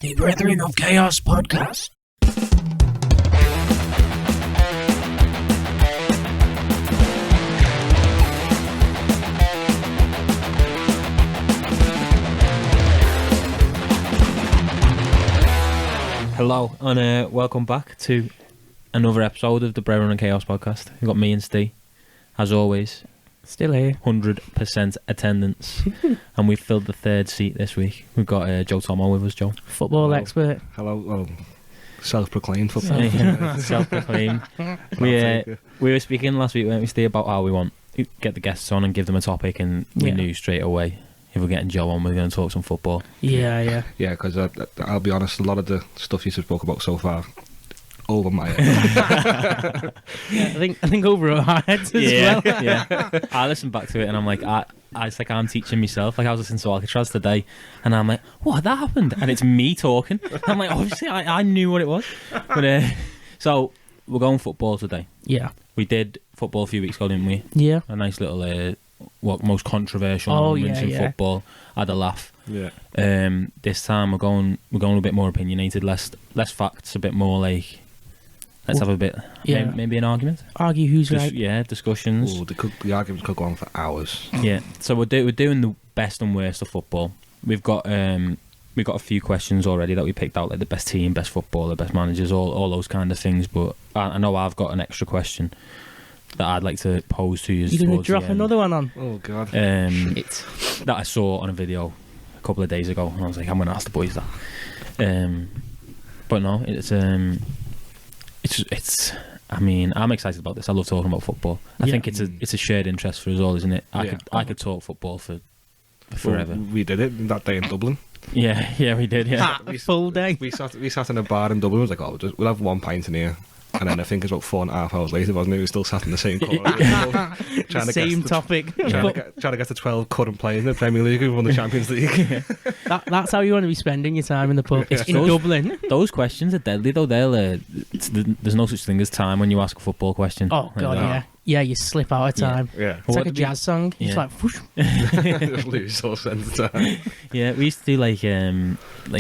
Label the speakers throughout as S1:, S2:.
S1: The Brethren of Chaos podcast.
S2: Hello and welcome back to another episode of the Brethren of Chaos podcast. We've got me and Steve, as always.
S3: Still here.
S2: 100% attendance. And we've filled the third seat this week. We've got Joe Tomo with us, Joe.
S3: Football expert.
S4: Hello. Well, self-proclaimed football.
S2: Self-proclaimed. We were speaking last week, weren't we, Steve, about how we want to get the guests on and give them a topic, and we knew straight away if we're getting Joe on, we're going to talk some football.
S3: Yeah.
S4: Yeah, because I'll be honest, a lot of the stuff you spoke about so far, over my head.
S3: I think over our heads as well.
S2: Yeah. I listened back to it and I'm like, it's like I'm teaching myself. Like I was listening to Alcatraz today and I'm like, what, that happened? And it's me talking. I'm like, obviously I knew what it was. But so we're going football today.
S3: Yeah.
S2: We did football a few weeks ago, didn't we?
S3: Yeah.
S2: A nice little most controversial moments in football. I had a laugh.
S4: Yeah.
S2: This time we're going a bit more opinionated, less facts, a bit more like let's have a bit, maybe an argument.
S3: Argue who's right.
S2: Yeah, discussions.
S4: Oh, the arguments could go on for hours.
S2: Yeah, so we're doing the best and worst of football. We've got a few questions already that we picked out, like the best team, best footballer, best managers, all those kind of things. But I know I've got an extra question that I'd like to pose to you.
S3: You're going to drop another one on?
S4: Oh, God.
S3: Shit.
S2: That I saw on a video a couple of days ago, and I was like, I'm going to ask the boys that. But no, it's. I mean, I'm excited about this. I love talking about football. I think it's a shared interest for us all, isn't it? I could talk football for forever.
S4: Well, we did it that day in Dublin.
S2: Yeah, we did. Yeah,
S3: full day.
S4: We sat in a bar in Dublin. It was like, we'll have 1 pint in here. And then I think it's about 4.5 hours later, wasn't it? We were still sat in the same corner.
S3: Same topic.
S4: Trying to get the 12 current players in the Premier League who won the Champions League.
S3: That's how you want to be spending your time in the pub. It's in Dublin.
S2: Those questions are deadly, though. There's no such thing as time when you ask a football question.
S3: Oh, God, yeah. Yeah, you slip out of time.
S4: Yeah.
S3: It's like a jazz song. It's like, whoosh.
S4: Just lose all sense of time.
S2: Yeah, we used to do like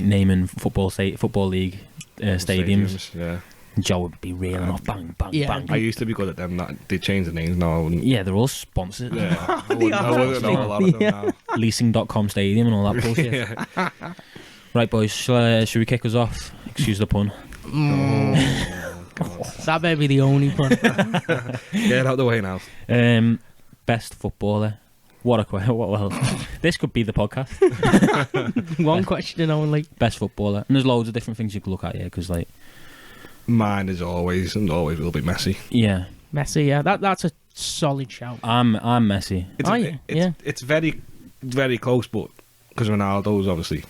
S2: naming football league stadiums.
S4: Yeah.
S2: Joe would be reeling off, bang, bang.
S4: I used to be good at them. They changed the names now. I wouldn't.
S2: Yeah, they're all sponsored.
S4: Yeah. I wouldn't know a lot of them now.
S2: Leasing.com stadium and all that bullshit. Yeah. Right, boys, should we kick us off? Excuse the pun.
S3: That may be the only pun.
S4: Get out of the way now.
S2: Best footballer. What a question. Well, this could be the podcast.
S3: One question only.
S2: Best footballer. And there's loads of different things you could look at here, because like...
S4: Mine is always will be Messi.
S2: Yeah.
S3: Messi, yeah. That's a solid shout.
S2: I'm Messi.
S4: It's very, very close, but because Ronaldo's obviously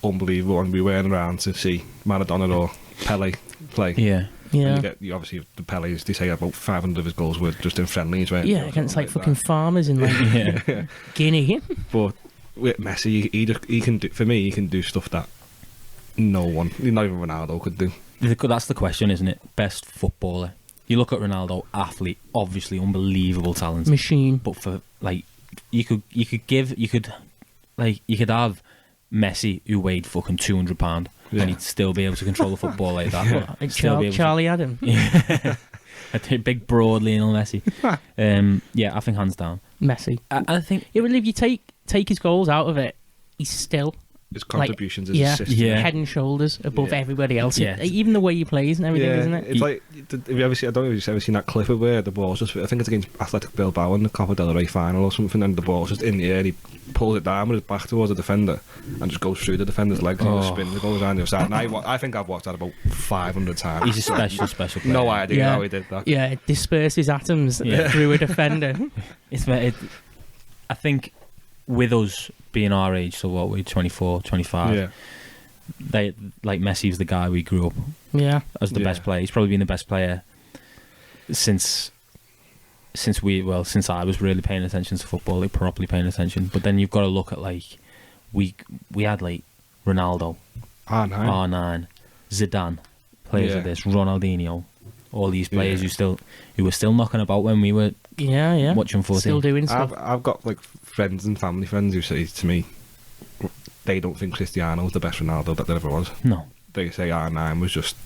S4: unbelievable, and we weren't around to see Maradona or Pele play.
S2: Yeah.
S4: And you obviously, the Pele's, they say about 500 of his goals were just in friendlies, right?
S3: Yeah, against like fucking farmers in like Guinea.
S4: But with Messi, he can do, for me, he can do stuff that no one, not even Ronaldo, could do.
S2: That's the question, isn't it? Best footballer. You look at Ronaldo, athlete, obviously unbelievable talent,
S3: machine.
S2: But for like, you could have Messi who weighed fucking 200 pound, and he'd still be able to control the football like that.
S3: Like Charlie Adam.
S2: Yeah, a big broad Lionel Messi. Yeah, I think hands down
S3: Messi.
S2: I think
S3: it would if you take his goals out of it, he's still.
S4: His contributions, his assists,
S3: head and shoulders above everybody else. Yeah. Even the way he plays and everything, isn't it?
S4: It's like, have you ever seen? I don't know if you've ever seen that clip of where the ball's just, I think it's against Athletic Bilbao in the Copa del Rey final or something, and the ball's just in the air, he pulls it down with his back towards the defender and just goes through the defender's legs and spin, it goes around the other side. And I think I've watched that about 500 times.
S2: He's a special player.
S4: No idea how he did that.
S3: Yeah, it disperses atoms through a defender.
S2: I think with us being our age, so what, we're 24, 25, they, like, Messi's the guy we grew up as the best player. He's probably been the best player since I was really paying attention to football, like properly paying attention. But then you've got to look at, like, we had like Ronaldo, R9, Zidane, players like this, Ronaldinho, all these players who were still knocking about when we were watching 14.
S3: Still doing stuff.
S4: I've got like friends and family friends who say to me, they don't think Cristiano was the best Ronaldo that there ever was.
S2: No.
S4: They say R9 was just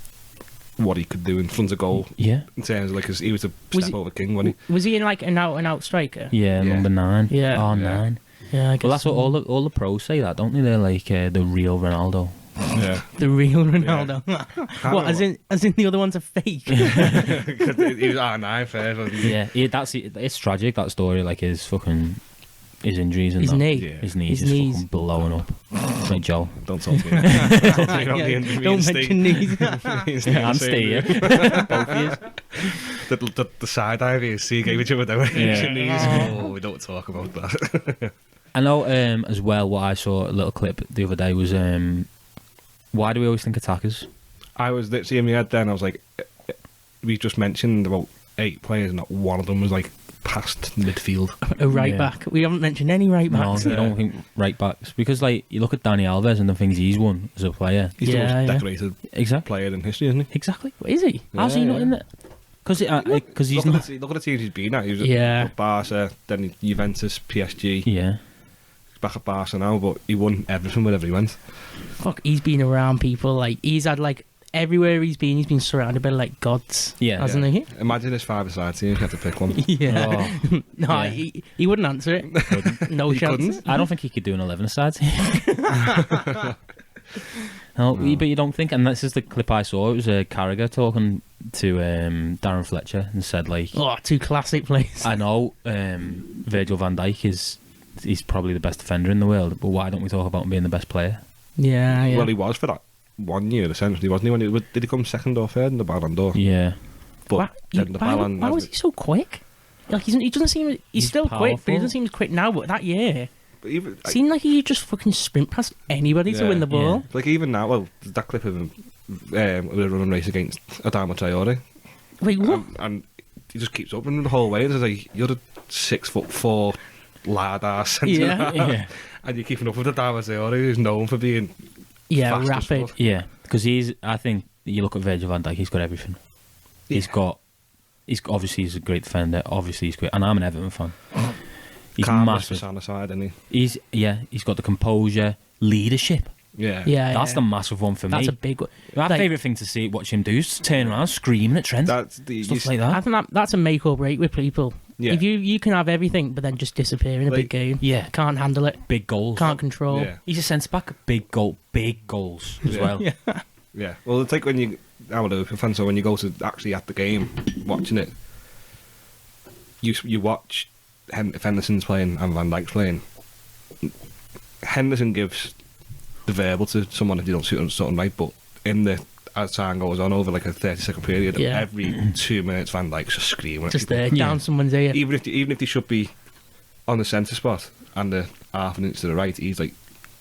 S4: what he could do in front of goal.
S2: Yeah.
S4: In terms of, like, he was a step over king, wasn't he?
S3: Was he in like an out striker?
S2: Yeah,
S4: Yeah.
S2: number 9.
S3: Yeah.
S2: R9.
S3: Yeah, I guess.
S2: Well, that's what all the pros say that, don't they? They're like the real Ronaldo.
S4: Yeah.
S3: The real Ronaldo.
S4: Can't
S3: What? As in the other ones are fake.
S4: Because he was R9 first, wasn't he?
S2: Yeah, it's tragic, that story. Like his injuries and
S3: His
S2: that.
S3: knee.
S4: Yeah.
S2: His knees
S3: His
S2: just
S3: knees.
S2: fucking blowing up. Right, Joe.
S4: Don't talk to me. Don't talk to me about
S3: Yeah,
S4: me
S3: don't
S4: and
S3: mention knees.
S2: And Steve. Both of you.
S4: The side eye you see gave each other the knees. We don't talk about that.
S2: I know as well, what I saw a little clip the other day was why do we always think attackers?
S4: I was literally in my head then, I was like, we just mentioned about 8 players, not one of them was like past midfield.
S3: A right
S2: Yeah.
S3: back. We haven't mentioned any right
S2: No,
S3: backs.
S2: you don't think right backs, because like you look at Dani Alves and the things he's won as a player.
S4: He's the
S3: Yeah,
S4: most
S3: yeah.
S4: decorated
S2: Exactly.
S4: player in history, isn't he?
S2: Exactly.
S3: Is he?
S2: How's he
S4: Yeah,
S2: not in
S4: yeah.
S2: it? Because he's
S4: look,
S2: not.
S4: look at the teams he's been at. He was
S3: Yeah.
S4: at Barca, then Juventus, PSG,
S2: Yeah.
S4: back at Barca now, but he won everything wherever he went.
S3: Fuck, he's been around people. Like, he's had, like, everywhere he's been surrounded by, like, gods.
S2: Yeah.
S3: Hasn't he?
S4: Imagine his 5-a-side team if you had to pick one.
S3: Yeah.
S2: Oh,
S3: No,
S2: yeah.
S3: he wouldn't answer it. No
S4: He
S3: chances.
S4: couldn't.
S2: I don't think he could do an 11-a-side team. No, but you don't think, and this is the clip I saw. It was Carragher talking to Darren Fletcher and said, like,
S3: Oh, 2 classic plays.
S2: I know Virgil van Dijk he's probably the best defender in the world, but why don't we talk about him being the best player?
S3: Yeah.
S4: Well, he was for that 1 year, essentially, wasn't he? Did he come second or third in the Ballon d'Or?
S2: Yeah.
S4: But then the Ballon...
S3: Why was he so quick? Like, he doesn't seem... He's still quick, but he
S2: powerful.
S3: doesn't seem as quick now. But that year,
S4: But even,
S3: it seemed like he just fucking sprint past anybody to
S4: Yeah,
S3: win the ball.
S4: like, even now, well, that clip of him with a running race against Adama Traore,
S3: Wait, what?
S4: and he just keeps up running the whole way. And it's like, you're a 6'4" lad ass centre
S3: Yeah.
S4: half,
S2: Yeah.
S4: and you're keeping up with Adama Traore, who's known for being
S3: Yeah,
S4: fast as
S3: rapid.
S4: fuck.
S2: Yeah, because I think you look at Virgil van Dijk, he's got everything. He's obviously he's a great defender. Obviously he's great, and I'm an Everton fan. He's
S4: Calmness
S2: massive.
S4: personified, isn't he?
S2: He's got the composure, leadership.
S4: Yeah.
S3: Yeah,
S2: That's the massive one for
S3: That's
S2: me.
S3: a big one.
S2: My
S3: Like,
S2: favourite thing to see, watch him do, is turn around, screaming at Trent,
S4: That's the...
S2: stuff like
S3: I
S2: that.
S3: think that's a make or break with people.
S4: Yeah.
S3: If you can have everything, but then just disappear in a
S4: Like,
S3: big game.
S2: Yeah,
S3: Can't handle it.
S2: big goals.
S3: Can't control.
S4: Yeah.
S2: He's a centre back, big goals as
S4: Yeah.
S2: well.
S3: Yeah.
S4: Yeah. Well, it's like when you... I'm a Liverpool fan, so when you go to actually at the game, watching it, you watch if Henderson's playing and Van Dijk's playing. Henderson gives the verbal to someone if they don't shoot something right, but as time goes on over like a 30-second period,
S3: Yeah.
S4: every 2 minutes Van Dijk's just screaming. at
S3: Just
S4: people.
S3: there,
S2: Yeah.
S3: down someone's ear.
S4: Even if they should be on the centre spot and the half an inch to the right, he's like,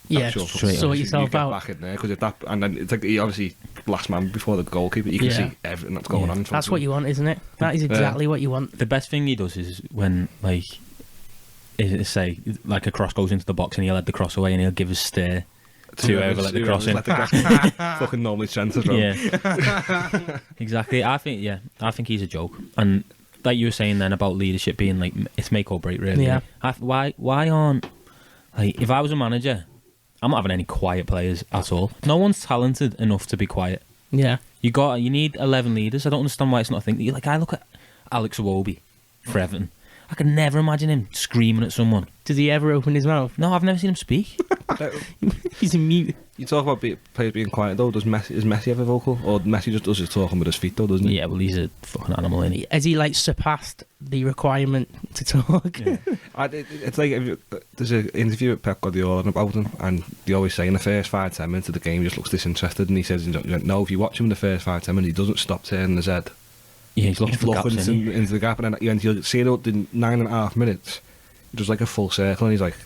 S3: Yeah,
S4: sure,
S2: straight
S3: sort
S2: on.
S3: yourself
S4: you get
S3: out.
S4: back in there because if that, and then it's like he obviously last man before the goalkeeper. You can
S3: Yeah.
S4: see everything that's going
S2: Yeah.
S4: on. In front
S3: That's
S4: of
S3: what
S4: him.
S3: you want, isn't it? That is exactly what you want.
S2: The best thing he does is when, like, say, like a cross goes into the box and he'll let the cross away and he'll give a stare to whoever let the cross in.
S4: Let the cross fucking normally Trent as well.
S2: Yeah, exactly. I think he's a joke. And like you were saying then about leadership being like it's make or break, really.
S3: Yeah.
S2: Why aren't, like, if I was a manager, I'm not having any quiet players at all. No one's talented enough to be quiet.
S3: Yeah.
S2: You need 11 leaders. I don't understand why it's not a thing. Like, I look at Alex Iwobi for Everton. I could never imagine him screaming at someone.
S3: Does he ever open his mouth?
S2: No, I've never seen him speak.
S3: He's a mute.
S4: You talk about players being quiet though. Is Messi ever vocal, or Messi just does his talking with his feet though, doesn't he?
S2: Yeah, well, he's a fucking animal, isn't he?
S3: Has he like surpassed the requirement to talk?
S2: Yeah.
S4: It's like there's an interview with Pep Guardiola about him, and they always say in the first 5-10 minutes of the game he just looks disinterested, and he says, "No, if you watch him in the first 5-10 minutes, he doesn't stop turning his head.
S2: Yeah, he's looking for gaps,
S4: into,
S2: isn't he?
S4: into the gap, and then you'll see it up in 9.5 minutes, just like a full circle, and he's like,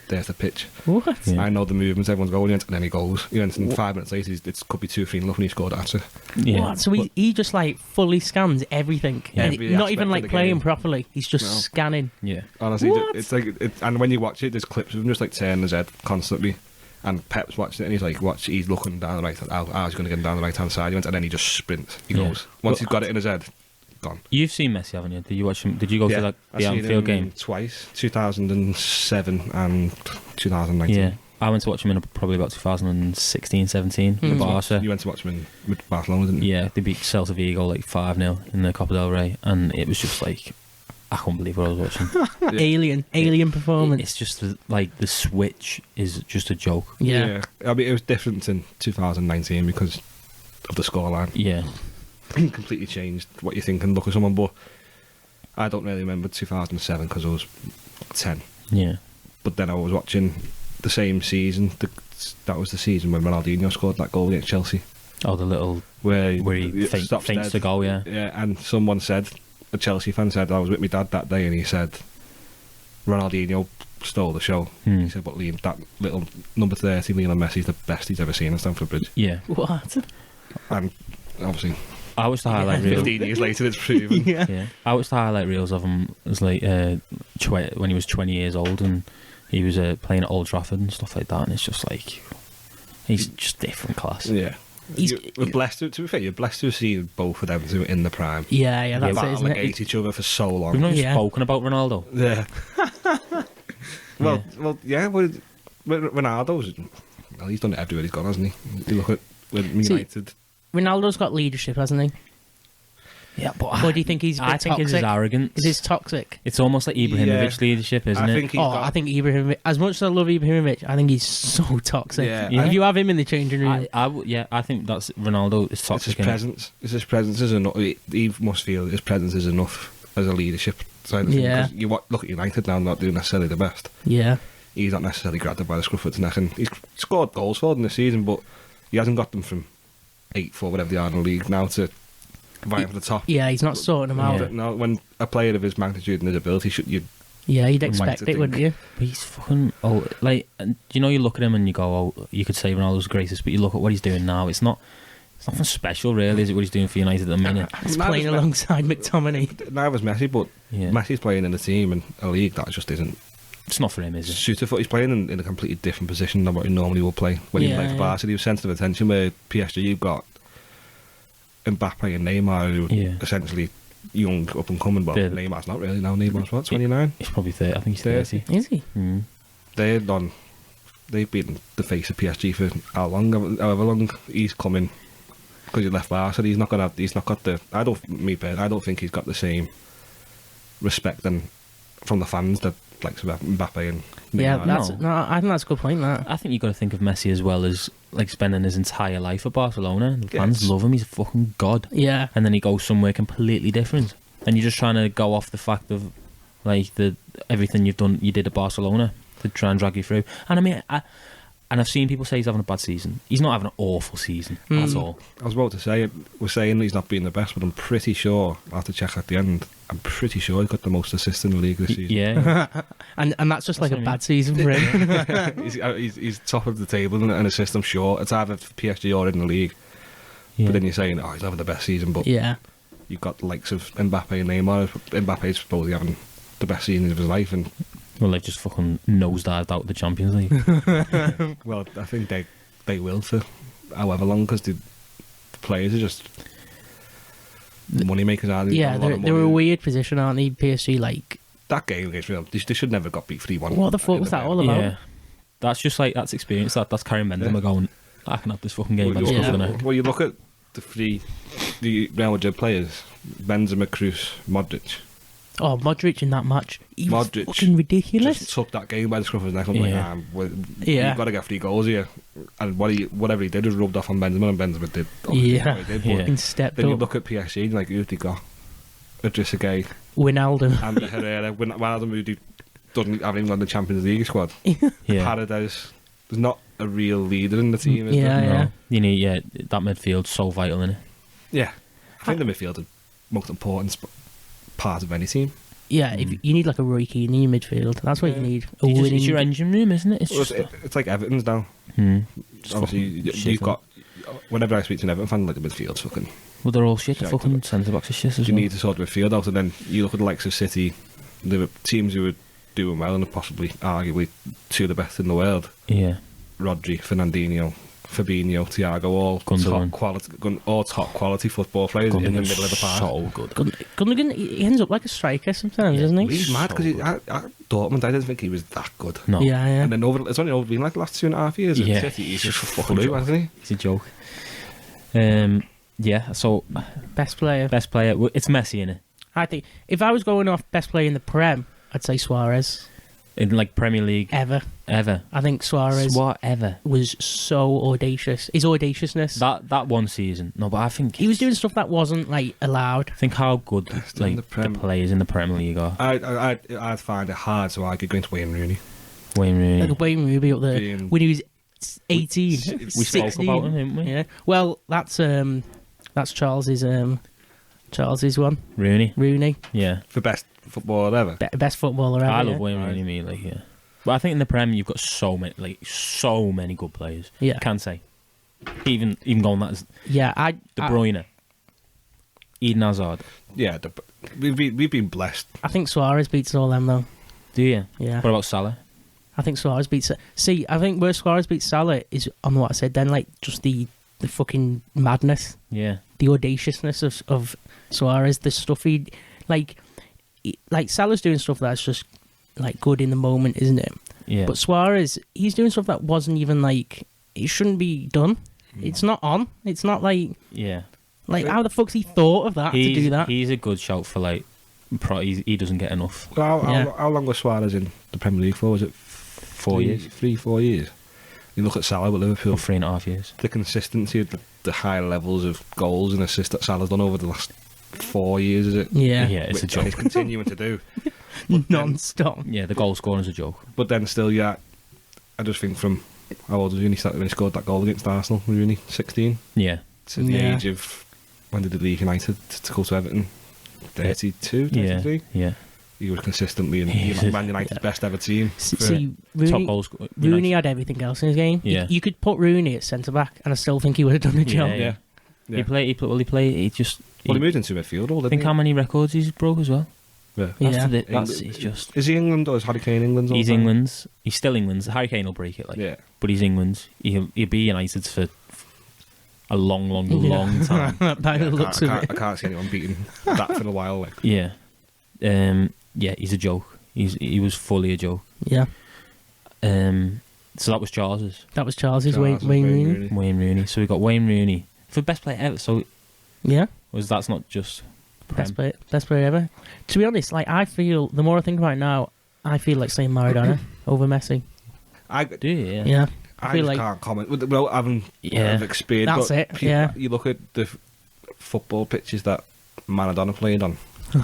S4: there's the pitch.
S3: What?
S2: Yeah.
S4: I know the movements, everyone's going, and then he goes. And 5 minutes later, it could be 2-3 and he scored at it.
S2: Yeah.
S3: What? So he just like fully scans everything.
S2: Yeah.
S3: And
S4: Every
S3: not
S4: aspect
S3: even
S4: of
S3: like
S4: the
S3: playing
S4: game.
S3: properly. He's just
S4: No.
S3: scanning.
S2: Yeah.
S4: Honestly,
S3: What?
S4: it's like, and when you watch it, there's clips of him just like turning his head constantly. And Pep's watching it, and he's like, he's looking down the right hand. He's going to get him down the right hand side. And then he just sprints. He
S2: Yeah.
S4: goes. Once he's got it in his head, gone.
S2: You've seen Messi, haven't you? Did you watch him? Did you go to
S4: I've
S2: the
S4: seen
S2: Anfield
S4: him
S2: game?
S4: twice, 2007 and 2019.
S2: Yeah. I went to watch him in probably about 2016, 17 with Barca.
S4: You went to watch him with Barcelona, didn't you?
S2: Yeah, they beat Celta Vigo like 5-0 in the Copa del Rey, and it was just like, I couldn't believe what I was watching.
S3: Alien performance.
S2: It's just like the switch is just a joke.
S3: Yeah.
S4: I mean, it was different in 2019 because of the scoreline.
S2: Yeah.
S4: Completely changed what you think and look at someone, but I don't really remember 2007 because I was 10.
S2: Yeah.
S4: But then I was watching the same season. That was the season when Ronaldinho scored that goal against Chelsea.
S2: Oh, the little
S4: where
S2: he
S4: stops
S2: faints
S4: dead.
S2: to go, yeah.
S4: Yeah, and someone said, a Chelsea fan said, I was with my dad that day, and he said, Ronaldinho stole the show. He said, but Liam, that little number 30, Lionel Messi's the best he's ever seen at Stamford Bridge.
S2: Yeah.
S3: What?
S4: And obviously,
S2: I watched the highlight reel.
S4: 15 years later, it's proven.
S2: Yeah. I watched the highlight reels of him as like when he was 20 years old, and he was playing at Old Trafford and stuff like that, and it's just like, he's just different class.
S4: Yeah. We're blessed to be fair, you're blessed to have seen both of them two in the prime.
S3: Yeah, that's it,
S4: battling
S3: isn't it?
S4: against each other for so long.
S2: We've not even spoken about Ronaldo.
S4: Yeah. Ronaldo's, he's done it everywhere he's gone, hasn't he? You look at United.
S3: Ronaldo's got leadership, hasn't he?
S2: Yeah, but
S3: Or do you think he's a bit
S2: I think
S3: toxic?
S2: it's his arrogance.
S3: Is this toxic?
S2: It's almost like Ibrahimovic leadership, isn't it?
S3: I think Ibrahimovic, as much as I love Ibrahimovic, I think he's so toxic.
S4: Yeah.
S3: If you have him in the changing room,
S2: I think that's Ronaldo is toxic.
S4: It's his presence. His presence is enough. He must feel his presence is enough as a leadership side of thing.
S3: Yeah.
S4: 'Cause you look at United now, not doing necessarily the best.
S3: yeah.
S4: He's not necessarily grabbed it by the scruff of his neck, and he's scored goals for them this season, but he hasn't got them from 8th or whatever they are in the league now to vying for the top.
S3: Yeah, he's not sorting them out.
S2: Yeah.
S4: Now, when a player of his magnitude and his ability,
S3: You'd expect
S4: to
S3: it, wouldn't you?
S2: But he's fucking like, and you look at him and you go, oh, you could say Ronaldo's greatest, but you look at what he's doing now. It's nothing special, really, is it? What he's doing for United at the minute?
S3: He's playing alongside McTominay.
S4: Neither is Messi, but Messi's playing in a team and a league that just isn't.
S2: It's not for him, is it?
S4: Suited for. He's playing in a completely different position than what he normally will play when he played for Barca. He was centre of attention. Where PSG, you've got Mbappe and Neymar, who are essentially young, up and coming. But Neymar's not really now. Neymar's what, 29?
S2: He's probably 30. I think he's 30.
S3: Is he?
S4: They've been the face of PSG for however long he's coming, because he left Barca. He's not got the. I don't think he's got the same respect from the fans that like Mbappe and Neymar.
S3: Yeah, I think that's a good point. That
S2: I think you've got to think of Messi as well as like spending his entire life at Barcelona. The fans love him. He's a fucking god.
S3: Yeah.
S2: And then he goes somewhere completely different, and you're just trying to go off the fact of like everything you did at Barcelona to try and drag you through. And I mean, I've seen people say he's having a bad season. He's not having an awful season at all.
S4: I was about to say, we're saying he's not being the best, but I'm pretty sure, I'll have to check at the end, I'm pretty sure he's got the most assists in the league this season.
S2: Yeah.
S3: and that's just like a bad season for him.
S4: he's top of the table and assist, I'm sure. It's either for PSG or in the league.
S2: Yeah.
S4: But then you're saying, he's having the best season, but you've got the likes of Mbappe and Neymar. Mbappe's probably having the best season of his life, and
S2: well, they've just fucking nosedived out of the Champions League.
S4: well, I think they will for however long, because the players are just money makers, aren't they?
S3: Yeah, they're a weird position, aren't they? PSG, like
S4: that game against Real, they should never have got beat 3-1.
S3: What the fuck was that all about?
S2: Yeah, that's experience. That's Karim Benzema going, I can have this fucking game.
S4: Well, you look at the Real Madrid players: Benzema, Kroos, Modric.
S3: Oh, Modric in that match, he was
S4: Modric
S3: fucking ridiculous.
S4: Just took that game by the scruff of his neck. I'm you've got to get 3 goals here. And whatever he did was rubbed off on Benzema, and Benzema did.
S3: Fucking stepped
S4: then
S3: up.
S4: You look at PSG, and like, who've they got? Idrissa Gueye,
S3: Wijnaldum,
S4: and Herrera. Wijnaldum, who haven't even got the Champions League squad. Paredes. There's not a real leader in the team, is there?
S2: No. You need, that midfield's so vital, isn't it?
S4: Yeah. I think the midfield is the most important part of any team.
S3: Yeah, if you need like a Roy Keane in your midfield. That's what you need.
S2: It's your engine room, isn't it?
S4: It's like Everton's now. Obviously, you've got. Whenever I speak to an Everton fan, like, the midfield's fucking.
S2: Well, they're all shit. The fucking centre backs are shit as well.
S4: You need to sort the midfield out, and then you look at the likes of City, the teams who are doing well and are possibly arguably 2 of the best in the world.
S2: Yeah.
S4: Rodri, Fernandinho, Fabinho, Thiago, all top quality football players in the middle of the park.
S2: So good.
S3: Gundogan, he ends up like a striker sometimes, doesn't he?
S4: He's mad because
S2: So
S4: at Dortmund, I didn't think he was that good.
S2: No.
S3: Yeah.
S4: And then it's only been like the last 2.5 years.
S2: Yeah.
S4: At City, he's just flew, hasn't he?
S2: He's a joke. Yeah, so
S3: Best player.
S2: best player. It's Messi, innit?
S3: I think if I was going off best player in the Prem, I'd say Suarez.
S2: In like Premier League
S3: Ever.
S2: ever.
S3: I think Suarez
S2: Ever.
S3: was so audacious. His audaciousness.
S2: That one season. No, but I think
S3: He was doing stuff that wasn't like allowed.
S2: think how good
S4: in
S2: like
S4: the
S2: the
S4: Prem.
S2: players in the Premier League are.
S4: I'd find it hard to argue against Wayne Rooney.
S2: Wayne Rooney.
S3: Like Wayne Rooney up there
S4: Being-
S3: when he was 18.
S2: We
S3: 16.
S2: spoke about him, didn't we?
S3: Yeah. Well, that's Charles's one. Rooney,
S2: Yeah.
S4: For best footballer ever.
S3: best footballer ever.
S2: I love
S3: yeah.
S2: Wayne Rooney, me, like, yeah. But I think in the Prem you've got so many good players.
S3: Yeah.
S2: Can't say. Even going that as
S3: Yeah,
S2: De Bruyne, Eden Hazard.
S4: Yeah, we've been blessed.
S3: I think Suarez beats all them though.
S2: Do you?
S3: Yeah.
S2: What about Salah?
S3: I think Suarez beats. See, I think where Suarez beats Salah is on what I said. Then, like, just the fucking madness,
S2: Yeah.
S3: the audaciousness of Suarez, the stuff like Salah's doing stuff that's just like good in the moment, isn't it?
S2: Yeah.
S3: But Suarez, he's doing stuff that wasn't even like it shouldn't be done. It's not on. It's not like
S2: yeah.
S3: how the fuck's he thought of that to do that?
S2: He's a good shout for like. He doesn't get enough.
S4: Well,
S3: Yeah.
S4: how long was Suarez in the Premier League for? Was it
S2: 4 years.
S4: 4 years. You look at Salah with Liverpool.
S2: Or 3.5 years.
S4: The consistency of the high levels of goals and assists that Salah's done over the last 4 years, is it?
S3: Yeah,
S2: Yeah, it's a
S4: Which he's
S2: joke.
S4: continuing to do.
S3: non-stop.
S2: Yeah, the goal scoring is a joke.
S4: But then still, yeah, I just think from how old was he when he scored that goal against Arsenal? Was he only 16?
S2: Yeah.
S4: To the
S3: Yeah.
S4: age of, when did he leave United to go to Everton? 32, 33?
S2: Yeah.
S4: He was consistently in
S2: He's
S4: Man United's best ever team.
S3: See,
S2: Top
S3: Rooney,
S2: goal scorer.
S3: Rooney had everything else in his game.
S2: Yeah.
S3: You could put Rooney at centre back, and I still think he would have done the job.
S2: Yeah.
S4: Yeah.
S2: He just.
S4: Well, he moved into midfield, all didn't
S2: Think
S4: he?
S2: how many records he's broke as well.
S4: Yeah.
S3: Yeah.
S2: He's just.
S4: Is he England or is Harry Kane England's? all
S2: He's
S4: time?
S2: England's. He's still England's. Harry Kane will break it, like.
S4: Yeah.
S2: But he's England's. He'll be United's for a long time.
S3: By the looks of
S4: I
S3: it.
S4: can't see anyone beating that for a while. Like.
S2: Yeah. Yeah, he's a joke. He was fully a joke.
S3: Yeah,
S2: So that was Charles's.
S3: that was Charles's
S4: Charles
S3: Wayne
S4: and
S3: Rooney.
S2: Wayne Rooney. So we got Wayne Rooney for best player ever. So
S3: Yeah,
S2: that's not just
S3: best player ever. To be honest, like I feel the more I think about it now, I feel like saying Maradona over Messi.
S2: Do you?
S3: Yeah,
S4: I
S3: feel
S4: just
S3: like
S4: can't comment. Well, I haven't
S2: Yeah.
S4: experienced.
S3: That's
S4: but
S3: it,
S4: people-
S3: yeah.
S4: You look at the football pitches that Maradona played on. To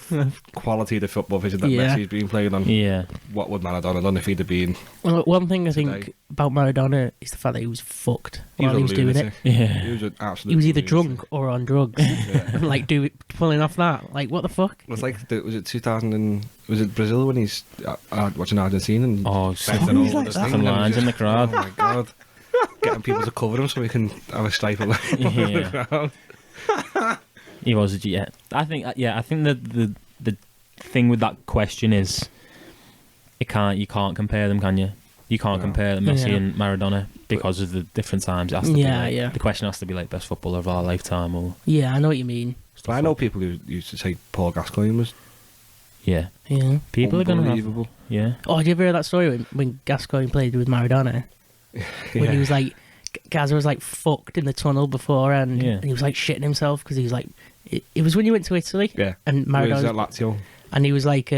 S4: the quality of the football pitches that
S3: Yeah.
S4: Messi's been playing on.
S2: Yeah.
S4: What would Maradona have done if he'd have been?
S3: well, one thing I
S4: Today.
S3: think about Maradona is the fact that he was fucked while
S4: a
S3: he was doing it.
S4: lunatic.
S2: Yeah.
S4: He was an absolute.
S3: He was either
S4: lunatic.
S3: drunk or on drugs,
S4: Yeah.
S3: and like pulling off that. Like what the fuck?
S4: It was like was it 2000 and was it Brazil when he's watching Argentina and
S2: Oh,
S4: bent
S2: stuffing
S4: over
S3: like
S4: the
S3: that.
S4: thing and
S2: lines
S4: just-
S2: in the crowd.
S4: Oh my god! Getting people to cover him so he can have a stripe of
S2: Yeah.
S4: crowd.
S2: He was a G. Yeah. I think the thing with that question is you can't compare them, can you? You can't
S4: No.
S2: compare Messi
S3: Yeah.
S2: and Maradona because of the different times. It has to be
S3: Yeah,
S2: like,
S3: yeah.
S2: The question has to be like best footballer of our lifetime or
S3: Yeah, I know what you mean.
S4: But I know people who used to say Paul Gascoigne was
S2: yeah.
S3: Yeah.
S2: People are gonna have,
S4: unbelievable.
S2: yeah.
S3: Oh, did you ever hear that story when Gascoigne played with Maradona? When he was like, Gazza was like fucked in the tunnel before, and
S2: Yeah.
S3: he was like shitting himself because he was like, it was when he went to Italy,
S4: Yeah.
S3: and
S4: Where's
S3: Maradona,
S4: that Lazio?
S3: and he was like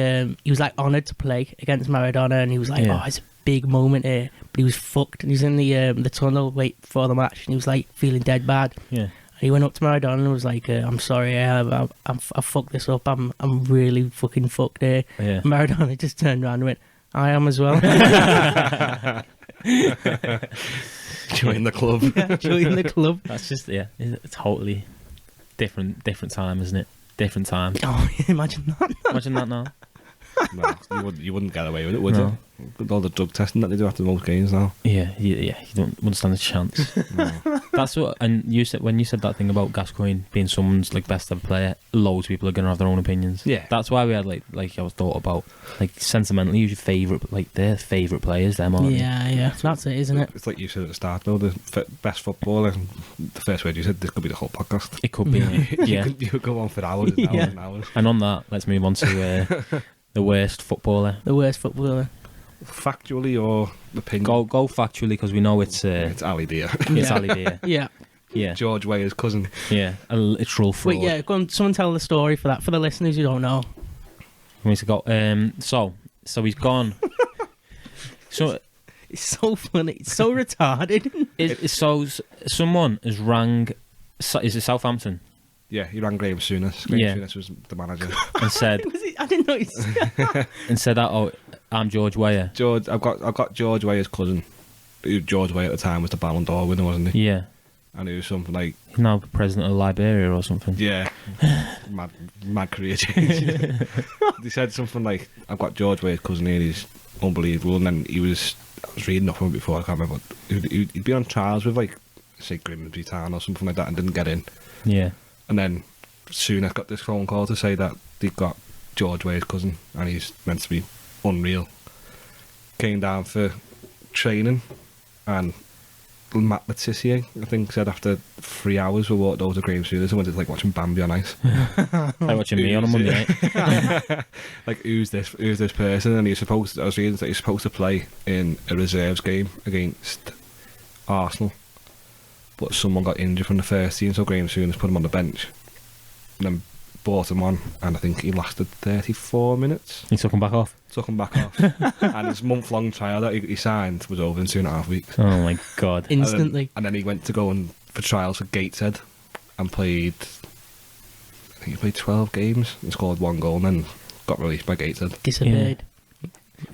S3: honoured to play against Maradona, and he was like,
S2: Yeah.
S3: oh, it's a big moment here, but he was fucked, and he was in the tunnel wait for the match, and he was like feeling dead bad.
S2: Yeah.
S3: And he went up to Maradona and was like, I'm sorry, I fucked this up. I'm really fucking fucked here.
S2: Yeah.
S3: Maradona just turned around and went, I am as well.
S4: Join the club.
S3: Join the club.
S2: That's just it's totally different time, isn't it? Different time.
S3: Oh, imagine that.
S2: Imagine that now.
S4: No, you wouldn't get away with it, would
S2: No.
S4: you? With all the drug testing that they do after most games now.
S2: Yeah, you don't stand a chance.
S4: No.
S2: That's what. And you said when you said that thing about Gascoigne being someone's like best ever player, loads of people are gonna have their own opinions.
S4: Yeah.
S2: That's why we had like I was thought about like sentimentally, who's your favourite, like their favourite players, them aren't they?
S3: Yeah. That's it, isn't it?
S4: It's like you said at the start, though, the best footballer. The first word you said, this could be the whole podcast.
S2: It could be. Yeah.
S4: You could go on for hours and hours and hours.
S2: And on that, let's move on to the worst footballer.
S3: The worst footballer.
S4: Factually or opinion?
S2: Go factually, because we know it's
S4: Ali Dia.
S2: it's Ali Dia.
S3: Yeah.
S2: Yeah,
S4: George Weah's cousin.
S2: yeah, a literal fraud.
S3: Wait, yeah, go on, someone tell the story for that, for the listeners who don't know.
S2: He needs to go. So he's gone. So
S3: It's so funny. It's so retarded.
S2: so someone has rang. Is it Southampton?
S4: Yeah, he rang Graham Souness.
S2: Yeah.
S4: Souness was the manager.
S2: And said
S3: Was it? I didn't know.
S2: that. I'm George Weah.
S4: George, I've got George Weah's cousin. George Weah at the time was the Ballon d'Or winner, wasn't he?
S2: Yeah,
S4: And he was something like,
S2: he's now president of Liberia or something.
S4: yeah, mad career change. They said something like, I've got George Weah's cousin here, he's unbelievable. And then I was reading up on him before, I can't remember. He'd been on trials with, like, say, Grimsby Town or something like that and didn't get in.
S2: Yeah.
S4: And then soon I got this phone call to say that they got George Weah's cousin and he's meant to be unreal. Came down for training and Matt Letizia, I think, said after 3 hours we walked over to Graham Souness and went to like watching Bambi on Ice.
S2: Like watching me on a Monday night.
S4: Like, who's this person? And I was reading that he's supposed to play in a reserves game against Arsenal, but someone got injured from the first team, so Graham Souness put him on the bench and then brought him on, and I think he lasted 34 minutes.
S2: He took him back off.
S4: Took him back off. And his month-long trial that he signed was over in 2.5 weeks.
S2: Oh my god.
S3: Instantly.
S4: And then he went to go for trials for Gateshead and played, I think he played 12 games and scored 1 goal and then got released by Gateshead.
S3: Disappeared.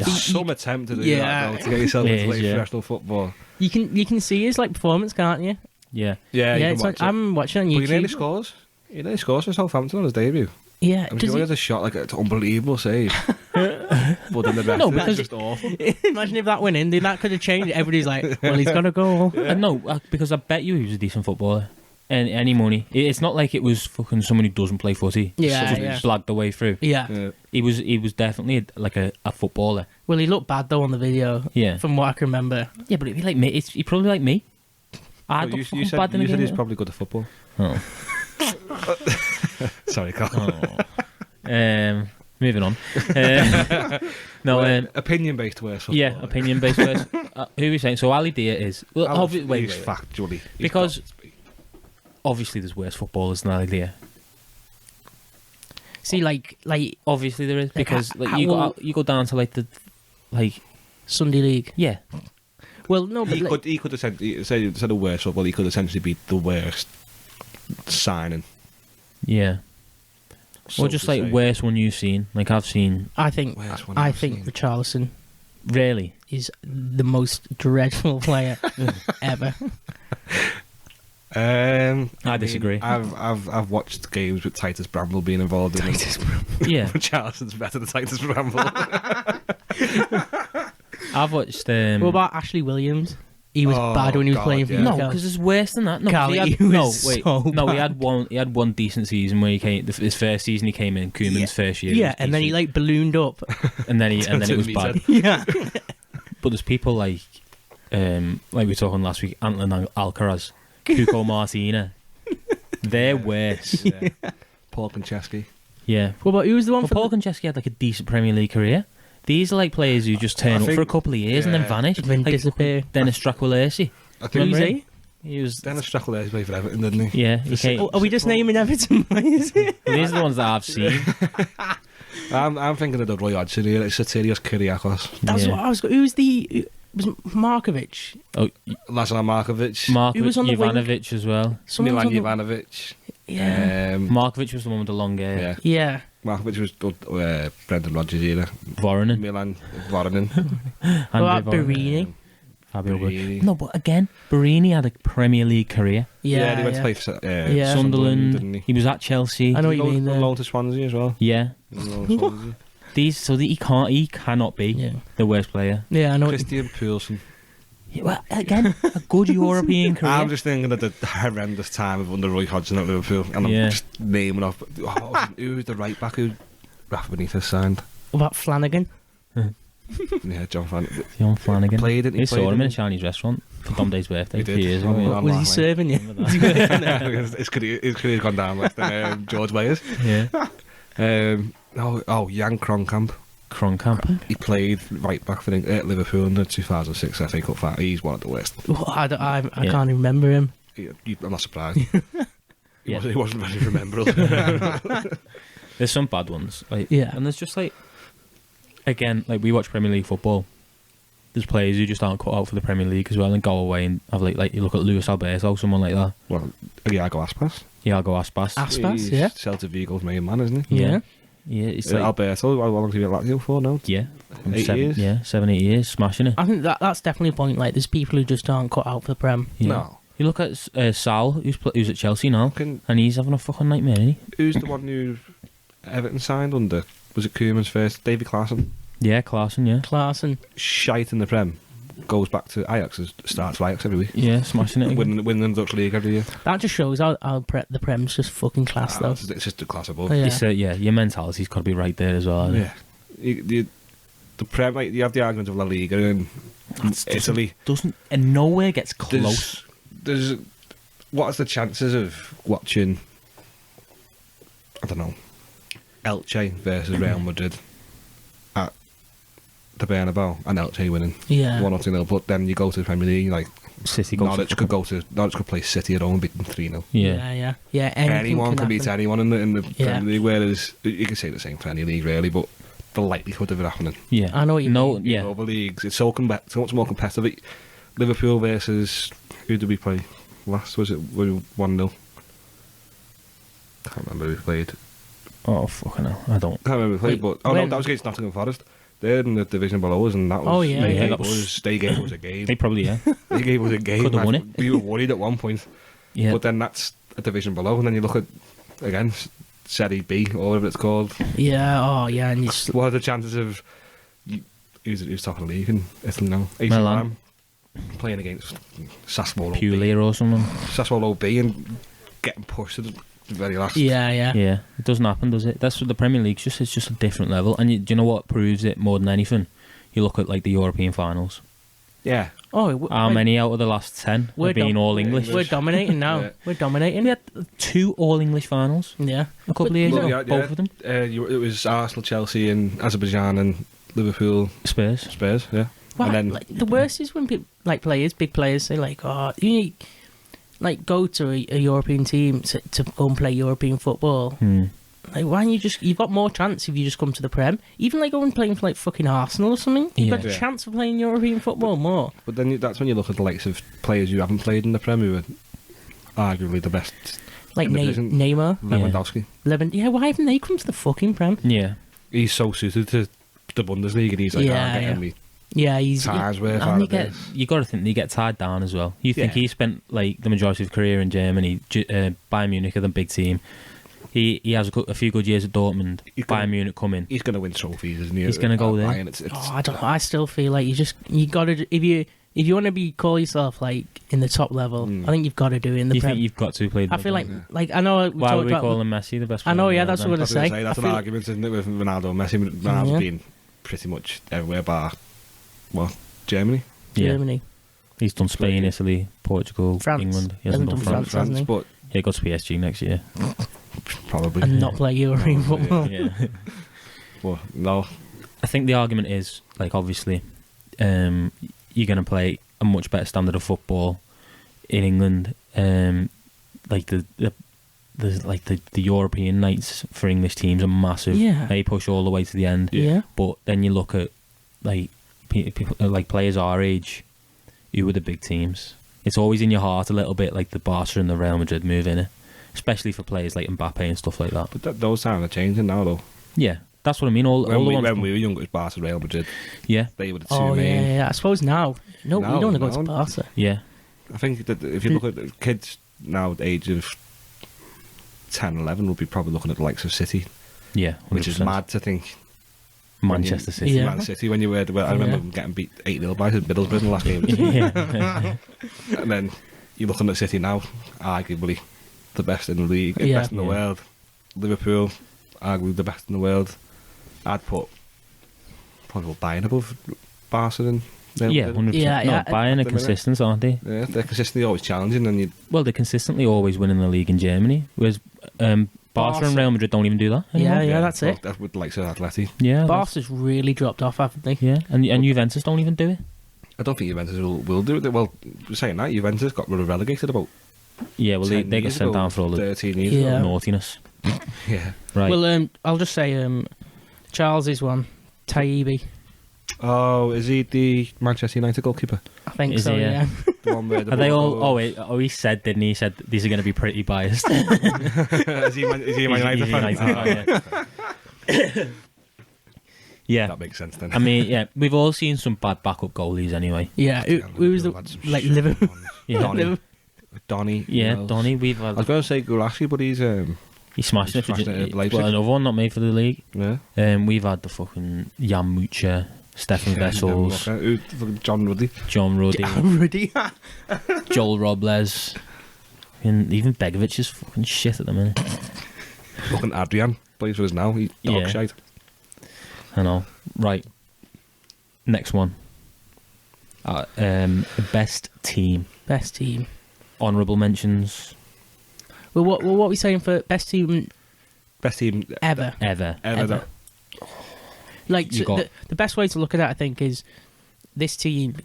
S4: Some attempt to do
S3: Yeah.
S4: that, though, to get yourself
S2: It
S4: into
S2: is,
S4: play
S2: yeah.
S4: professional football.
S3: You can see his like performance, can't you?
S2: Yeah.
S4: Yeah, you can
S3: it's
S4: watch
S3: like,
S4: it.
S3: I'm watching on
S4: But he nearly
S3: YouTube.
S4: scores. He nearly scores for Southampton on his debut.
S3: Yeah,
S4: I mean,
S3: does
S4: he only has a shot, like, it's an unbelievable save. But then the rest
S2: No,
S4: of it's
S2: because-
S4: just awful.
S3: Imagine if that went in, then that could have changed it. Everybody's like, well, he's got to go.
S2: No, because I bet you he was a decent footballer. And any money. It's not like it was fucking someone who doesn't play footy.
S3: Yeah,
S2: Just
S3: yeah.
S2: slagged the way through.
S3: Yeah.
S4: Yeah.
S2: He was definitely like a footballer.
S3: Well, he looked bad though on the video.
S2: Yeah.
S3: From what I can remember.
S2: Yeah, but if he like me, he probably like me. I
S4: Well,
S2: don't
S4: you
S2: fucking
S4: said,
S2: bad in the
S4: you said
S2: game.
S4: he's probably good at football.
S2: Oh.
S4: Sorry, Carl.
S2: Moving on. No,
S4: Opinion-based worst football.
S2: yeah, opinion based. Who are we saying? So Ali Dia is wait.
S4: Factually. he's
S2: Because-
S4: got to be.
S2: Obviously, there's worse footballers than Ali Dia.
S3: See, like
S2: Obviously, there is because
S3: Like,
S2: like, you go down to like the
S3: Sunday League.
S2: yeah.
S3: Well, no, but
S4: He could essentially say the worst football. He could essentially be the worst signing.
S2: Yeah.
S4: so
S2: Or just
S4: to
S2: like
S4: say.
S2: worst one you've seen. Like I've seen.
S3: I think
S4: Worst one
S3: I
S4: I've
S3: think
S4: seen.
S3: Richarlison
S2: Really?
S3: is the most dreadful player ever.
S2: I disagree.
S4: I've watched games with Titus Bramble being involved in them.
S2: Yeah.
S4: Charleston's better than Titus Bramble.
S2: I've watched.
S3: What about Ashley Williams? He was
S4: Oh,
S3: bad when he was
S4: God,
S3: playing for
S4: yeah.
S2: No,
S3: Newcastle.
S2: because there's worse than that. No, 'cause
S3: Carly,
S2: he
S3: he
S2: had, no,
S3: was
S2: wait,
S3: so
S2: no, he
S3: bad.
S2: had one. He had one decent season where he came. His first season, he came in Koeman's first year.
S3: Yeah,
S2: was
S3: and then he
S2: decent.
S3: like ballooned up.
S2: and then it was
S4: me
S2: bad.
S3: Yeah.
S2: But there's people like we were talking last week, Antlin Alcaraz, Cuco Martina. They're worse.
S4: Yeah. Paul Konchesky.
S2: Yeah.
S3: What about who was the one
S2: But
S3: for
S2: Paul Konchesky had like a decent Premier League career. These are like players who just turn
S4: I
S2: up for a
S4: think-
S2: couple of years and then
S4: yeah.
S2: vanish.
S3: Then
S2: Like
S3: disappear.
S2: Dennis Stracqualesi.
S4: I
S3: Who's
S4: think
S3: he?
S2: He was.
S4: Dennis Stracqualesi played for Everton, didn't he?
S2: Yeah, he came.
S3: Oh, are we just naming Everton players?
S2: These are the ones that I've seen.
S4: I'm thinking of the Roy Hodgson here. It's Sotirios Kyriakos.
S3: That's
S2: Yeah.
S3: what I was. Who's the? Was Markovic?
S2: Oh,
S4: Lazar Markovic.
S2: Markovic,
S3: Who was on the wing?
S2: Ivanovic as well.
S3: Someone was
S4: Milan
S3: on the-
S4: Jovanovic.
S3: Yeah.
S2: Markovic was the one with the long hair.
S4: Yeah.
S3: Yeah.
S4: Markovic was Brendan Rodgers era.
S2: Voronin.
S4: Milan Voronin.
S3: What about Barini?
S2: Fabio
S4: Barini.
S2: No, but again, Barini had a Premier League career.
S3: Yeah.
S4: he went to play for
S3: Yeah.
S2: Sunderland.
S4: didn't he?
S2: He was at Chelsea.
S3: I know what you
S4: He
S3: mean
S4: goes
S3: there.
S4: on loan to Swansea as well.
S2: Yeah.
S4: He was on loan to Swansea.
S2: he cannot be the worst player.
S3: Yeah, I know.
S4: Christian Poulsen.
S2: Yeah, well, again, a good European career.
S4: I'm just thinking of the horrendous time of under Roy Hodgson at Liverpool, and I'm just naming off. Who was the right back who Rafa Benitez signed?
S3: What about Flanagan?
S4: Yeah, John Flanagan.
S2: John Flanagan.
S4: He
S2: saw him in a Chinese restaurant for Dom Day's birthday.
S4: He did.
S2: 2 years ago.
S3: Was he serving you?
S4: His career's gone down less than George Wayers.
S2: Yeah.
S4: Jan Kronkamp.
S2: Kronkamp.
S4: He played right back for Liverpool in the 2006 FA Cup final. He's one of the worst.
S3: I can't remember him.
S4: I'm not surprised. He wasn't very rememberable.
S2: There's some bad ones.
S3: And
S2: there's just again, we watch Premier League football. There's players who just aren't cut out for the Premier League as well and go away and have you look at Luis Alberto, someone like that.
S4: Well, Iago Aspas.
S3: Aspas, yeah.
S4: Celta Vigo's main man, isn't he?
S3: Yeah.
S2: Yeah, it's
S4: Alberto, how long has he been at Lazio for now?
S2: Yeah.
S4: 8 years?
S2: Yeah, 7, 8 years, smashing it.
S3: I think that's definitely a point. There's people who just aren't cut out for the Prem.
S2: Yeah.
S4: No.
S2: You look at Sal, who's at Chelsea now, and he's having a fucking nightmare, isn't he?
S4: Who's the one who Everton signed under? Was it Koeman's first? David Klaassen?
S2: Yeah, Klaassen, yeah.
S3: Klaassen.
S4: Shite in the Prem. Goes back to Ajax and starts for Ajax every week.
S2: Yeah, smashing it.
S4: Winning the Dutch League every year.
S3: That just shows how the Prem's just fucking class, though.
S4: It's just a class above.
S3: Oh,
S2: yeah. Your mentality's got to be right there as well.
S4: Yeah. The Prem, you have the argument of La Liga and Italy.
S2: And nowhere gets close.
S4: What is the chances of watching, I don't know, Elche versus Real Madrid at the Bernabeu and Elche winning 1-2-0, but then you go to the Premier League,
S2: City
S4: Norwich could play City at home and beat them 3-0.
S3: Yeah.
S4: Anyone can beat anyone in the Premier League, whereas you can say the same for any league really, but the likelihood of it happening.
S3: Yeah, I know what you mean.
S2: Yeah.
S4: Over leagues, it's so much more competitive. Liverpool versus, who did we play last? Was it 1-0? Can't remember who we played.
S2: Oh, fucking hell. I don't.
S4: Can't remember who we played, but no, that was against Nottingham Forest. They're in the division below us, and that was. They gave us a game.
S2: They probably
S4: They gave us a game.
S2: Could have won it.
S4: We were worried at one point. Yeah. But then that's a division below, and then you look at again Serie B or whatever it's called.
S3: Yeah. Oh, yeah. And
S4: what are the chances of who's top of the league in Italy now?
S2: Milan.
S4: Playing against Sassuolo
S2: Puglia or something.
S4: Sassuolo B and getting pushed at the very last.
S3: Yeah.
S2: It doesn't happen, does it? That's what the Premier League's just. It's just a different level. And do you know what proves it more than anything? You look at the European finals.
S4: Yeah.
S3: Oh,
S2: how many out of the last 10 have been all English?
S3: We're dominating now. Yeah. We're dominating.
S2: We had 2 all English finals.
S3: Yeah.
S2: A couple of years ago. Both of them.
S4: It was Arsenal, Chelsea, and Azerbaijan, and Liverpool,
S2: Spurs.
S4: Yeah.
S3: Well,
S4: and then
S3: the worst is when big players say you need, go to a European team to go and play European football. Why don't you've got more chance if you just come to the Prem. Even go and playing for fucking Arsenal or something. You've got a chance of playing European football more.
S4: But then that's when you look at the likes of players who haven't played in the Prem who are arguably the best.
S3: Neymar,
S4: Lewandowski.
S3: Why haven't they come to the fucking Prem?
S2: Yeah,
S4: he's so suited to the Bundesliga. And he's getting me.
S3: Yeah, he's
S4: ties worth
S2: you got to think they get tied down as well. You think he spent the majority of his career in Germany, Bayern Munich are the big team. He has a few good years at Dortmund. Bayern Munich come in.
S4: He's going to win trophies, isn't he?
S2: He's going to go there.
S3: I don't know. I still feel like you got to if you want to call yourself in the top level. I think you've got to do it in the.
S2: You think you've got to play?
S3: I feel like I know.
S2: Why would we call him Messi the best player?
S3: I know. Yeah, that's what I was going to say.
S4: That's an argument, isn't it, with Ronaldo and Messi? Ronaldo's been pretty much everywhere bar. What? Germany?
S2: Yeah.
S3: Germany.
S2: He's done Spain, Italy, Portugal,
S3: France.
S2: England. He hasn't done France.
S3: Hasn't he?
S4: But
S2: he'll go to PSG next year.
S4: Probably.
S3: And not play European football.
S2: Yeah.
S4: Well, no.
S2: I think the argument is, obviously, you're going to play a much better standard of football in England. The European nights for English teams are massive.
S3: Yeah.
S2: They push all the way to the end.
S3: Yeah.
S2: But then you look at people players our age who were the big teams. It's always in your heart a little bit, the Barca and the Real Madrid move in it, especially for players like Mbappe and stuff like that.
S4: But those times are changing now, though.
S2: Yeah, that's what I mean.
S4: When we were younger, it was Barca, Real Madrid.
S2: Yeah,
S4: they were the two main.
S3: Yeah. I suppose now, we don't want to go to Barca.
S2: Yeah,
S4: I think that if you look at the kids now, at the age of 10, 11, will be probably looking at the likes of City.
S2: Yeah, 100%.
S4: Which is mad to think.
S2: Manchester City.
S3: Yeah.
S4: Man City, when you were, I remember them getting beat 8-0 by Middlesbrough in the last game.
S2: Yeah.
S4: And then you're looking at City now, arguably the best in the league, best in the world. Liverpool, arguably the best in the world. I'd put probably Bayern above Barca and
S2: Yeah, 100%.
S3: Yeah,
S2: No,
S3: yeah.
S2: Bayern are consistent, aren't they?
S4: Yeah, they're consistently always challenging, and
S2: Well, they're consistently always winning the league in Germany, whereas Barca and Real Madrid don't even do that anymore.
S3: Yeah, that's it.
S4: That would like Atleti.
S2: Yeah,
S3: Barca's really dropped off, haven't they?
S2: yeah, and Juventus don't even do it.
S4: I don't think Juventus will do it. Well, saying that, Juventus got relegated about
S2: Yeah, well, they
S4: 10
S2: get
S4: years
S2: sent
S4: ago,
S2: down for all the
S4: 13 years
S3: Yeah.
S4: ago.
S2: naughtiness.
S4: Yeah.
S2: Right.
S3: Well, I'll just say Charles is one. Taibbi,
S4: Oh, is he the Manchester United goalkeeper?
S3: I think
S2: Is
S3: so.
S2: he,
S3: Yeah.
S4: The one where the
S2: Are they
S4: ball-
S2: all? He said, didn't he? He said these are going to be pretty biased.
S4: is he a Man
S2: He's
S4: United
S2: a
S4: fan?
S2: United fan, yeah. Yeah.
S4: That makes sense then.
S2: I mean, yeah, we've all seen some bad backup goalies anyway.
S3: Yeah. Who was the
S4: Had some
S3: like
S4: shit
S3: Liverpool?
S4: ones.
S2: Yeah.
S4: Donny. Donny.
S2: Yeah,
S4: who else?
S2: Donny, we've
S4: I was
S2: had.
S4: going to say Gulashi, but he's
S2: He smashed it for
S4: smashing it at Leipzig.
S2: well, another one not made for the league.
S4: yeah.
S2: We've had the fucking Jan Mucha, Stefan Vessels,
S4: John Ruddy.
S2: John Ruddy,
S3: Rudy.
S2: Joel Robles, and even Begovic is fucking shit at the minute.
S4: Fucking Adrian plays for us now. He's dog
S2: Yeah.
S4: shite.
S2: I know. Right. Next one. Best team.
S3: Best team.
S2: Honourable mentions.
S3: Well, what are we saying for best team
S4: Best team
S3: ever?
S2: Ever.
S4: ever.
S3: Like
S2: You
S3: so
S2: got-
S3: the best way to look at it, I think, is this team.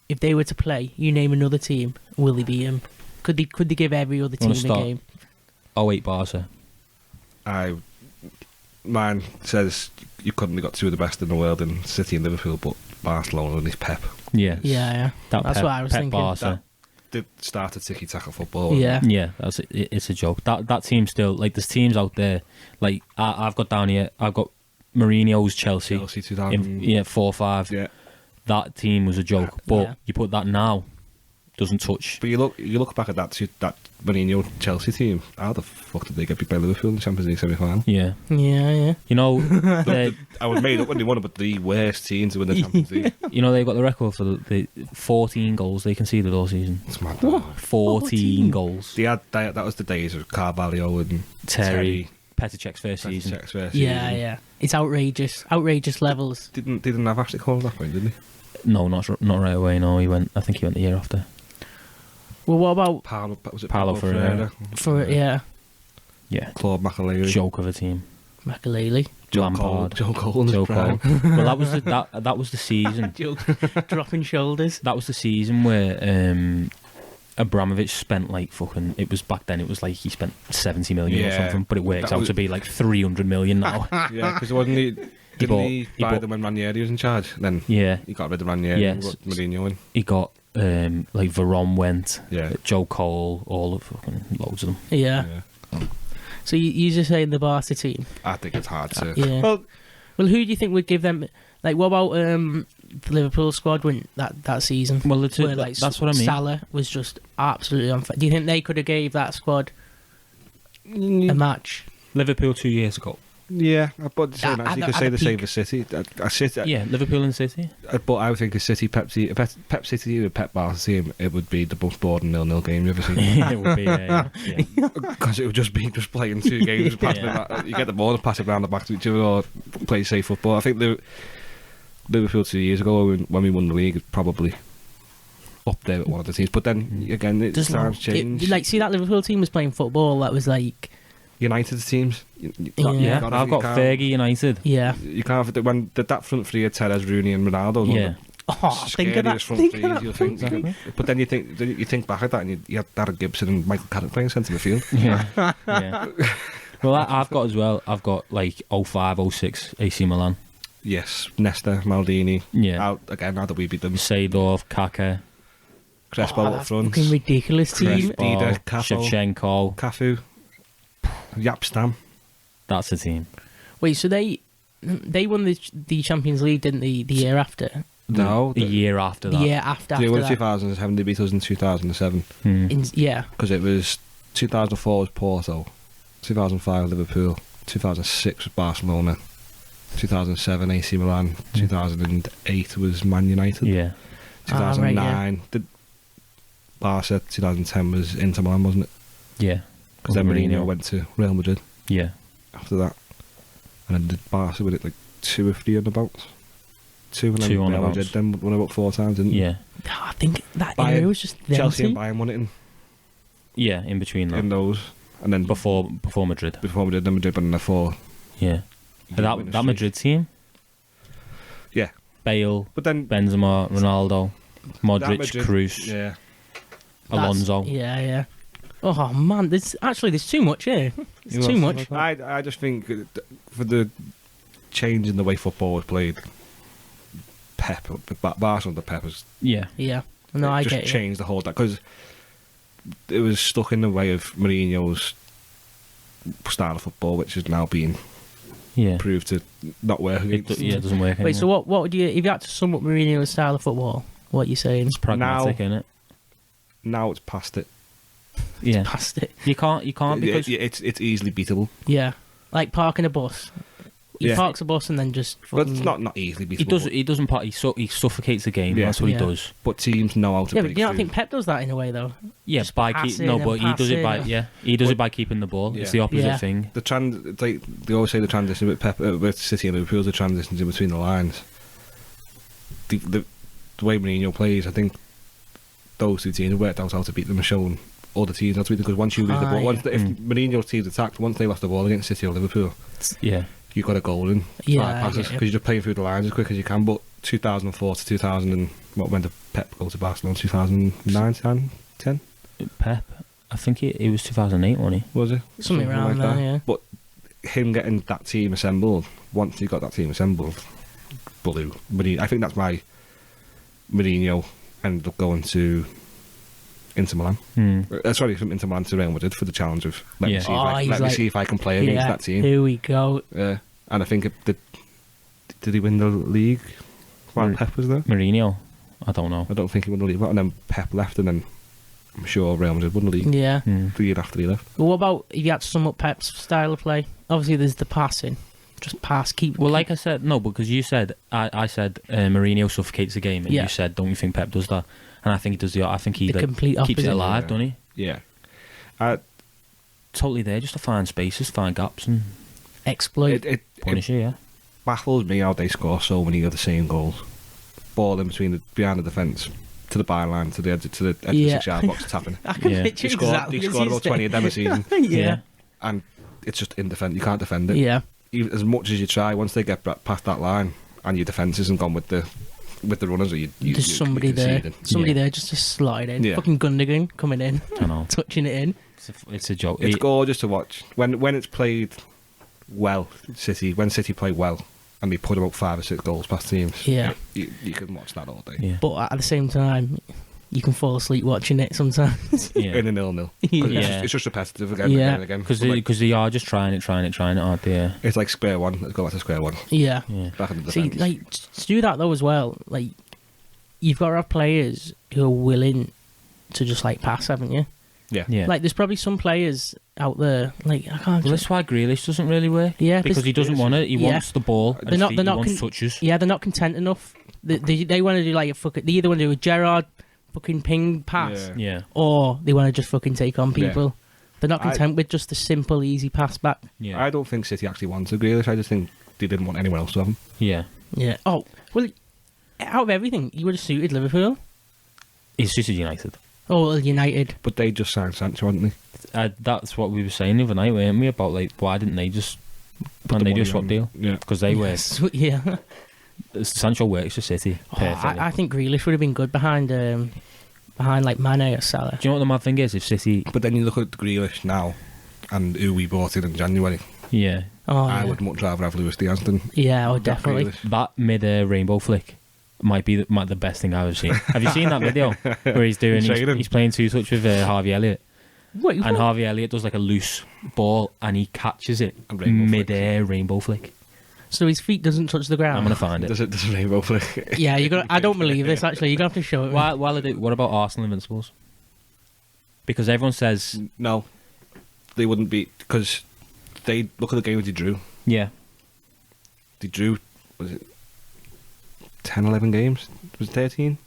S3: If they were to play, you name another team, will they beat them? Could they give every other team
S2: Wanna
S3: a
S2: start?
S3: game?
S2: 08 Barca.
S4: Mine says you couldn't have got two of the best in the world in City and Liverpool, but Barcelona and his Pep
S2: Yeah.
S3: Yeah.
S2: That
S3: That's
S2: Pep,
S3: what I was
S2: Pep
S3: thinking.
S2: Barca.
S4: did start a tiki-taka football.
S3: Yeah.
S2: Yeah, it's a joke. That team still, like, there's teams out there, like, I've got down here, I've got Mourinho's Chelsea.
S4: Chelsea 2000.
S2: 4-5.
S4: Yeah.
S2: That team was a joke. But
S3: Yeah.
S2: you put that now, doesn't touch.
S4: But you look back at that Mourinho Chelsea team. How the fuck did they get beat by Liverpool in the Champions League semi-final?
S2: Yeah.
S3: Yeah.
S2: You know, they,
S4: I was made up when they won it, but the worst team to win the Champions League.
S2: you know, they've got the record for the 14 goals they conceded all season.
S4: It's mad.
S2: 14 goals.
S4: That was the days of Carvalho and
S2: Terry, Petr Cech's first season.
S4: Czech's first
S3: Yeah.
S4: season.
S3: Yeah. It's outrageous levels.
S4: Didn't have Ashley Cole at that point, did he?
S2: No, not right away. No, I think he went the year after.
S3: Well, what about
S4: Was it
S2: Paulo Ferreira.
S3: for
S2: Yeah,
S4: Claude McAleary.
S2: joke of a team.
S3: Makaleli?
S2: Lampard.
S4: Joe Cole in his
S2: Joe
S4: prime.
S2: Cole. Well, that was the season.
S3: Dropping shoulders.
S2: That was the season where Abramovich spent like fucking. It was back then. It was like he spent 70 million or
S4: Yeah.
S2: something, but it works
S4: That
S2: out
S4: was-
S2: to be like 300 million now.
S4: Yeah, because wasn't he? Didn't he buy them when Ranieri was in charge? Then
S2: Yeah,
S4: he got rid of Ranieri and
S2: Yes.
S4: got Mourinho in.
S2: he got like Veron went.
S4: Yeah.
S2: Joe Cole, all of fucking loads of them.
S3: Yeah.
S4: Yeah.
S3: So you're just saying the Barca team?
S4: I think it's hard to.
S3: Yeah.
S4: Well,
S3: Well, who do you think would give them? Like, what about the Liverpool squad win that season?
S2: Well,
S3: Where, like,
S2: that's what I mean.
S3: Salah was just absolutely on fire. Do you think they could have gave that squad a match?
S2: Liverpool 2 years ago.
S4: yeah, but so
S3: At
S4: nice. You
S3: the-
S4: could
S3: at
S4: say
S3: the
S4: the same
S3: peak.
S4: for City. City.
S2: Yeah, Liverpool and City.
S4: But I would think a City Pep City with Pep Barca team, it would be the most boring 0-0 game you've ever seen.
S2: It would be. Yeah.
S4: Because it would just be just playing two games, passing
S2: Yeah.
S4: it back. You get the ball and pass it around the back to each other, or play safe football. I think Liverpool 2 years ago when we won the league is probably up there with one of the teams. But then again,
S3: Just
S4: times change.
S3: like, see, that Liverpool team was playing football. That was like,
S4: United teams.
S2: Yeah,
S4: can't-
S2: I've got
S4: can't-
S2: Fergie United.
S3: yeah.
S4: You can't have it when that front three of Telles, Rooney, and Ronaldo. was one
S2: Yeah.
S4: of
S3: Oh,
S4: the
S3: think of that.
S4: scariest front
S3: Think
S4: threes
S3: of that.
S4: you'll think.
S2: Exactly.
S4: But then you think back at that, and you had Darren Gibson and Michael Carrick playing centre midfield.
S2: Yeah. Yeah. Well, I've got as well. I've got like 05, 06 AC Milan.
S4: Yes, Nesta, Maldini.
S2: Yeah.
S4: Out again now that we beat them.
S2: Seedorf, Kaka,
S4: Crespo
S3: Oh,
S4: up
S3: that's
S4: front.
S3: fucking ridiculous team.
S2: Crespo,
S4: Dida, Capo.
S2: Shevchenko.
S4: Cafu, Yapstam.
S2: That's a team.
S3: Wait, so they won the Champions League, didn't they? The year after,
S4: No,
S2: The year after
S3: the
S2: that.
S3: year after
S4: they won
S3: that.
S4: 2007. They beat us in 2007
S3: Yeah.
S4: because it was 2004 was Porto, 2005 Liverpool, 2006 was Barcelona, 2007 AC Milan, 2008 was Man United.
S2: Yeah.
S4: 2009
S3: right,
S4: did Barca. 2010 was Inter Milan, wasn't it?
S2: Yeah.
S4: Because then Mourinho went to Real Madrid
S2: Yeah.
S4: after that, and then did Barca with it like 2 or 3 on the bounce. 2 and then
S2: Two on
S4: Real
S2: the
S4: Madrid
S2: bounce.
S4: then won about 4 times, didn't
S2: Yeah.
S3: I think that
S4: Bayern,
S3: era was just them
S4: Chelsea
S3: two.
S4: and Bayern won it
S2: Yeah, in between that.
S4: in those, and then
S2: Before Madrid.
S4: before Madrid, then Madrid won the 4.
S2: Yeah. That Madrid team,
S4: Yeah,
S2: Bale,
S4: but then
S2: Benzema, Ronaldo,
S4: that
S2: Modric,
S4: Madrid-
S2: Kroos,
S4: Yeah,
S2: Alonso.
S3: Yeah. Oh man, there's too much here. It's too much.
S4: I just think for the change in the way football was played, Barca under Pep has
S3: Yeah. No, I
S4: just
S3: get it.
S4: changed the whole because it was stuck in the way of Mourinho's style of football, which has now been
S2: Yeah.
S4: proved to not work.
S2: It doesn't work.
S3: Wait, so what would you, if you had to sum up Mourinho's style of football, what are you saying?
S2: It's pragmatic, isn't it?
S4: Now it's past it.
S2: Yeah.
S3: Past it.
S2: You can't because
S4: It's easily beatable.
S3: Yeah. Like parking a bus. He
S4: Yeah.
S3: parks a bus and then just
S4: But
S3: fucking...
S4: it's not easily beatable.
S2: he doesn't part. He suffocates the game.
S4: Yeah.
S2: That's what
S3: Yeah.
S2: he does.
S4: But teams know how to
S3: Yeah,
S4: break
S3: but do you not
S4: through.
S3: think Pep does that in a way, though?
S2: Yeah,
S3: Just
S2: by
S3: passing
S2: no,
S3: and
S2: but he does it by
S3: passing.
S2: he does it by keeping the ball.
S4: Yeah.
S2: It's the opposite
S3: Yeah.
S2: thing.
S4: It's like they always say the transition with Pep, with City and Liverpool, the transitions in between the lines. The way Mourinho plays, I think those 2 teams have worked out how to beat them and shown other teams how to beat them. Because once you lose the ball, if Mourinho's team's attacked, once they lost the ball against City or Liverpool,
S2: Yeah.
S4: you got a goal in
S3: Yeah,
S4: 5
S3: I
S4: passes
S3: get you.
S4: because you're just playing through the lines as quick as you can. But 2004 to 2000 and when did Pep go to Barcelona? 2009, 10
S2: Pep. I think it was 2008, wasn't he?
S4: was it?
S3: Something around there, yeah.
S4: But him getting that team assembled, once he got that team assembled, blew. I think that's why Mourinho ended up going to Inter Milan. Sorry, from Inter Milan to Real Madrid for the challenge of let
S2: Yeah.
S4: me see if I can play against
S3: Yeah,
S4: that team.
S3: here we go.
S4: And I think did he win the league while Pep was there?
S2: Mourinho. I don't know.
S4: I don't think he won the league. And then Pep left, and then I'm sure Real Madrid won the league
S3: Yeah.
S4: the year after he left.
S3: Well, what about if you had to sum up Pep's style of play? Obviously, there's the passing. Just pass, keep...
S2: Well, like I said, no, because you said I said Mourinho suffocates the game, and
S3: Yeah.
S2: you said, don't you think Pep does that? And I think he does the. I think he
S3: The complete
S2: keeps it
S3: opposite.
S2: alive,
S4: Yeah.
S2: doesn't he?
S4: Yeah.
S2: Totally there, just to find spaces, find gaps, and
S3: exploit.
S4: It
S2: punish it. Yeah.
S4: baffles me how they score so many of the same goals. Ball in between behind the defence to the byline to the edge of the
S3: Yeah.
S4: 6-yard box tapping.
S3: I can
S2: Yeah.
S3: picture
S4: He scored,
S3: exactly
S4: he
S3: as
S4: scored
S3: you
S4: about 20 of them a season,
S3: said. Yeah.
S4: and it's just in defence. You can't defend it.
S3: Yeah.
S4: Even as much as you try, once they get past that line and your defence isn't gone with the runners, or
S3: There's somebody there.
S4: conceding.
S3: Somebody
S2: Yeah.
S3: there just to slide in.
S4: Yeah.
S3: Fucking Gundogan coming in,
S2: I know.
S3: touching it in.
S2: It's a joke.
S4: It's gorgeous to watch when it's played well. When City play well and they put about 5 or 6 goals past teams.
S3: Yeah.
S4: you can watch that all day.
S2: Yeah.
S3: But at the same time, you can fall asleep watching it sometimes.
S2: Yeah.
S4: In a 0-0.
S3: Yeah.
S4: It's just repetitive again
S3: Yeah.
S4: and again.
S2: Because
S4: But, like,
S2: they are just trying it, aren't they? Yeah.
S4: it's like square one. Let's go back to square one.
S3: Yeah.
S2: Yeah.
S4: Back in the
S3: See,
S4: defence.
S3: like, to do that though as well, like, you've got to have players who are willing to just, like, pass, haven't you?
S4: Yeah.
S2: Yeah.
S3: Like, there's probably some players out there, like, I can't...
S2: Well, that's why Grealish doesn't really work.
S3: Yeah,
S2: Because he doesn't want it. He
S3: Yeah.
S2: wants the ball. At his feet. He wants touches.
S3: Yeah, they're not content enough. They want to do, like, they either want to do a Gerrard fucking ping pass,
S4: Yeah.
S2: Yeah.
S3: or they want to just fucking take on
S4: Yeah.
S3: people. They're not content with just a simple, easy pass back.
S2: Yeah.
S4: I don't think City actually wanted Grealish. I just think they didn't want anyone else to have him.
S2: Yeah.
S3: Yeah. Oh, well, out of everything, you would have suited Liverpool.
S2: He's just United.
S3: Oh, well, United.
S4: But they just signed Sancho, hadn't they?
S2: That's what we were saying the other night, weren't we? About like why didn't they just
S4: Put
S2: when
S4: the
S2: they do a
S4: money
S2: swap
S4: on-
S2: deal?
S4: Yeah.
S2: Because they were
S3: Yeah.
S2: Sancho works for City
S3: Oh,
S2: perfectly.
S3: I think Grealish would have been good behind like Mane or Salah.
S2: Do you know what the mad thing is? If City,
S4: But then you look at Grealish now and who we bought in January.
S2: yeah,
S3: Oh,
S4: I
S3: yeah.
S4: would much rather have Luis Diaz than
S3: Yeah, oh,
S4: Jack
S3: definitely.
S4: Grealish.
S2: that mid rainbow flick might be the best thing I've ever seen. Have you seen that video where he's
S4: Training.
S2: playing two touch with Harvey Elliott,
S3: What,
S2: and Harvey Elliott does like a loose ball and he catches it
S4: A rainbow flick.
S2: mid-air rainbow flick.
S3: So his feet doesn't touch the ground?
S2: I'm gonna find it.
S4: Does a rainbow flick?
S3: Yeah, I don't believe this, actually. You're going to have to show it me.
S2: While I do, what about Arsenal Invincibles? Because everyone says,
S4: No, they wouldn't be, because they look at the game that they drew.
S2: yeah,
S4: they drew, was it 10, 11 games? Was it 13?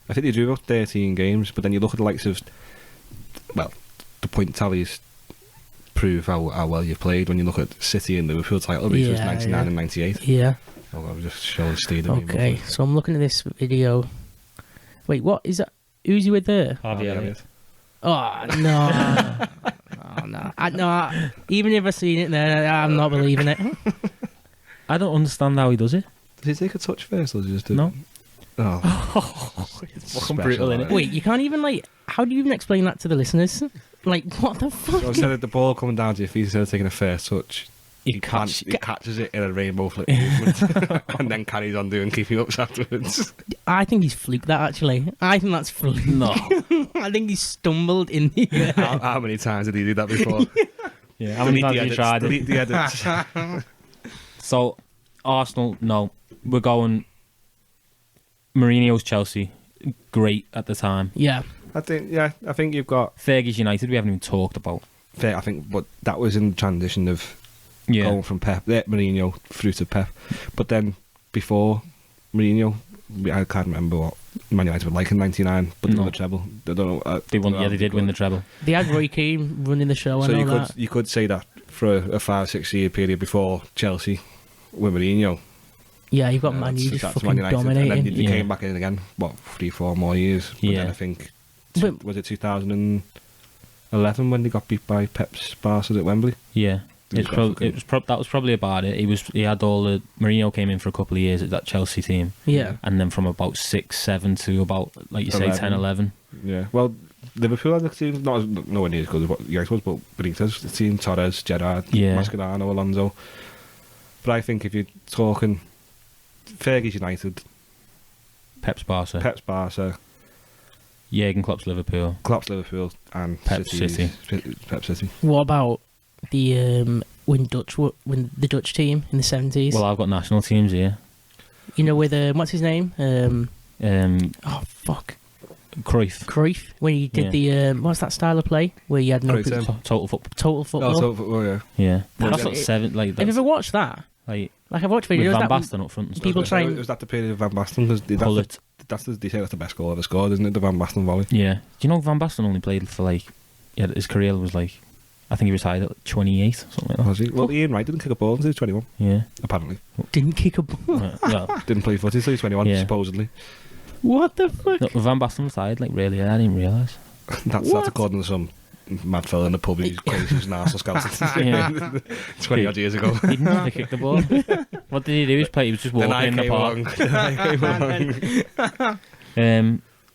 S4: I think they drew about 13 games, but then you look at the likes of, well, the point tallies prove how well you've played when you look at City and Liverpool title race was 99 and 98.
S3: Yeah.
S4: Well, I'm just showing Steve.
S3: Okay, so I'm looking at this video. Wait, what is that? Who's he with there?
S2: Harvey Elliott.
S3: Oh, no. Oh, no. No. Even if I've seen it there, I'm not believing it.
S2: I don't understand how he does it.
S4: Does he take a touch first, or does he just do it?
S2: No.
S4: Oh.
S2: It's fucking brutal, innit?
S3: Wait, you can't even, like... How do you even explain that to the listeners? Like, what the fuck?
S4: So instead of the ball coming down to your feet, instead of taking a first touch, he
S2: catches
S4: it in a rainbow flip movement and then carries on doing keeping ups afterwards.
S3: I think he's fluked that, actually. I think that's fluke.
S2: No.
S3: I think he stumbled in the air.
S4: How many times did he do that before?
S2: Yeah, how many times have you tried it?
S4: Delete the edits.
S2: So, Arsenal, no. We're going... Mourinho's Chelsea, great at the time.
S3: Yeah.
S4: I think you've got...
S2: Fergie's United, we haven't even talked about.
S4: I think, but that was in the transition of going from Mourinho through to Pep. But then, before Mourinho, I can't remember what Man United were like in '99, but they won the treble. I don't know.
S2: They did win the treble.
S3: They had Roy Keane running the show.
S4: So
S3: that.
S4: you could say that for a 5-6 year period before Chelsea with Mourinho.
S3: Yeah, you've got Man U just fucking
S4: Man United,
S3: dominating.
S4: and then you came back in again. What 3-4 more years? But then I think was it 2011 when they got beat by Pep's Barca at Wembley?
S2: Yeah. That was probably about it. He had all the Mourinho came in for a couple of years at that Chelsea team.
S3: Yeah.
S2: And then from about 6, 7 to about, like you say, 10, 11.
S4: Yeah. Well, Liverpool had a team nowhere near as good as what United was, but Benitez, the team, Torres, Gerrard, Mascherano, Alonso. But I think if you're talking Fergie's United,
S2: Pep's Barca, Jurgen Klopp's Liverpool,
S4: and
S2: Pep's City.
S4: Pep's City.
S3: What about the when the Dutch team in the 70s?
S2: Well, I've got national teams here.
S3: You know, with what's his name? Oh fuck, Cruyff. When he did the what's that style of play where he had no
S2: total football.
S3: Total football.
S4: Oh, total football, yeah.
S2: Yeah, that's like 7. Like,
S3: have you ever watched that?
S2: Like
S3: I've watched videos
S2: with Van
S3: that
S2: Basten up front. And
S3: people
S2: stuff.
S3: trying.
S4: Was that the period of Van Basten? Because they say that's the best goal ever scored, isn't it? The Van Basten volley.
S2: Yeah. Do you know Van Basten only played for his career was like, I think he retired at 28, something like that.
S4: Was he? Well, Ian Wright didn't kick a ball until he was 21.
S2: Yeah.
S4: Apparently.
S3: Didn't kick a ball.
S2: Yeah.
S4: Didn't play footy until he was 21, supposedly.
S3: What the fuck?
S2: No, Van Basten retired really. I didn't realise.
S4: That's according to some mad fella in the pub who's crazy as an Arsenal scout 20 odd years ago.
S2: He never kicked the ball. What did he do? He was just walking in the park.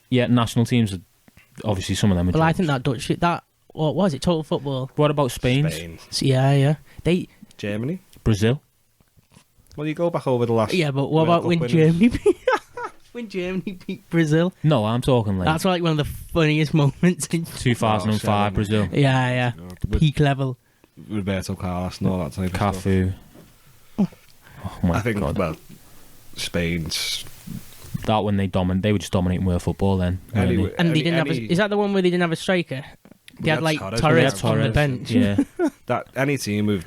S2: Yeah, national teams are obviously some of them.
S3: Well, I think that Dutch what was it? Total football.
S2: What about Spain?
S3: Yeah.
S4: Germany,
S2: Brazil.
S4: Well, you go back over the last.
S3: Yeah, but what about when Germany beat Brazil?
S2: No, I'm talking like
S3: that's like one of the funniest moments in
S2: 2005 Brazil.
S3: Yeah. Peak level.
S4: Roberto Carlos and all that type of stuff.
S2: Cafu. Oh my
S4: I think
S2: God.
S4: well, Spain's.
S2: That when they were just dominating world football then.
S3: And they didn't have. Is that the one where they didn't have a striker? They had like Torres on the bench.
S2: Yeah.
S4: That any team with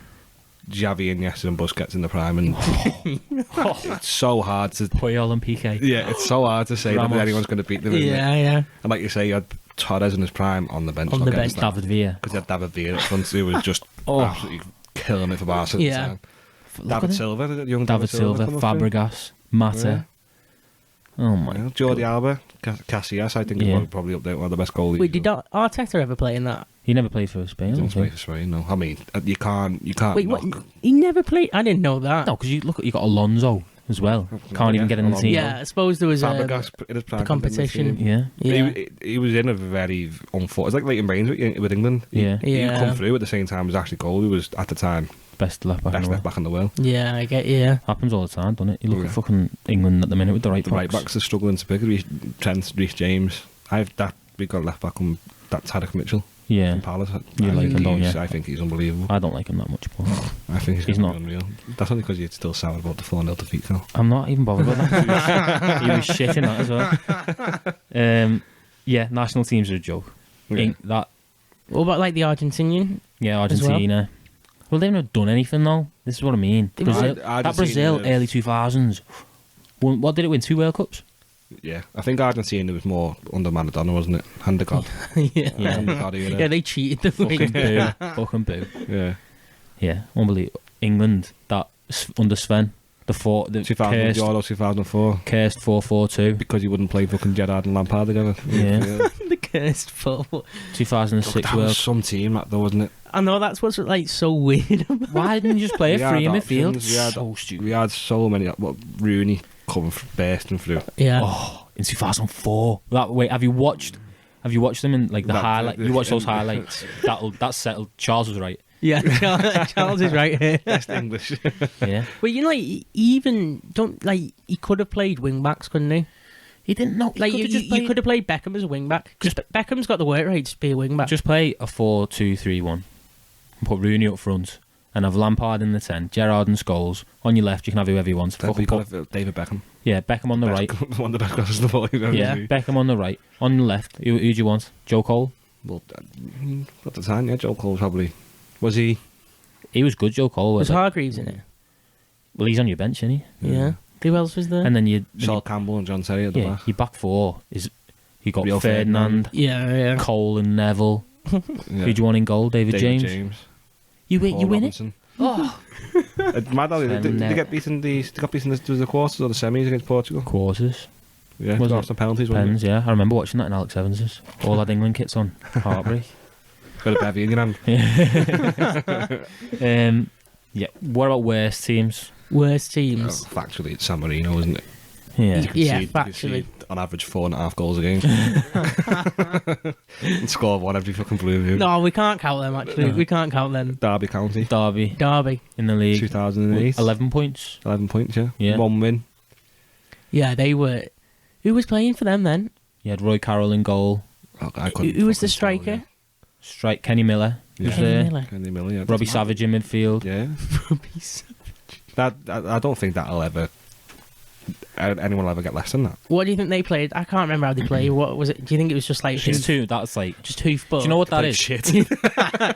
S4: Xavi, Iniesta and Busquets in the prime, and it's so hard to
S2: Puyol and Piqué.
S4: Yeah, it's so hard to say that anyone's going to beat them.
S3: Yeah.
S4: And like you say, you had Torres in his prime on the bench.
S2: David Villa.
S4: Because you had David Villa up front, who was just absolutely killing it for Barca at the time. David Silva, young David Silva,
S2: Fabregas, Mata.
S4: Yeah.
S2: Oh my God.
S4: Jordi Alba, Casillas, I think is probably up there, one of the best goalies.
S3: Wait, did Arteta ever play in that?
S2: He never played for Spain.
S4: He didn't play for Spain, no. I mean, you can't.
S3: Wait, what? He never played? I didn't know that.
S2: No, because you got Alonso as well. Can't even get in the team.
S3: Yeah, I suppose there was
S4: Fabregas in his prime
S3: the competition.
S2: Yeah.
S4: He was in a very unfortunate. It's like Leighton Baines with England.
S2: Yeah.
S4: He come through at the same time as Ashley Cole, who was at the time
S2: best left back in the world.
S3: Yeah, I get you.
S2: Happens all the time, doesn't it? You look at fucking England at the minute with the right
S4: backs are struggling to pick. Trent, Reece James. We've got left back on that Tarek Mitchell.
S2: Yeah.
S4: From Palace.
S2: You like him, don't you?
S4: I think he's unbelievable.
S2: I don't like him that much, but
S4: I think he's
S2: not
S4: unreal. That's only because you're still sour about the 4-0 defeat, Phil.
S2: I'm not even bothered with that. He was shit in that as well. Yeah, national teams are a joke.
S4: Yeah.
S3: What about like the Argentinian?
S2: Yeah, Argentina. Well, they've not done anything though. This is what I mean. Brazil, that Brazil early 2000s. What did it win? 2 World Cups?
S4: Yeah, I think Argentina was more under Maradona, wasn't it? Hand of God.
S3: Yeah, they cheated the
S2: Fucking boo. Fucking boo. Yeah, unbelievable. England, that under Sven, the
S4: 2004.
S2: Cursed 4-4-2.
S4: Because he wouldn't play fucking Gerrard and Lampard together.
S2: Yeah.
S3: The cursed 4.
S2: 2006
S4: that was some team, that though, wasn't it?
S3: I know, that's what's like so weird.
S2: Why didn't you just play a free in midfield?
S4: So stupid. We had so many. Rooney coming bursting through.
S3: Yeah.
S2: Oh, in 2004. Wait, have you watched them in like the highlight? You watched those highlights. That's settled. Charles was right.
S3: Yeah, Charles is right here.
S4: Best English.
S2: Yeah.
S3: But you know, he could have played wing backs, couldn't he?
S2: He didn't know.
S3: Like you could have played Beckham as a wing back. Because Beckham's got the work rate to be a wing back.
S2: Just play a 4-2-3-1. Put Rooney up front and have Lampard in the 10, Gerrard and Scholes. On your left, you can have whoever you want.
S4: You've got David Beckham.
S2: Yeah, Beckham on the right.
S4: One of the best crosses the ball.
S2: Yeah, Beckham on the right. On the left, who do you want? Joe Cole?
S4: Well, at the time, yeah, Joe Cole probably. Was he?
S2: He was good, Joe Cole.
S3: Was Hargreaves in it?
S2: Well, he's on your bench, isn't he?
S3: Yeah. Who else was there?
S2: And then
S4: Sol Campbell and John Terry at the back.
S2: Your back four is you got
S4: Rio
S2: Ferdinand,
S3: yeah,
S2: Cole and Neville. Who do you want in goal? David James. You win it. Oh,
S4: mad. They got beaten the quarters or the semis against Portugal.
S2: Quarters.
S4: Yeah, lost the penalties.
S2: Pens, yeah. I remember watching that in Alex Evans's. All had England kits on. Heartbreak.
S4: Got a bevy in your hand.
S2: Yeah. What about worst teams?
S3: Worst teams.
S4: Factually, it's San Marino, isn't it?
S2: Yeah.
S3: Factually.
S4: On average, 4.5 goals a game. And score one every fucking blue moon.
S3: No, we can't count them, actually. We can't count them.
S4: Derby County.
S3: Derby.
S2: In the league.
S4: 2008.
S2: 11 points.
S4: 11 points, yeah.
S2: Yeah.
S4: 1 win.
S3: Yeah, they were... Who was playing for them then?
S2: You had Roy Carroll in goal.
S3: Who was the striker?
S2: Kenny Miller.
S4: Yeah.
S3: Kenny
S4: Miller, yeah.
S2: Robbie Savage in midfield.
S4: Yeah.
S3: Robbie Savage.
S4: I don't think that'll ever... anyone will ever get less than that.
S3: What do you think they played? I can't remember how they played. What was it? Do you think it was just like
S2: just hoofball? Do you know what that is?
S4: Shit.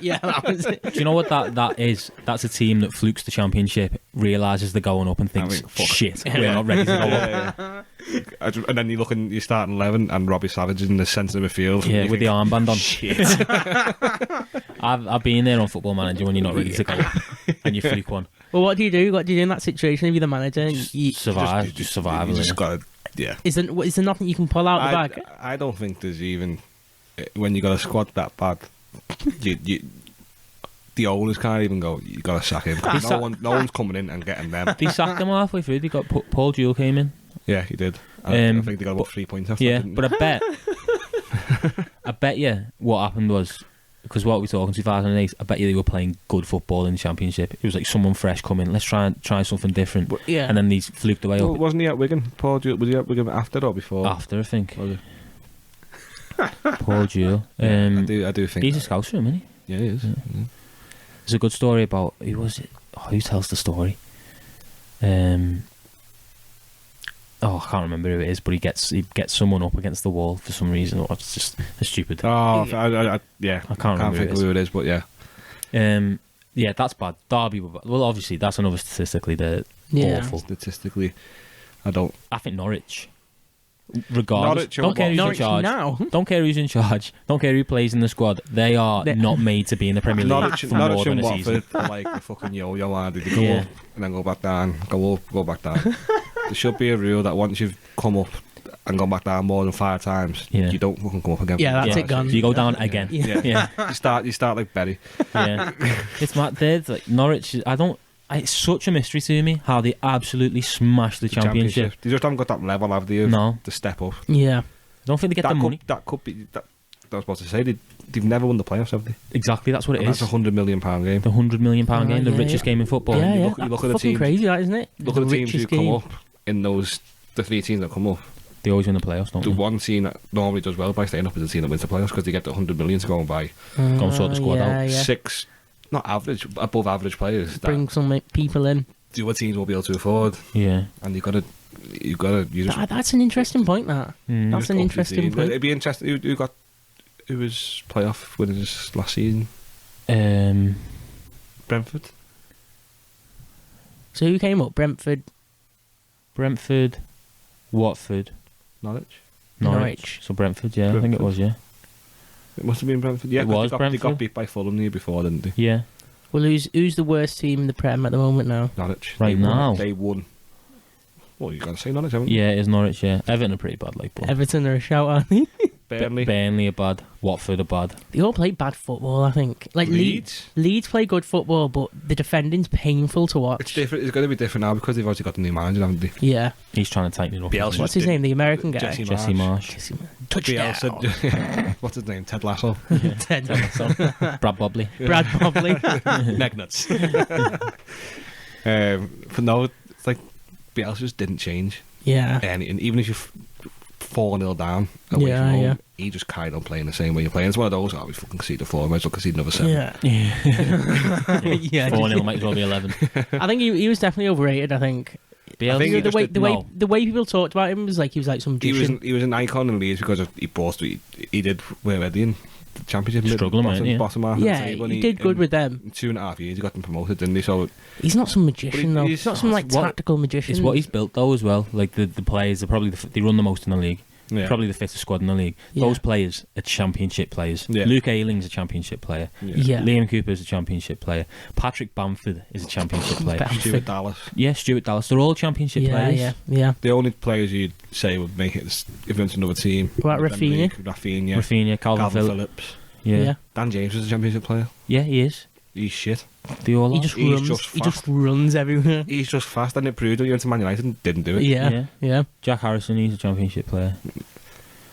S3: Yeah, that was it.
S2: Do you know what that is? That's a team that flukes the championship, realises they're going up and thinks, shit, we're not ready to go up.
S4: And then you look in your starting 11 and Robbie Savage is in the centre of the field.
S2: Yeah, with the armband on.
S4: Shit.
S2: I've been there on Football Manager when you're not ready to go up and you fluke one.
S3: Well, what do you do? What do you do in that situation if you're the manager? And you
S2: survive. Just survive.
S4: You just got to, yeah.
S3: Is there nothing you can pull out the bag?
S4: I don't think there's even... When you got a squad that bad, the owners can't even go, you got to sack him. No one's coming in and getting them.
S2: They sacked him halfway through. They got Paul Jewell came in.
S4: Yeah, he did. I think they got about 3 points after.
S2: Yeah, but I bet you what happened was... Because what we talking 2008, I bet you they were playing good football in the championship. It was like someone fresh coming. Let's try something different.
S3: But, yeah.
S2: And then these fluked away up.
S4: Wasn't he at Wigan? Paul Jewell, was he at Wigan after or before?
S2: After, I think. Paul Jewell.
S4: I do think
S2: he's a Scouser, isn't he?
S4: Yeah, he is. Yeah.
S2: There's a good story about who was it? Who tells the story? I can't remember who it is, but he gets someone up against the wall for some reason. It's just stupid.
S4: Oh,
S2: I can't
S4: think of who it is, but yeah.
S2: Yeah, that's bad. Derby were bad. Well, obviously, that's another statistically awful.
S4: Statistically, I think
S2: Norwich. Regardless,
S4: Don't care
S2: who's in charge. Don't care who's in charge. Don't care who plays in the squad. They are not made to be in the Premier League for more than a season.
S4: Like the fucking yo-yo, they go up and then go back down, go up, go back down. There should be a rule that once you've come up and gone back down more than 5 times, you don't fucking come up again.
S3: Yeah, that's it, gone.
S2: So you go down again.
S3: Yeah.
S4: You start like Berry.
S2: Yeah, it's mad. Like Norwich. It's such a mystery to me how they absolutely smashed the championship.
S4: They just haven't got that level, have they?
S2: No,
S4: to step up.
S3: Yeah,
S2: I don't think they get the money.
S4: That could be. I was about to say they've never won the playoffs, have they?
S2: Exactly, that's what it is.
S4: That's £100 million game.
S2: The £100 million game, the richest game in football.
S3: Yeah,
S4: you look at the teams.
S3: Crazy, that isn't it?
S4: Look at the teams who come up in the 3 teams that come up.
S2: They always win the playoffs, don't they?
S4: The one team that normally does well by staying up is the team that wins the playoffs because they get the £100 million to go and buy.
S2: Go and sort the squad out.
S3: Yeah.
S4: 6, not average, above average players.
S3: Bring some people in.
S4: The other teams won't be able to afford.
S2: Yeah,
S4: and you gotta.
S3: That's an interesting point. That's an interesting point.
S4: It'd be interesting. Who was playoff winners last season? Brentford.
S3: So who came up? Brentford,
S2: Watford,
S4: Norwich.
S3: Norwich.
S2: So Brentford, yeah, I think it was, yeah.
S4: It must have been Brentford. Yeah,
S2: It was
S4: they
S2: Brentford.
S4: got beat by Fulham the year before, didn't they?
S2: Yeah.
S3: Well, who's the worst team in the Prem at the moment now?
S4: Norwich.
S2: Right now.
S4: They won. Well, you got to say Norwich, haven't you?
S2: Yeah, it is Norwich, yeah. Everton are pretty bad, like, but
S3: Everton are a shout, aren't they?
S4: Burnley.
S2: Burnley are bad. Watford are bad.
S3: They all play bad football, I think. Like
S4: Leeds.
S3: Leeds play good football, but the defending's painful to watch.
S4: It's different. It's going to be different now because they've obviously got the new manager, haven't they?
S3: Yeah.
S2: He's trying to tighten it up.
S4: Bielsa.
S2: isn't
S3: What's his name? The American guy?
S2: Jesse Marsh.
S3: Touchdown.
S4: Bielsa. What's his name? Ted Lasso.
S3: Ted.
S2: Brad Bobley.
S3: Brad Bobley.
S4: Megnuts. But no, it's like Bielsa just didn't change.
S3: Yeah.
S4: And even if you're 4-0 down away
S3: Yeah,
S4: from home,
S3: yeah.
S4: he just carried on playing the same way you're playing. It's one of those, we fucking concede the 4, might as well concede another 7.
S3: Yeah. Yeah.
S2: 4-0 might as well be 11.
S3: I think he was definitely overrated. I think.
S2: Bielsa,
S4: I think he
S3: the
S4: just
S3: way
S4: did-
S3: the way people talked about him was like he was like some
S4: He
S3: magician.
S4: was an icon in Leeds because he bossed. He did where were they in the Championship?
S2: Struggling,
S4: bottom,
S2: weren't he?
S4: bottom half of the
S3: Yeah,
S4: table, and
S3: he did good
S4: in
S3: with them.
S4: 2.5 years, he got them promoted, didn't he? So
S3: He's not some magician
S4: But
S3: though.
S4: he's
S3: He's not some like
S2: what-
S3: tactical magician.
S2: It's what he's built though as well. Like the players are probably they run the most in the league.
S4: yeah.
S2: Probably the fittest squad in the league.
S3: Yeah.
S2: Those players are championship players.
S4: Yeah.
S2: Luke Ayling's a championship player.
S3: Yeah.
S2: Liam Cooper's a championship player. Patrick Bamford is a championship player.
S3: Bamford.
S4: Stuart Dallas.
S2: Yeah, Stuart Dallas. They're all championship
S3: Yeah,
S2: players.
S3: yeah.
S4: The only players you'd say would make it if it went to another team.
S3: What about
S4: would then
S3: Rafinha?
S4: be Rafinha.
S2: Rafinha, Calvin Phillips.
S4: Phillips.
S2: Yeah.
S3: Yeah.
S4: Dan James was a championship player.
S2: Yeah, he is.
S4: He's shit.
S2: They all
S3: He
S2: are.
S3: just
S4: He's
S3: runs.
S4: just
S3: He just
S4: fast.
S3: runs everywhere.
S4: He's just fast, and it proved it. He went to Man United and didn't do it.
S3: Yeah, yeah.
S2: Jack Harrison, he's a championship player.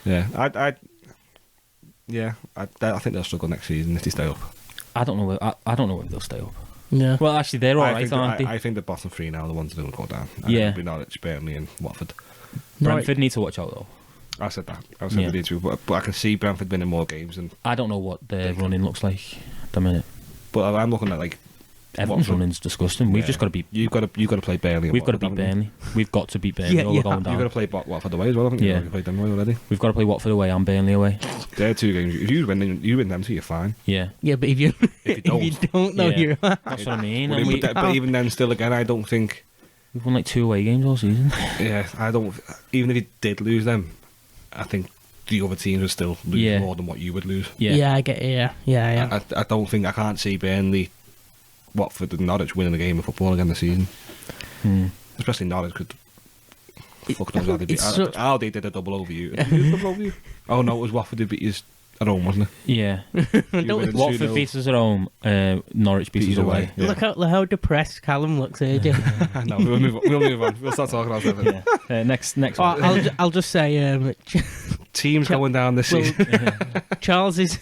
S4: Yeah. I think they'll struggle next season if they stay up.
S2: I don't know. I don't know if they'll stay up.
S3: Yeah.
S2: Well, actually, they're all right, aren't they?
S4: I think the bottom 3 now are the ones that are going to go down.
S2: Yeah.
S4: It'll be Norwich, Burnley, and Watford.
S2: Brentford need to watch out though.
S4: I said that. I said
S2: Yeah.
S4: they need to, but I can see Brentford winning more games.
S2: I don't know what their running looks like at the minute.
S4: But I'm looking at like
S2: Everton's
S4: Watford.
S2: running's disgusting. We've
S4: Yeah.
S2: just got to beat.
S4: you've got to play Burnley. and
S2: We've got to
S4: Watford,
S2: beat
S4: haven't you?
S2: Burnley. We've got to beat Burnley.
S3: Yeah,
S2: or we're
S3: yeah.
S2: going
S4: You've
S2: down.
S4: got to play Watford away as well, haven't you?
S2: Yeah.
S4: You've played them away already.
S2: We've got to play Watford away and Burnley away.
S4: They're 2 games. If you win them 2, you're fine.
S2: Yeah,
S3: Yeah, but if you
S4: If you don't,
S3: know,
S2: Yeah.
S3: you're
S2: that's what I mean.
S4: But,
S2: And
S4: but even then, still again, I don't think.
S2: we've won like 2 away games all season.
S4: Yeah, I don't. Even if you did lose them, I think the other teams would still lose
S2: Yeah.
S4: more than what you would lose.
S3: Yeah, I get it. Yeah.
S4: I don't think I can't see Burnley, Watford, and Norwich winning a game of football again this season. Especially Norwich, because fuck knows how they beat.
S3: it's such-
S4: How they did a double over you. Did you double over you? Oh no, it was Watford who beat you at home, wasn't it?
S2: Yeah,
S4: You win
S2: Watford
S4: 2-0.
S2: beats us at home. Norwich beats us away.
S4: Yeah.
S3: Look how depressed Callum looks here. Jim.
S4: No, we'll move on. We'll move on. We'll start talking about that.
S2: Yeah. Next
S3: Oh,
S2: one.
S3: I'll just say
S4: Teams going down this
S3: well,
S4: season.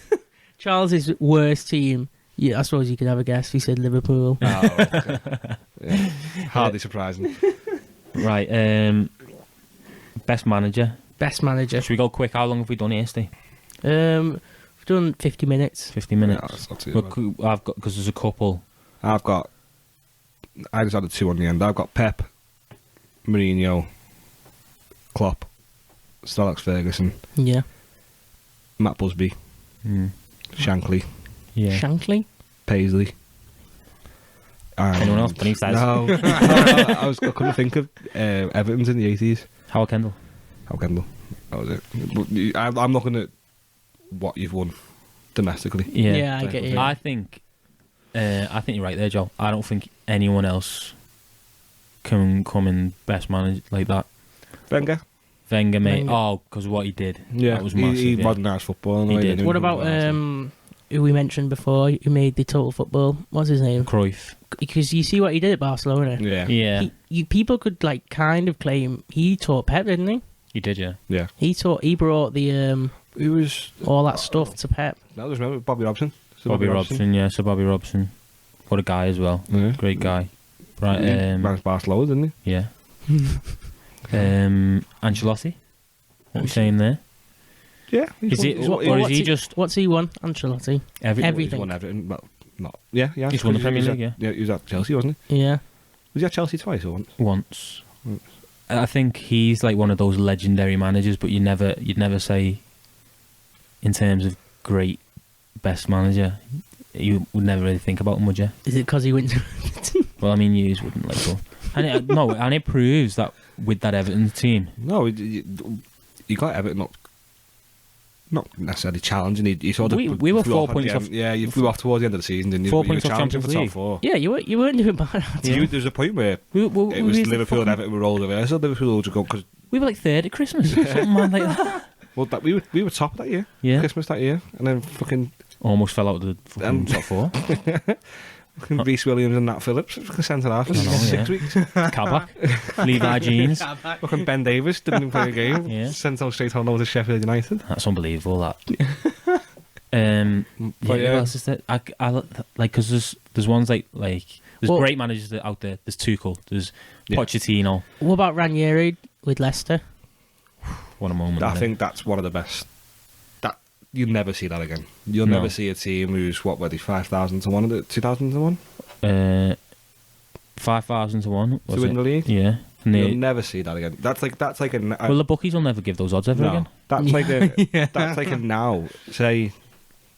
S3: Charles's worst team. Yeah, I suppose you could have a guess. He said Liverpool.
S4: Oh, okay. Yeah. Hardly surprising.
S2: Right. Best manager.
S3: Best manager.
S2: Should we go quick? How long have we done here, Steve?
S3: We've done 50 minutes.
S2: 50 minutes.
S4: Yeah, that's not too
S2: Well,
S4: bad.
S2: I've got because there's a couple.
S4: I just added 2 on the end. I've got Pep, Mourinho, Klopp, Sir Alex Ferguson,
S3: Yeah.
S4: Matt Busby, Shankly,
S2: Yeah.
S3: Shankly.
S4: Paisley. And
S2: Anyone else? Beneath that?
S4: No, I couldn't think of Everton's in the 80s.
S2: Howard Kendall.
S4: How Kendall? That was it. But I'm looking at what you've won domestically.
S2: Yeah.
S3: Yeah, I get you.
S2: I think you're right there, Joe. I don't think anyone else can come in best manager like that.
S4: Wenger?
S2: Wenger, mate.
S3: Wenger.
S2: Oh, because what he did.
S4: Yeah,
S2: That was massive.
S4: he
S2: yeah.
S4: modernised football. in a
S2: He
S4: way,
S2: did.
S4: didn't he?
S3: What about who we mentioned before? Who made the Total Football? What's his name?
S2: Cruyff.
S3: Because you see what he did at Barcelona.
S4: Yeah.
S2: Yeah.
S3: People could like kind of claim he taught Pep, didn't he?
S2: He did, yeah.
S4: Yeah.
S3: He brought the
S4: He was...
S3: all that stuff to Pep.
S4: No, just remember Bobby Robson. So
S2: Bobby Robson, yeah. So Bobby Robson. What a guy as well.
S4: Yeah.
S2: Great guy. Right.
S4: He ran Barcelona, didn't he?
S2: Yeah. Ancelotti. What are we saying there?
S4: Yeah.
S2: Is it,
S4: he's
S2: or is
S3: What's
S2: he just
S3: what's he won? Ancelotti.
S2: everything?
S3: Everything.
S4: won everything. Well, not. Yeah, yeah.
S2: He's won the Premier
S4: He was
S2: League,
S4: at- Yeah, he was at Chelsea, wasn't
S3: Yeah.
S4: he? Was he at Chelsea twice or once?
S2: Once. I think he's like one of those legendary managers, but you'd never say in terms of great best manager. you would never really think about him, would you?
S3: Is it because he went to...
S2: Well, I mean, you wouldn't like that. And it proves that with that Everton team.
S4: No, you got Everton not necessarily challenging. You sort of
S2: we were 4 points off.
S4: Yeah, you flew off towards the end of the season, didn't you?
S2: 4 points
S4: you were
S2: off
S4: challenging for
S2: Champions
S4: top four.
S3: Yeah, you weren't doing bad.
S2: Yeah.
S4: There's a point where
S2: We
S4: it was Liverpool and
S2: fucking-
S4: Everton were rolled over. So Liverpool would go because
S2: We were like third at Christmas, something man like that.
S4: well, we were top that year,
S2: Yeah,
S4: Christmas that year, and then fucking
S2: almost fell out of the fucking top four.
S4: Reece Williams and Nat Phillips fucking centre half for
S2: I know,
S4: 6
S2: yeah.
S4: weeks.
S2: Kabak, Levi Jeans.
S4: Fucking Ben Davis didn't even play a game.
S2: Yeah.
S4: Sent out straight on over to Sheffield United.
S2: That's unbelievable. That.
S4: But
S2: Who else is there? I like because there's ones like there's
S3: Well-
S2: great managers out there. There's Tuchel. There's
S4: Yeah.
S2: Pochettino.
S3: What about Ranieri with Leicester?
S2: What a moment!
S4: I
S2: isn't
S4: think that's one of the best. That you'll never see that again. You'll
S2: No.
S4: never see a team who's what were they 5,000 to 1, 2,000 to 1
S2: it? 5,000 to 1
S4: to
S2: was
S4: win
S2: it?
S4: the league.
S2: Yeah. And
S4: You'll
S2: they,
S4: never see that again. That's like a
S2: well, the bookies will never give those odds ever
S4: no.
S2: again.
S4: That's like a that's like a now. Say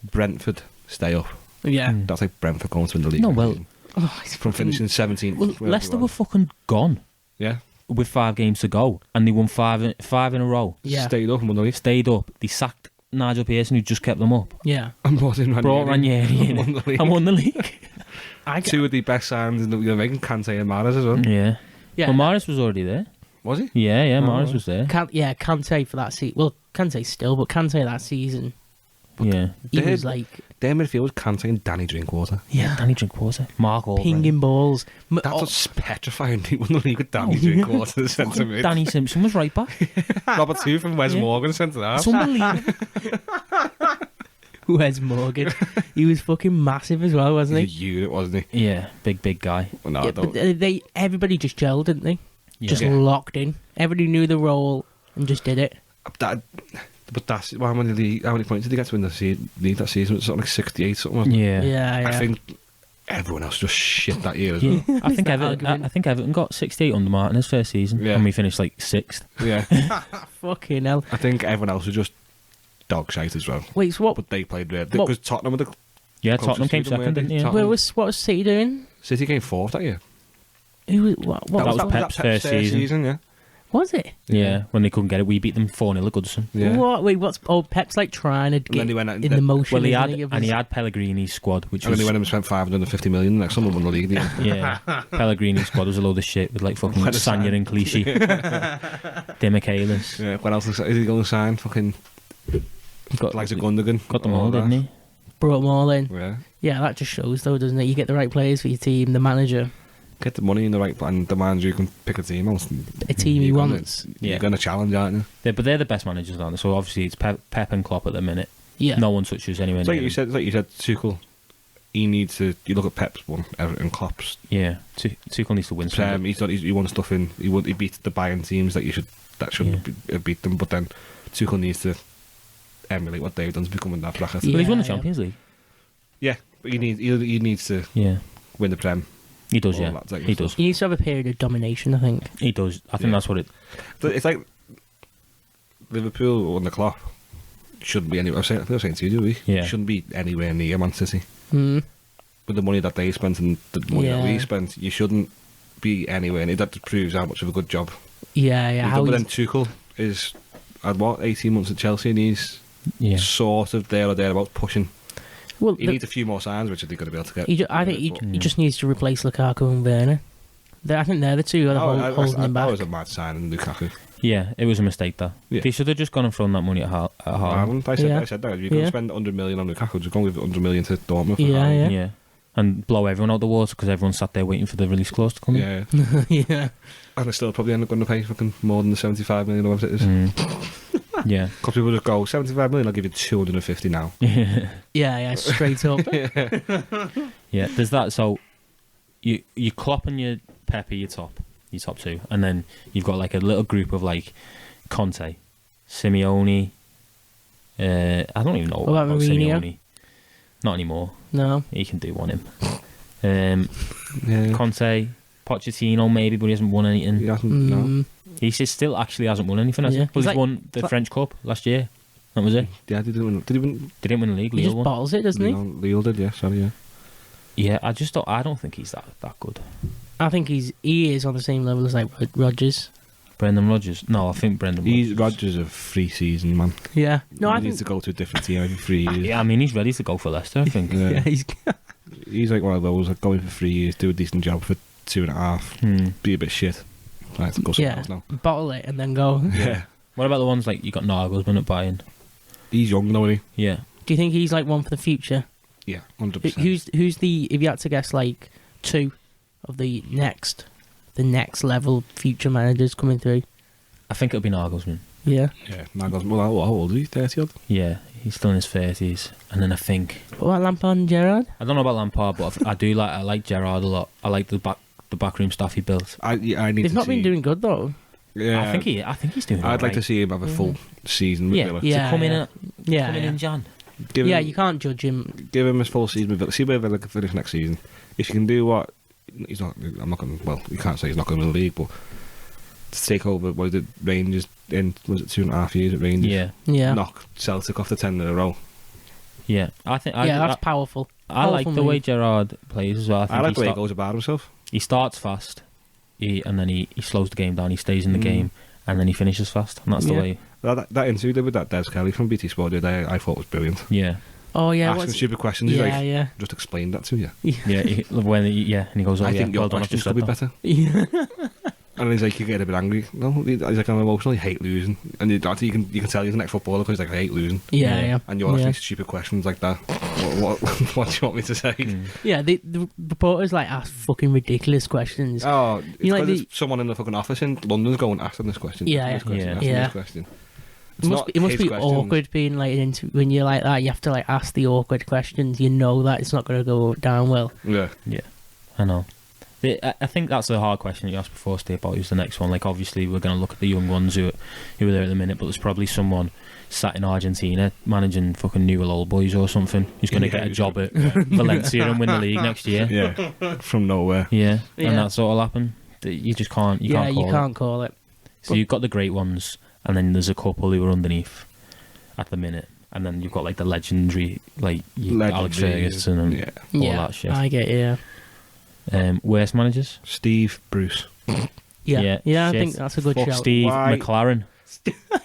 S4: Brentford stay up.
S3: Yeah.
S2: Mm.
S4: That's like Brentford going to win the league.
S2: No, well,
S3: Oh, it's
S4: from finishing 17th.
S2: Well,
S4: wherever
S2: Leicester
S4: they
S2: were fucking gone
S4: yeah.
S2: with 5 games to go, and they won five in a row.
S3: Yeah.
S4: Stayed up and won the league.
S2: Stayed up. They sacked Nigel Pearson, who just kept them up.
S3: Yeah.
S4: And brought in
S2: Brought Ranieri in
S4: won the league.
S2: and won the league.
S4: Two of the best signs in the making, Kante and Mahrez as well.
S2: Yeah.
S3: Yeah.
S2: Well, Maris was already there.
S4: Was he?
S2: Yeah,
S4: Oh,
S2: Maris
S4: right.
S2: was there.
S3: Kante for that season. Well, Kante still, but Kante that season,
S2: Yeah.
S3: he
S4: They-
S3: was like
S4: Their midfield was Kante and Danny Drinkwater.
S2: Danny Drinkwater. Mark Albright.
S3: pinging balls.
S4: That's what's petrifying. He won the league with Danny Drinkwater, the centre mid.
S2: Danny Simpson was right back.
S4: Robert Two from Wes
S2: Yeah.
S4: Morgan, centre half.
S2: It's unbelievable.
S3: Where's Morgan? He was fucking massive as well, wasn't
S4: He's a
S3: he?
S4: unit, wasn't he?
S2: Yeah, big guy.
S4: Well, no,
S3: Yeah,
S4: I don't.
S3: but everybody just gelled, didn't they?
S2: Yeah.
S3: Just
S4: Yeah.
S3: locked in. Everybody knew the role and just did it.
S4: But that's well, how many points did he get to win the league that season? It was something like 68, something. Wasn't it?
S2: Yeah.
S3: Yeah.
S4: I think everyone else just shit that year as well.
S2: Yeah. I think
S3: that
S2: Everton.
S3: argument?
S2: I think Everton got 68 under Martin his first season,
S4: Yeah.
S2: and we finished like 6th.
S4: Yeah,
S3: Fucking hell.
S4: I think everyone else was just dog shite as well.
S3: Wait, so what?
S4: But they played red
S3: What-
S4: because Tottenham were the
S2: Yeah,
S4: Closest
S2: Tottenham came
S4: to them,
S2: second,
S4: weren't
S2: didn't
S4: they?
S2: they?
S4: Tottenham.
S3: What was City doing?
S4: City came fourth that year.
S3: Who? What
S2: That was
S3: that?
S2: Pep's first season.
S4: Yeah.
S3: Was it?
S2: Yeah, when they couldn't get it, we beat them 4-0 at Goodison.
S4: Yeah.
S3: What? Wait, what's? Oh, Pep's like trying to
S4: And then
S3: get
S4: he went out
S3: in the motion.
S2: Well, he
S3: isn't
S2: had
S3: of his-
S2: he had Pellegrini's squad, which
S4: And then
S2: was
S4: he went and spent 550 million. Next someone won the league. Didn't he?
S2: yeah. Pellegrini's squad was a load of shit with like fucking
S4: What a
S2: Sanya
S4: sign.
S2: and Clichy, De Michaelis.
S4: Yeah. What else is he going to sign? Fucking
S2: Got
S4: like a Gundogan.
S2: got them all, didn't he?
S3: brought them all in.
S4: Yeah.
S3: Yeah, that just shows though, doesn't it? You get the right players for your team, the manager,
S4: Get the money in the right plan. The manager, you can pick a team out.
S3: a team he
S4: You're gonna-
S3: wants.
S2: Yeah.
S4: You're going to challenge, aren't you?
S2: But they're the best managers, aren't they? So obviously it's Pep and Klopp at the minute.
S3: Yeah.
S2: No one touches anywhere
S4: It's
S2: near
S4: like you
S2: them.
S4: said, Tuchel. He needs to. You look at Pep's one, Everton, Klopp's.
S2: Yeah, Tuchel needs to win something.
S4: He won stuff in. He beat the Bayern teams that shouldn't have beat them. But then Tuchel needs to emulate what they've done to become in that bracket.
S3: Yeah.
S2: Well, he's won the Champions League.
S4: Yeah, but he needs to
S2: Yeah,
S4: win the Prem.
S2: he does.
S4: All
S2: Yeah,
S4: that type of
S2: he
S4: stuff.
S2: does.
S3: He needs to have a period of domination, I think.
S2: He does. I think
S4: Yeah.
S2: that's what it.
S4: But it's like Liverpool under Klopp shouldn't be anywhere. I was saying to you, do we?
S2: Yeah.
S4: Shouldn't be anywhere near Man City.
S3: Hmm.
S4: With the money that they spent and the money that we
S3: Yeah.
S4: spent, you shouldn't be anywhere near. That just proves how much of a good job.
S3: Yeah, yeah.
S4: He's
S3: How
S4: done. But
S3: he's,
S4: then Tuchel is had 18 months at Chelsea, and he's
S2: Yeah,
S4: sort of there or thereabouts pushing.
S3: well,
S4: He needs a few more signs, which they're going to be able to get.
S3: I think he
S2: Mm.
S3: just needs to replace Lukaku and Werner. I think they're the two that are holding him back.
S4: That was a mad signing, Lukaku.
S2: yeah. It was a mistake though.
S4: Yeah.
S2: They should have just gone and thrown that money at Haaland.
S4: I said
S3: Yeah.
S4: that. If you're going
S3: Yeah.
S4: to spend 100 million on Lukaku, just go and give 100 million to Dortmund. For
S3: Yeah,
S4: Haaland.
S3: yeah.
S2: And blow everyone out the water because everyone sat there waiting for the release clause to come in.
S4: Yeah.
S3: Yeah.
S4: And they still probably end up going to pay fucking more than the 75 million or whatever it is.
S2: Yeah.
S4: Because people just go, 75 million, I'll give you 250 now.
S3: Yeah, yeah, straight up.
S2: Yeah, there's that. So you Klopp and your Pep are your top two, and then you've got like a little group of like Conte, Simeone. I don't even know
S3: What about Mourinho?
S2: Simeone. Not anymore.
S3: No.
S2: He can do one him.
S4: Yeah.
S2: Conte, Pochettino maybe, but he hasn't won anything.
S4: He hasn't, no.
S3: Mm.
S2: He still actually hasn't won anything, has
S3: Yeah.
S2: he? Well,
S3: He's
S2: he's
S3: like-
S2: won the French Cup last year. That was it.
S4: Yeah, they didn't win. Did he win?
S2: They didn't win the league.
S3: He
S2: Lille
S3: just
S2: won.
S3: bottles it, doesn't he?
S4: No, Lille did, yeah, sorry, yeah.
S2: Yeah, I don't think he's that good.
S3: I think he is on the same level as like Rodgers.
S2: Brendan Rodgers? No, I think Brendan
S4: He's
S2: Rodgers.
S4: Rodgers of free season, man.
S3: Yeah. No, I
S4: he needs
S3: think
S4: to go to a different team every 3 years.
S2: Yeah, I mean, he's ready to go for Leicester, I think.
S4: Yeah.
S3: yeah,
S4: He's like one of those, like, going for 3 years, do a decent job for 2.5, be a bit shit. I have to go somewhere else now.
S3: bottle it and then go.
S4: Yeah.
S2: What about the ones like you got Nagelsmann at Bayern?
S4: He's young, though, isn't
S2: Yeah.
S3: Do you think he's like one for the future?
S4: he? Yeah, 100%.
S3: Who's the, if you had to guess, like 2 of the next level future managers coming through?
S2: I think it'll be Nagelsmann.
S3: Yeah.
S4: Yeah, Nagelsmann. Well, how old is he? 30 odd?
S2: Yeah, he's still in his 30s. And then I think...
S3: What about Lampard and Gerrard?
S2: I don't know about Lampard, but I like Gerrard a lot. I like the backroom stuff he built.
S4: I need
S3: They've
S4: to
S3: not
S4: see.
S3: been doing good though.
S4: Yeah,
S2: I think he's doing
S4: I'd like to
S2: alright.
S4: see him have a full season with
S2: Yeah,
S4: Villa.
S3: Yeah.
S2: to come in
S3: Yeah.
S2: in Jan.
S4: Give
S3: Yeah,
S4: him,
S3: you can't judge him.
S4: give him his full season with Villa. See where Villa can finish next season. If you can do what he's not, I'm not going. Well, you can't say he's not going to win the league, but to take over, what did Rangers in? Was it 2.5 years at Rangers?
S2: Yeah,
S3: Yeah.
S4: Knock Celtic off the 10 in a row.
S2: yeah. I think
S3: That's powerful.
S2: I like
S3: Powerful
S2: the way
S3: move.
S2: Gerrard plays as well. I think
S4: I like the way he
S2: start-
S4: goes about himself.
S2: he starts fast, and then he slows the game down. He stays in the game, and then he finishes fast. And that's the
S3: Yeah.
S2: way.
S4: That interview they did with that Des Kelly from BT Sport the other day, I thought was brilliant.
S2: Yeah,
S3: Oh yeah.
S4: Asking stupid questions, he's like, just explain that to you.
S2: yeah. And he goes, "Oh
S4: I
S2: yeah,
S4: think your
S2: well done, I've
S4: questions
S2: just
S4: could
S2: said
S4: be
S2: that."
S4: better. And he's like, you get a bit angry. No, he's like, I'm emotional. I hate losing. And you can tell he's the next footballer because he's like, I hate losing.
S3: Yeah.
S4: And you're asking stupid questions like that. What do you want me to say?
S3: Yeah, the reporters like ask fucking ridiculous questions.
S4: Oh, it's
S3: You know, like
S4: because there's someone in the fucking office in London's going asking this question.
S3: Yeah,
S4: asking this question,
S2: yeah.
S4: asking
S3: Yeah.
S4: this question.
S3: It must be awkward being like when you're like that. You have to like ask the awkward questions. You know that it's not going to go down well.
S4: Yeah.
S2: Yeah, I know. I think that's a hard question you asked before, Steve, about who's the next one. Like, obviously, we're going to look at the young ones who are there at the minute, but there's probably someone sat in Argentina managing fucking Newell Old Boys or something who's going to get a job at Valencia and win the league next year.
S4: Yeah. From nowhere.
S2: Yeah,
S3: Yeah.
S2: and that's what'll happen. You just can't. You can't call it. So you've got the great ones, and then there's a couple who are underneath at the minute, and then you've got like the legendary, like Alex Ferguson and all that shit.
S3: I get it, yeah.
S2: Worst managers?
S4: Steve Bruce.
S3: Yeah, I
S2: shit.
S3: think that's a good
S2: Fuck
S3: shout.
S2: Steve
S4: Why?
S2: McLaren.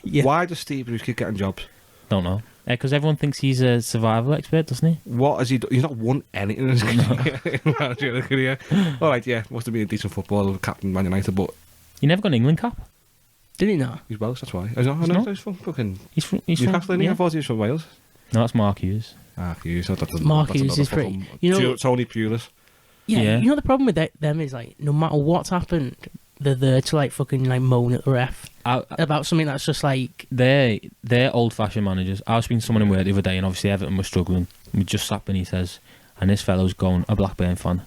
S3: Yeah.
S4: Why does Steve Bruce keep getting jobs?
S2: Don't know. Because everyone thinks he's a survival expert, doesn't he?
S4: What has he done? He's not won anything in his managerial career. All right, yeah, must have been a decent footballer, captain Man United, but
S2: He never got an England cap.
S3: Did he not?
S4: he's Welsh, that's why. He's from fucking
S2: He's from
S4: Newcastle, I thought he was from Wales.
S2: No, that's Mark Hughes.
S4: Hughes, that doesn't.
S3: Mark
S4: that's
S3: Hughes
S4: another
S3: is pretty-
S4: fucking-
S3: you know-
S4: Tony Pulis.
S2: Yeah.
S3: You know the problem with them is like no matter what's happened, they're there to like fucking like moan at the ref about something that's just like
S2: They're old-fashioned managers. I was speaking to someone in work the other day, and obviously Everton was struggling. We just sat and he says, and this fellow's going, a Blackburn fan.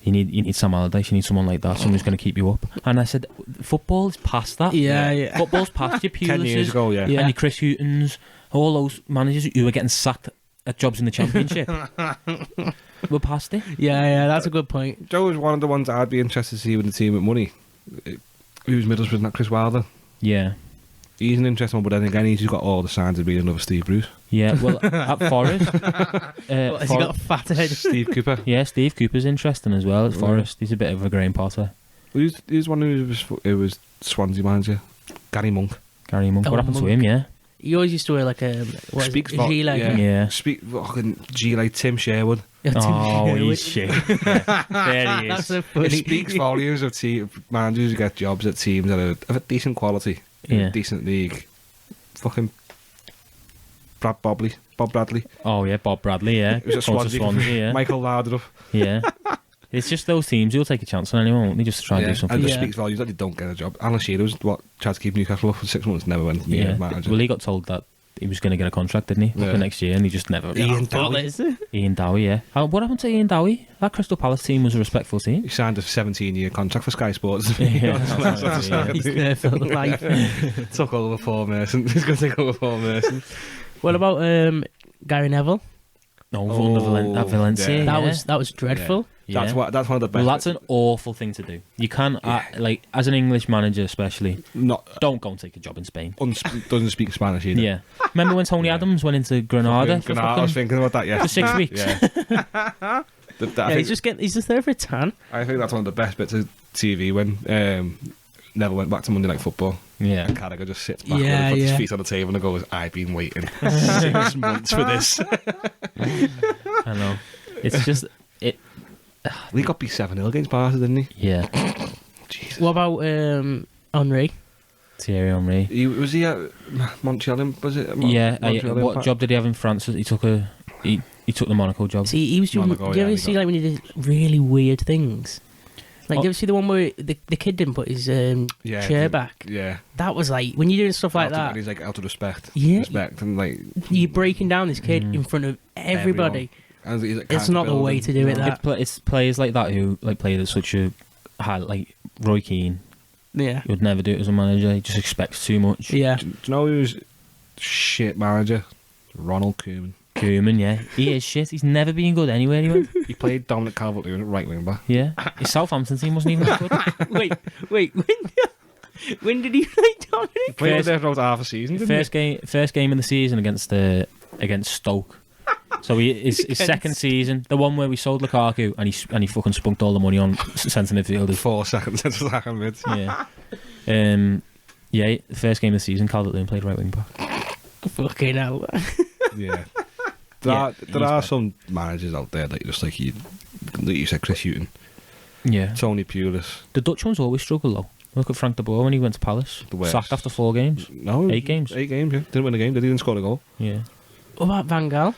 S2: You need Sam Allardyce. You need someone like that. Someone who's going to keep you up. And I said, football is past that.
S3: Yeah.
S2: Football's past your Pulises
S4: 10 years ago, yeah.
S2: and your Chris Hutons, all those managers who were getting sacked at jobs in the Championship. We're past it.
S3: Yeah, that's a good point.
S4: Joe was one of the ones I'd be interested to see with the team with money. Who's Middlesbrough, not Chris Wilder.
S2: Yeah.
S4: He's an interesting one, but then again, he's got all the signs of being another Steve Bruce.
S2: Yeah, well, at Forest...
S3: Has he got a fat head?
S4: Steve Cooper.
S2: Yeah, Steve Cooper's interesting as well at Forest. He's a bit of a Graham Potter.
S4: Who's one who was Swansea manager? Gary Monk.
S2: Gary Monk.
S3: Oh,
S2: What happened to
S3: Monk.
S2: him, yeah?
S3: He always used to wear like a gilet.
S2: Yeah.
S4: Fucking G-like Tim Sherwood.
S2: Oh, he's shit. Yeah. There he
S3: That's
S2: is.
S3: so
S4: It
S3: funny.
S4: speaks volumes of managers who get jobs at teams that are of a decent quality, in
S2: Yeah.
S4: a decent league. Fucking Bob Bradley.
S2: Oh, yeah, Bob Bradley, yeah.
S4: It was at
S2: Coach of
S4: Swansea.
S2: yeah.
S4: Michael Laudrup.
S2: Yeah. It's just those teams who'll take a chance on anyone, won't they, just to try and do something.
S4: And it
S3: Yeah.
S4: speaks volumes that they don't get a job. Alan Shearer was tried to keep Newcastle up for 6 months, never went near
S2: Yeah.
S4: manager.
S2: Well, he got told that he was going to get a contract, didn't he,
S4: Yeah.
S2: for next year, and he just never...
S4: Ian Dowie.
S2: Ian Dowie, yeah. What happened to Ian Dowie? That Crystal Palace team was a respectful team.
S4: He signed a 17-year contract for Sky Sports.
S2: Yeah, that's right, yeah.
S3: He's there for life.
S4: Took over Paul Merson. He's going to take over Paul Merson.
S3: What about Gary Neville?
S2: No, Valencia.
S3: That was dreadful.
S2: Yeah.
S4: That's one of the best.
S2: Well, that's an awful thing to do. You can't, like, as an English manager especially, don't go and take a job in Spain.
S4: Doesn't speak Spanish either.
S2: Yeah. Remember when Tony Adams went into Granada?
S4: I was thinking about that, yeah.
S2: For 6 weeks.
S4: Yeah.
S3: He's just there for a tan.
S4: I think that's one of the best bits of TV when Neville went back to Monday Night Football.
S2: Yeah.
S4: And Carragher just sits back and puts his feet on the table and goes, I've been waiting 6 months for this.
S2: I know. It's just...
S4: He got beat 7-0 against Barca, didn't he?
S2: Yeah.
S3: Jesus. What about Henry?
S2: Thierry Henry.
S4: Was he at Montreal? Was it?
S2: What job did he have in France? He took the Monaco job.
S3: See, he was doing...
S4: Monaco,
S3: do you ever see, like, when he did really weird things? Like, do you ever see the one where the kid didn't put his chair back?
S4: Yeah.
S3: That was like, when you're doing stuff like that...
S4: And he's like, out of respect.
S3: Yeah.
S4: Respect, and like...
S3: You're breaking down this kid in front of everybody.
S4: And he's like,
S3: it's not the way to do it, that.
S2: It's players like that who like played at such a high... Like, Roy Keane.
S3: Yeah.
S2: He would never do it as a manager. He just expects too much.
S3: Yeah.
S4: Do you know who's shit manager? Ronald Koeman.
S2: Koeman, yeah. He is shit. He's never been good anywhere he went.
S4: He played Dominic Calvert-Lewin at right wing back.
S2: Yeah. His Southampton team wasn't even that good.
S3: Wait. When did he play Dominic?
S4: He played there for about half a season, didn't he?
S2: First game of the season against Stoke. So his second season, the one where we sold Lukaku and he fucking spunked all the money on centre midfielders.
S4: 4 seconds into the mid.
S2: Yeah. The first game of the season, Calvert-Lewin played right wing back.
S3: Fucking hell.
S4: Yeah. There are some managers out there that just like you said, Chris Hughton.
S2: Yeah.
S4: Tony Pulis.
S2: The Dutch ones always struggle though. Look at Frank de Boer when he went to Palace. Sacked after 4 games.
S4: No.
S2: 8 games.
S4: 8 games, yeah. Didn't win a game. They didn't score a goal.
S2: Yeah.
S3: What about Van Gaal?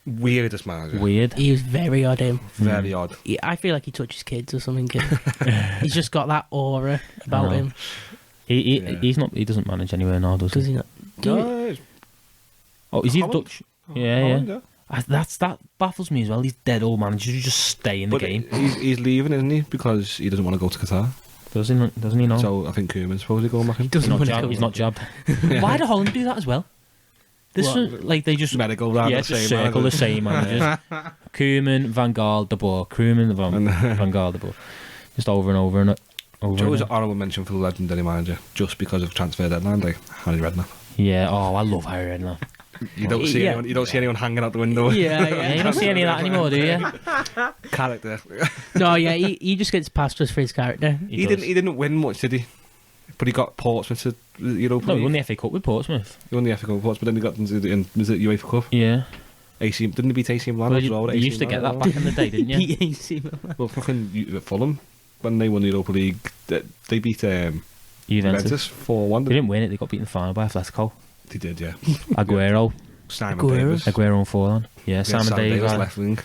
S4: Weirdest manager.
S2: Weird.
S3: He was very odd, him.
S4: Very odd.
S3: I feel like he touches kids or something. He's just got that aura about him.
S2: He doesn't manage anywhere now, does he?
S3: Does he not?
S2: Oh, is he Dutch? Yeah.
S4: Yeah.
S2: That baffles me as well. These dead old managers who just stay in the game.
S4: He's leaving, isn't he? Because he doesn't want to go to Qatar.
S2: Doesn't he know?
S4: So I think Koeman's supposed to go back.
S2: He's not jabbed. Why do Holland do that as well? Like they just
S4: medical round
S2: just circle the same managers. Koeman, Van Gaal, De Boer. Koeman, Van Gaal, De Boer. Just over and over and over.
S4: Joe was an honourable mention for the legendary manager just because of transfer deadline day. Harry Redknapp.
S2: Yeah. Oh, I love Harry Redknapp.
S4: You don't see anyone. You don't see anyone hanging out the window.
S3: Yeah.
S2: You don't see any of that anymore, do you?
S4: Character.
S3: No, yeah. He just gets passed us for his character.
S4: He didn't win much, did he? But he got Portsmouth to the Europa League.
S2: No, he won the FA Cup with Portsmouth.
S4: He won the FA Cup with Portsmouth, but then he got into the UEFA Cup.
S2: Yeah.
S4: Didn't he beat AC Milan?
S2: Well, you used to get that back in the day, didn't you?
S3: AC Milan.
S4: Well, fucking Fulham, when they won the Europa League, they beat Juventus 4-1.
S2: They didn't win it, they got beaten in the final by Atletico.
S4: They did, yeah.
S2: Aguero.
S4: Simon Davis.
S2: Aguero and Forlan. Yeah, Simon Davis.
S4: Left wing.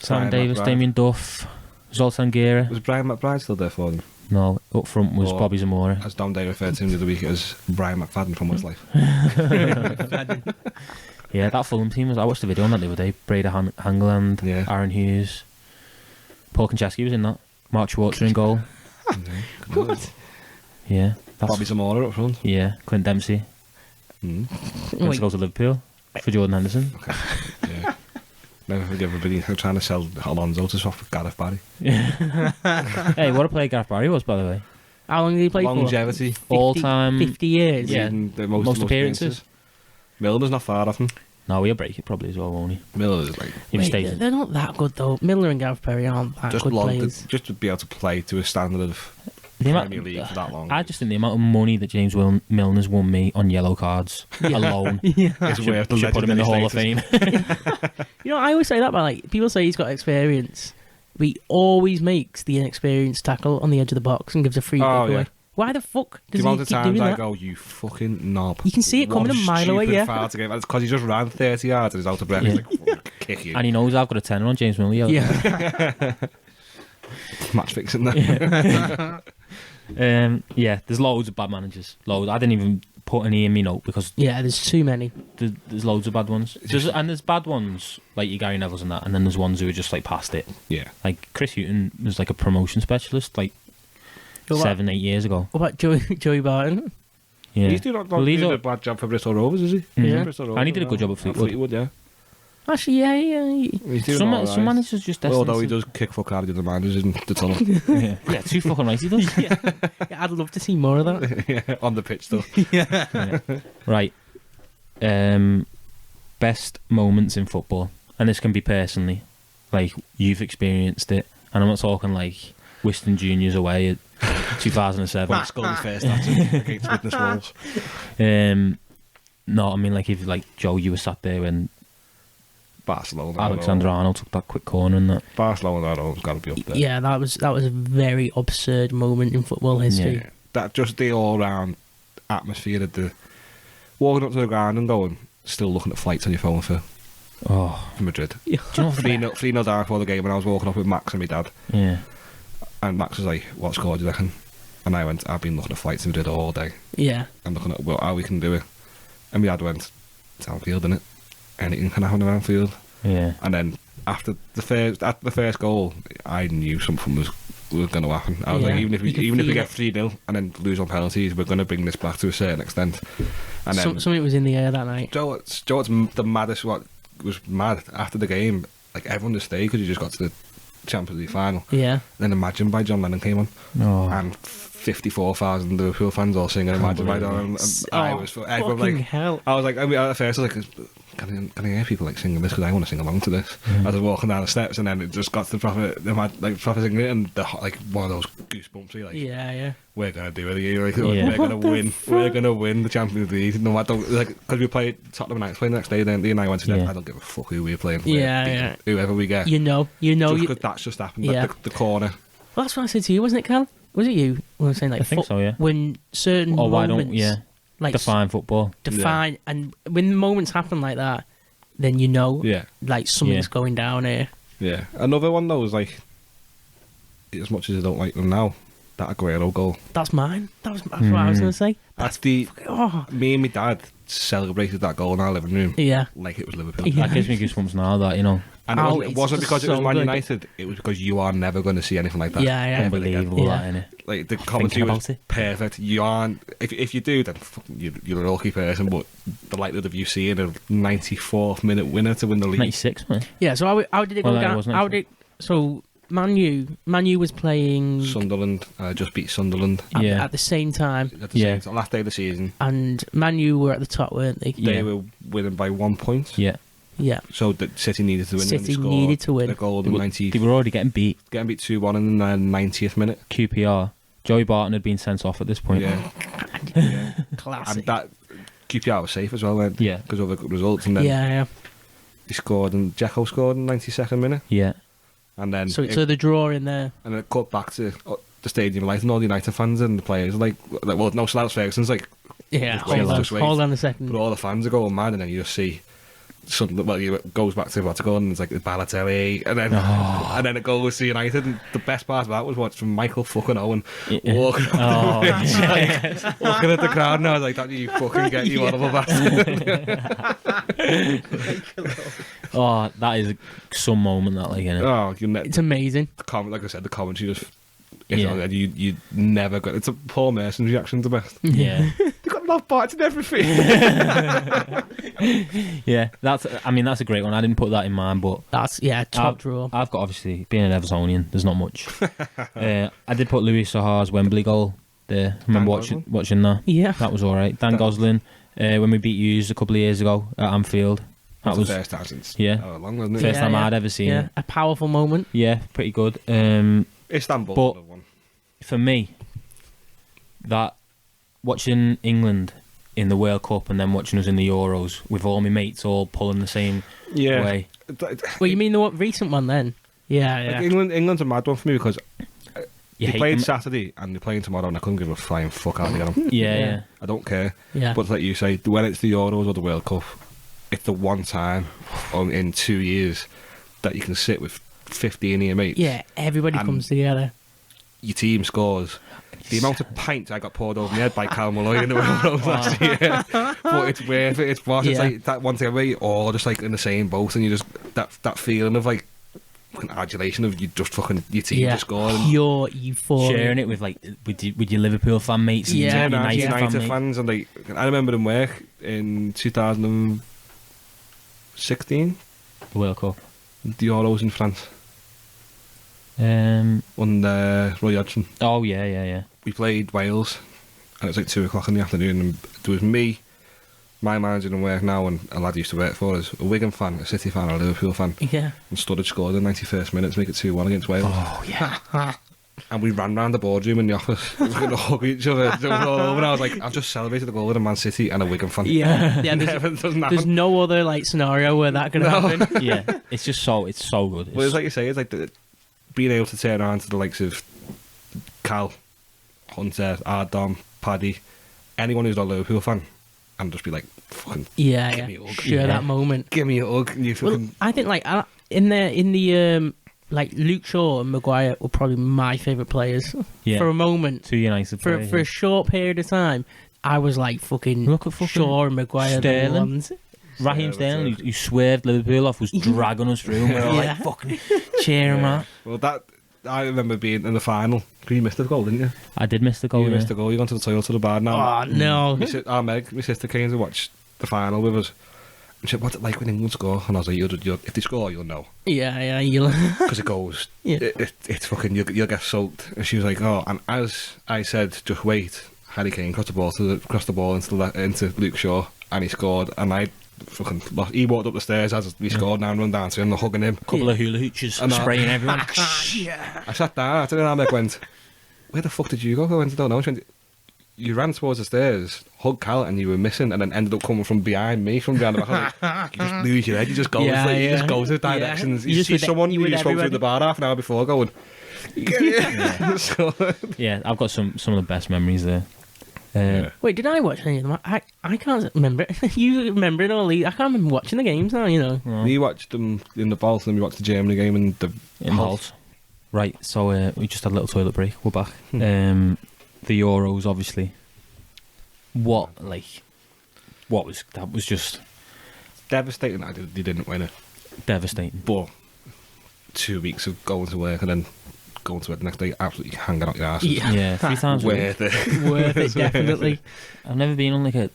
S2: Simon Davis, Damien Duff, Zoltan Gera.
S4: Was Brian McBride still there for them?
S2: No, up front was Bobby Zamora.
S4: As Dom Day referred to him the other week as Brian McFadden from Westlife.
S2: Yeah, that Fulham team I watched the video on that the other day. Breda Hangeland, Aaron Hughes, Paul Konchesky was in that. Mark Schwarzer in goal.
S3: What?
S2: Yeah.
S4: Bobby Zamora up front.
S2: Yeah, Clint Dempsey. Went to go to Liverpool for Jordan Henderson.
S4: Okay. Yeah. Never forget everybody trying to sell Alonso to swap for Gareth Barry.
S2: Hey, what a player Gareth Barry was, by the way.
S3: How long did he play
S4: Longevity.
S3: for?
S2: All time.
S3: 50 years.
S2: Yeah.
S4: The most
S2: appearances.
S4: Milner's not far off him.
S2: No, he'll break it probably as well, won't he?
S4: Milner's like...
S3: Wait, they're not that good though. Milner and Gareth Barry aren't that good players.
S4: Just to be able to play to a standard of Premier League for that long.
S2: I just think the amount of money that James Milner's won me on yellow cards alone
S4: is worth the
S2: should put him in the Hall of Fame.
S3: You know, I always say that, but like people say he's got experience, but he always makes the inexperienced tackle on the edge of the box and gives a free kick away. Why the fuck does he keep doing that?
S4: I go, you fucking knob.
S3: You can see it coming a mile away, yeah.
S4: It's because he just ran 30 yards and he's out of breath. He's like, kick you.
S2: And he knows I've got a tenner on James Milner.
S3: Yeah.
S4: Match fixing there.
S2: Yeah, there's loads of bad managers. Loads. I didn't even put any in me note because
S3: there's too many.
S2: There's loads of bad ones. There's bad ones like your Gary Neville's and that, and then there's ones who are just like past it.
S4: Yeah.
S2: Like Chris Hughton was like a promotion specialist, like 7-8 years ago.
S3: What about Joey Barton?
S2: Yeah.
S4: He's doing a bad job for Bristol Rovers, is he?
S3: Yeah.
S2: And he did a good job at Fleetwood.
S4: Yeah.
S3: Actually, yeah.
S4: He's doing all right.
S2: Some managers just
S4: Although he does kick fuck out of the other managers in the tunnel.
S2: yeah, too fucking right he does.
S3: Yeah, I'd love to see more of that.
S4: Yeah, on the pitch though.
S3: Yeah.
S2: Right. Best moments in football, and this can be personally, like you've experienced it, and I'm not talking like Whiston Juniors away at 2007.
S4: Scored his first against Witness Wolves.
S2: No, I mean like if like Joe, you were sat there when
S4: Barcelona.
S2: Alexander Arnold took that quick corner and that.
S4: Barcelona Arnold's got to be up there.
S3: Yeah, that was a very absurd moment in football history.
S4: Yeah. That just the all-round atmosphere of the walking up to the ground and going, still looking at flights on your phone for Madrid.
S3: Yeah.
S2: Do you know what
S4: 3-0 down before the game, and I was walking up with Max and my dad.
S2: Yeah.
S4: And Max was like, "What score do you reckon?" And I went, "I've been looking at flights to Madrid all day.
S3: Yeah.
S4: I'm looking at how we can do it." And my dad went, "It's Anfield, innit? Anything can happen at Anfield."
S2: Yeah.
S4: And then after the first goal, I knew something was going to happen. I was like, even if we get 3-0 and then lose on penalties, we're going to bring this back to a certain extent. And then
S3: Something was in the air that night.
S4: Joe, it's the maddest. What was mad after the game? Like everyone just stayed because you just got to the Champions League final.
S3: Yeah.
S4: And then Imagine by John Lennon came on, and 54,000 Liverpool fans all singing Imagine by John. And I was
S3: fucking hell.
S4: I was like, at first I was like, can I hear people like singing this because I want to sing along to this. I was walking down the steps and then it just got to the proper singing it, and like one of those goosebumpsy like,
S3: Yeah.
S4: we're gonna do it here. Like, we're gonna win. We're gonna win the Champions League. No matter, like, because we played Tottenham Knights playing the next day. Then the and I went to them. I don't give a fuck who we're playing.
S3: Yeah.
S4: Whoever we get.
S3: You know.
S4: Just because that's just happened.
S3: Yeah.
S4: The corner.
S3: Well, that's what I said to you, wasn't it, Cal? Was it you? When I was saying like,
S2: I think so, yeah.
S3: When certain moments,
S2: why don't
S3: like
S2: define football?
S3: And when moments happen like that, then you know, like something's going down here.
S4: Yeah. Another one though was like, as much as I don't like them now, that Aguero goal.
S3: That's mine. That's what I was going to say.
S4: That's me and my dad celebrated that goal in our living room.
S3: Yeah.
S4: Like it was Liverpool.
S3: Yeah.
S2: That gives me goosebumps now. That you know.
S4: And it wasn't because it was Man United. It was because you are never going to see anything like that.
S3: Yeah.
S2: Unbelievable, that, innit?
S4: Like the commentary was perfect. You aren't. If you do, then you're a lucky person. But the likelihood of you seeing a 94th minute winner to win the league.
S2: 96, man.
S3: Yeah. So how did it go down? So Man U was playing
S4: Sunderland. Just beat Sunderland.
S3: At the same time.
S4: At the same time, last day of the season.
S3: And Man U were at the top, weren't they?
S4: They were winning by 1 point.
S2: Yeah.
S3: Yeah.
S4: So the City needed to win.
S3: City needed to win.
S4: The goal in 90.
S2: They were already getting beat.
S4: 2-1 in the 90th minute.
S2: QPR. Joey Barton had been sent off at this point.
S4: Yeah.
S3: Classic.
S4: And that QPR was safe as well then.
S2: Yeah.
S4: Because of the results. And then he scored, and Dzeko scored in the 92nd minute.
S2: Yeah.
S4: And then
S3: so the draw in there.
S4: And then it cut back to the stadium light, and all the United fans and the players like well, no, Slouch Ferguson's like,
S3: hold on a second.
S4: But all the fans are going mad, and then you just see something. Well, it goes back to what's going, and it's like the Balotelli, and then it goes to United. And the best part of that was watching Michael fucking Owen walking up the pitch, looking at the crowd, and I was like, "That you fucking get you out of a bastard."
S2: Oh, that is some moment, that, like, innit?
S3: Oh, it's amazing.
S4: Like I said, the commentary just. You never got. It's a Paul Merson reaction, the best.
S2: Yeah.
S4: They got love bites and everything.
S2: Yeah, that's a great one. I didn't put that in mine, but
S3: that's top draw.
S2: I've got, obviously, being an Evertonian, there's not much. I did put Louis Sahar's Wembley goal there. I remember watching that.
S3: Yeah,
S2: that was all right. Dan Gosling, when we beat Hughes a couple of years ago at Anfield.
S4: That was the first time since long, wasn't it?
S2: First time I'd ever seen it.
S3: A powerful moment.
S2: Yeah, pretty good.
S4: Istanbul,
S2: but one. For me, that watching England in the World Cup and then watching us in the Euros with all my mates all pulling the same way.
S3: Well, you mean the recent one then? Yeah.
S4: Like England's a mad one for me because they played Saturday and they're playing tomorrow, and I couldn't give a flying fuck how to get them.
S2: Yeah.
S4: I don't care.
S3: Yeah.
S4: But like you say, when it's the Euros or the World Cup, it's the one time in 2 years that you can sit with 15 of your mates.
S3: Yeah, everybody comes together.
S4: Your team scores. The amount of pints I got poured over my head by Cal Malloy in the World last year. But it's worth it. It's worth it. It's like that one thing where you're all just like in the same boat, and you just that feeling of like adulation of you just fucking your team just scored.
S3: Pure euphoria.
S2: Sharing it with like with your Liverpool fan mates and
S4: United fans, and like I remember in work in 2016.
S2: The World Cup.
S4: The Euros in France.
S2: Um.
S4: Roy Hodgson.
S2: Oh yeah.
S4: We played Wales, and it was like 2 o'clock in the afternoon, and there was me, my manager in work now, and a lad I used to work for us, a Wigan fan, a City fan, a Liverpool fan.
S3: Yeah.
S4: And Sturridge scored in the 91st minute to make it 2-1 against Wales.
S2: Oh yeah.
S4: And we ran round the boardroom in the office. We were going to hug each other. It was all over. And I was like, I've just celebrated the goal with a Man City and a Wigan fan.
S3: Yeah. Yeah.
S4: Doesn't
S3: There's no other like scenario where that could happen.
S2: Yeah. It's just it's so good.
S4: Well, it's like you say, it's like being able to turn around to the likes of Cal, Hunter, Ardom, Paddy, anyone who's not a Liverpool fan, and just be like, fucking, give me a hug.
S3: Share that moment.
S4: Give me a hug. And you fucking...
S3: Well, I think like in the like Luke Shaw and Maguire were probably my favourite players for a moment.
S2: 2 United players.
S3: For a short period of time, I was like fucking
S2: Look at fucking
S3: Shaw and Maguire.
S2: Sterling. Raheem Sterling, who swerved Liverpool off, was dragging us through. And we were like fucking cheering, man.
S4: Well, I remember being in the final. You missed the goal, didn't you?
S2: I did miss the goal.
S4: You missed the goal. You went to the toilet to the bar now.
S3: Oh no!
S4: Meg, my sister, came to watch the final with us. And she said, "What's it like when England score?" And I was like, "If they score, you'll know."
S3: Yeah, you'll.
S4: Because it goes. It's fucking. You'll get soaked. And she was like, "Oh," and as I said, "Just wait." Harry Kane crossed the ball into Luke Shaw, and he scored. And I fucking lost. He walked up the stairs as we scored. Now and run down to him, hugging him.
S2: Couple of hula hooches spraying everyone.
S4: I sat down. I turned around and went, "Where the fuck did you go?" I went, "I don't know." She went, "You ran towards the stairs, hugged Cal, and you were missing, and then ended up coming from behind me, from behind the back." I was like, "You just lose your head. You just go. You just go to directions. You see someone you spoke to in the bar half an hour before going."
S2: Yeah, I've got some of the best memories there.
S3: Wait, did I watch any of them? I can't remember it. You remember it all? I can't remember watching the games now, you know.
S4: We watched them in the vault, and we watched the Germany game in the
S2: vault. Right, so we just had a little toilet break. We're back. The Euros, obviously. That was just
S4: devastating. They didn't win it.
S2: Devastating.
S4: But 2 weeks of going to work and then going to it the next day, absolutely hanging out your ass.
S2: Yeah, 3 times
S4: worth it.
S3: Worth it, definitely.
S2: I've never been on like a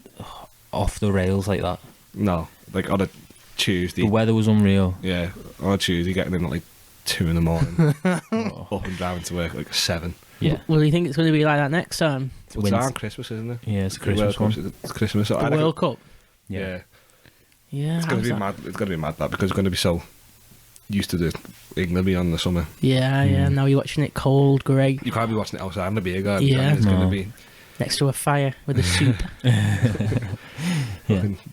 S2: off the rails like that.
S4: No, like on a Tuesday.
S2: The weather was unreal.
S4: Yeah, on a Tuesday, getting in at like 2 in the morning, up and driving to work at like 7.
S2: Yeah.
S3: Well, you think it's going to be like that next time?
S4: It's around Christmas, isn't it?
S2: Yeah, it's a Christmas one.
S4: It's Christmas.
S3: The World Cup.
S2: Yeah.
S3: It's
S4: going to be mad. It's going to be mad that because it's going to be so used to the England being on the summer.
S3: Yeah. Now you're watching it cold, grey.
S4: You can't be watching it outside in the beer garden.
S3: Yeah.
S4: It's going to be
S3: next to a fire with a soup.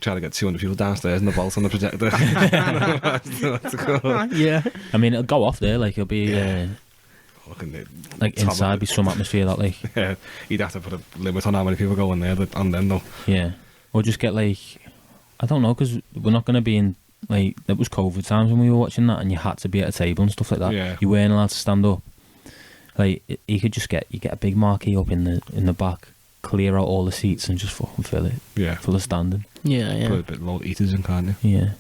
S4: Trying to get 200 people downstairs and the vault on the projector.
S3: Yeah.
S2: I mean, it'll go off there. Like it'll be like inside, be some atmosphere that like.
S4: Yeah, you'd have to put a limit on how many people go in there. On them though.
S2: Yeah, or just get like, I don't know, because we're not going to be in. Like, it was COVID times when we were watching that, and you had to be at a table and stuff like that.
S4: Yeah.
S2: You weren't allowed to stand up. Like, you could just get a big marquee up in the back, clear out all the seats, and just fucking fill it.
S4: Yeah.
S2: Full of standing.
S3: Yeah.
S4: Put a bit of load eaters in, can't you?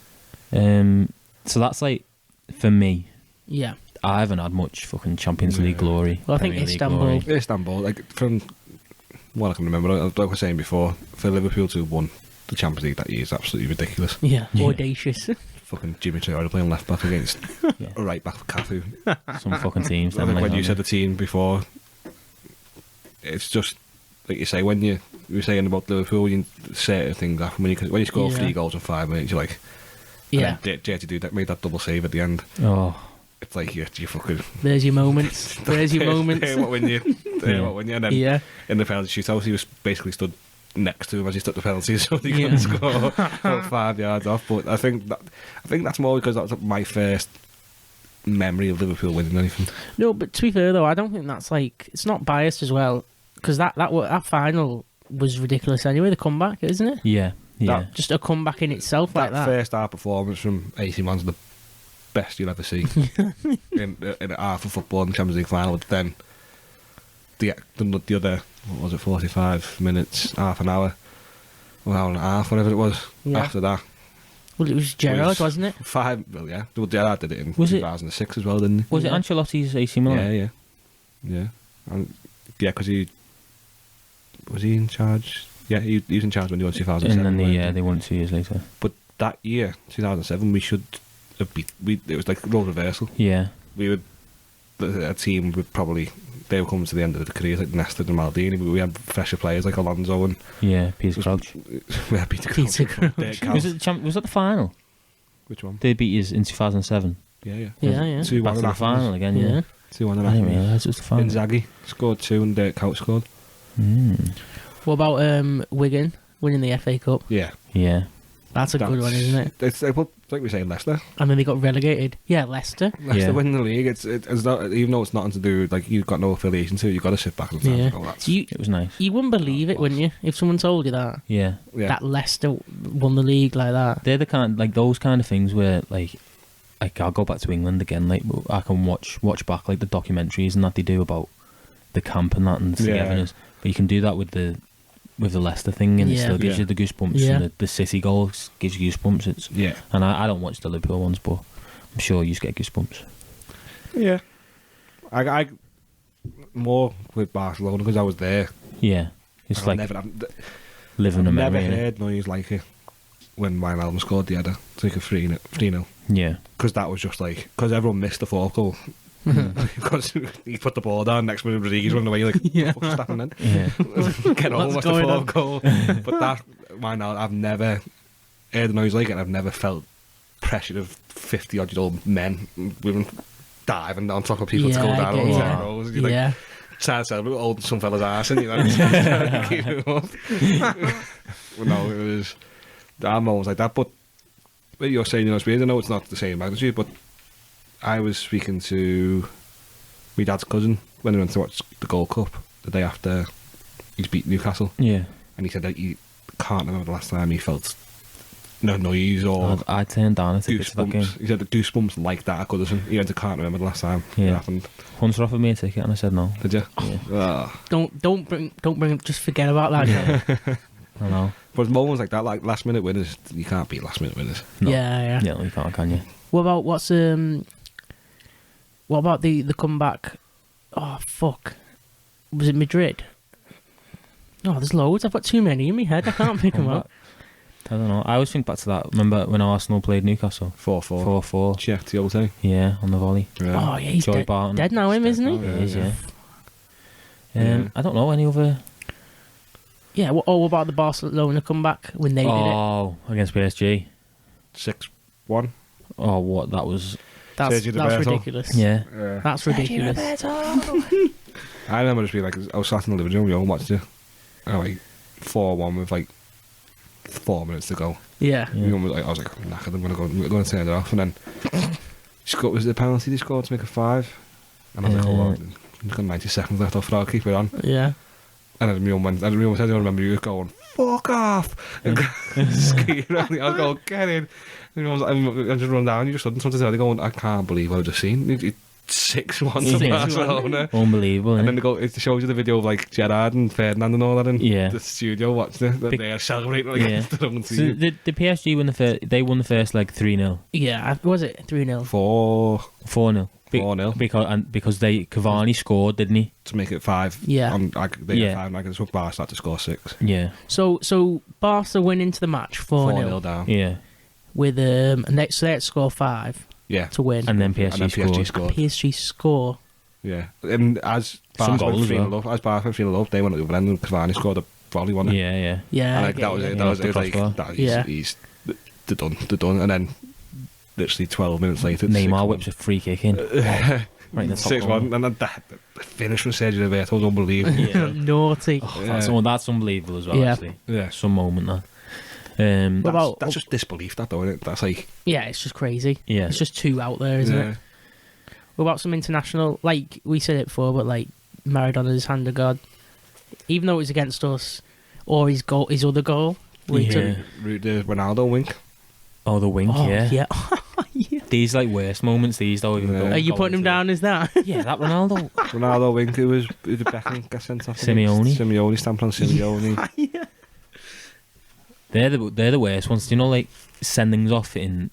S2: Yeah. So that's like, for me.
S3: Yeah.
S2: I haven't had much fucking Champions League glory.
S3: Well, I think
S4: Istanbul, like from what I can remember, like I was saying before, for Liverpool to have won the Champions League that year is absolutely ridiculous.
S3: Yeah. Audacious.
S4: Fucking Jimmy Traore playing left back against a right back for Cafu.
S2: Some fucking teams.
S4: I think when you said the team before, it's just like you say when you were saying about Liverpool, you certain things happen when you score 3 goals in 5 minutes. You're like, Jerry do that, made that double save at the end.
S2: Oh,
S4: it's like you fucking.
S3: There's your moments. There's your moments.
S4: What when you? And then in the penalty shootout, he was basically stood next to him as he took the penalties, so he couldn't score about 5 yards off. But I think that's more because that was my first memory of Liverpool winning anything.
S3: No, but to be fair though, I don't think that's like, it's not biased as well, because that final was ridiculous anyway. The comeback, isn't it?
S2: Yeah.
S3: Just a comeback in itself like that.
S4: First half performance from AC Milan's the best you'll ever see in a half of football in the Champions League final. But then the other, what was it, 45 minutes, half an hour, or hour and a half, whatever it was. After that,
S3: well, it was Gerrard, wasn't it?
S4: Well, Gerrard did it in 2006 as well, didn't he?
S2: Was it Ancelotti's AC Milan?
S4: Yeah. And because was he in charge? Yeah, he was in charge when he won 2007.
S2: And then they won 2 years later.
S4: But that year, 2007, we should it was like role reversal.
S2: Yeah.
S4: We would a team would probably they would come to the end of the careers like Nesta and Maldini, but we had fresher players like Alonso and
S2: Peter Crouch.
S4: yeah, Peter Crouch.
S2: Was that the final?
S4: Which one?
S2: They beat you in 2007.
S4: Yeah.
S2: 2-1 back to the final again. Yeah.
S4: 2-1.
S2: I didn't realise it was the final.
S4: Inzaghi scored 2 and Dirk Kuyt scored.
S3: What about Wigan winning the FA Cup?
S4: Yeah.
S3: That's a good one, isn't it?
S4: It's like we say, Leicester.
S3: And then they got relegated. Yeah, Leicester.
S4: Leicester winning the league. It's not, even though it's nothing to do like you've got no affiliation to it, you've got to sit back and
S2: it was nice.
S3: You wouldn't believe it, wouldn't you, if someone told you that?
S2: Yeah.
S3: That Leicester won the league like that.
S2: They're the kind like those kind of things where like I'll go back to England again. Like I can watch back like the documentaries and that they do about the camp and that and the togetherness. But you can do that with the Leicester thing, and it still gives you the goosebumps. And the City goals gives you goosebumps. And I don't watch the Liverpool ones, but I'm sure you just get goosebumps.
S4: Yeah, I more with Barcelona because I was there.
S2: Yeah, it's like living a
S4: memory.
S2: I've
S4: never heard noise like it when Wijnaldum scored the header. It's like a 3-0.
S2: Yeah,
S4: because that was just like because everyone missed the fourth goal. Because he put the ball down next minute, Rodriguez running away like what's happening then? Get on, what's the fourth goal? But that Wijnaldum, I've never heard a noise like it. And I've never felt pressure of 50-odd-year-old men women diving on top of people to go down on 10 rows. You're like, trying to celebrate holding some fella's arse and you know, keep it up. Well, no, it was there are moments like that. But you're saying, you know, it's weird. I know it's not the same magnitude, but I was speaking to my dad's cousin when we went to watch the Gold Cup the day after he's beat Newcastle. Yeah. And he said that he can't remember the last time he felt no noise or
S2: I turned down a ticket to that game.
S4: He said the goosebumps like that at Goodison. He went to can't remember the last time it happened.
S2: Hunter offered me a ticket and I said no.
S4: Did you?
S2: Yeah.
S3: Don't bring just forget about that.
S2: I know.
S4: But moments like that, like last minute winners, you can't beat last minute winners.
S3: No. Yeah,
S2: you can't, can you?
S3: What about the comeback? Oh fuck! Was it Madrid? Oh, there's loads. I've got too many in my head. I can't pick them up.
S2: I don't know. I always think back to that. Remember when Arsenal played Newcastle?
S4: 4-4.
S2: 4-4.
S4: Check Tiote.
S2: Yeah, on the volley.
S3: Yeah. Oh yeah, he's
S2: Joey Barton.
S3: Dead now, isn't he?
S2: He is. Yeah. I don't know any other.
S3: Yeah. What about the Barcelona comeback when they did it?
S2: Oh, against PSG.
S4: 6-1.
S2: Oh, what that was.
S3: That's ridiculous.
S2: Yeah.
S3: That's ridiculous.
S4: I remember just being like, I was sat in the living room, we all watched it. And like 4-1 with like 4 minutes to go.
S3: Yeah.
S4: I was like, knackered, I'm gonna turn it off. And then was it a penalty they scored to make it 5? And I was like, hold on, we've got 90 seconds left off, I'll keep it on.
S3: Yeah.
S4: And then my mum said, I remember you going, fuck off! And skiing around. I was going, get in. And I just run down, you just suddenly something going, I can't believe what I've just seen. 6-1 to Barcelona.
S2: Unbelievable.
S4: And then it shows you the video of like Gerrard and Ferdinand and all that in the studio watching it. They're celebrating like
S2: so the PSG won the first like 3-0.
S3: Yeah, was it 3-0?
S4: 4-0. 4-0
S2: because Cavani scored, didn't he,
S4: to make it 5?
S3: Yeah,
S4: they had 5. Like it took Barca to score 6.
S2: Yeah.
S3: So Barca went into the match 4-0
S4: down.
S2: Yeah.
S3: With and they had to score 5.
S4: Yeah.
S3: To win,
S2: and then PSG
S3: scored. PSG score.
S4: Yeah, and as Barca went 3-0 up, they went at the other end, and Cavani scored a volley, wasn't it?
S2: Yeah.
S3: And
S4: like, that was it. That was like he's they're done, and then. Literally 12 minutes later,
S2: Neymar whips a free kick in. Right in the top
S4: 6-1, and the finish from Sergio Roberto was unbelievable.
S3: Yeah. Naughty.
S2: That's unbelievable as well. Actually, some moment that.
S4: That's just disbelief, that though, isn't it? That's like
S3: it's just crazy.
S2: Yeah,
S3: it's just too out there, isn't it? What about some international? Like we said it before, but like Maradona's hand of God, even though it was against us, or his other goal,
S4: the Ronaldo wink.
S2: Oh, the wink, yeah.
S3: Yeah.
S2: These like worst moments, though.
S3: Are you putting him down as that?
S2: Yeah, that
S4: Ronaldo wink, it was Beckham got sent off.
S2: Simeone
S4: stamped on Simeone.
S3: Yeah.
S2: They're the worst ones. Do you know, like sendings off in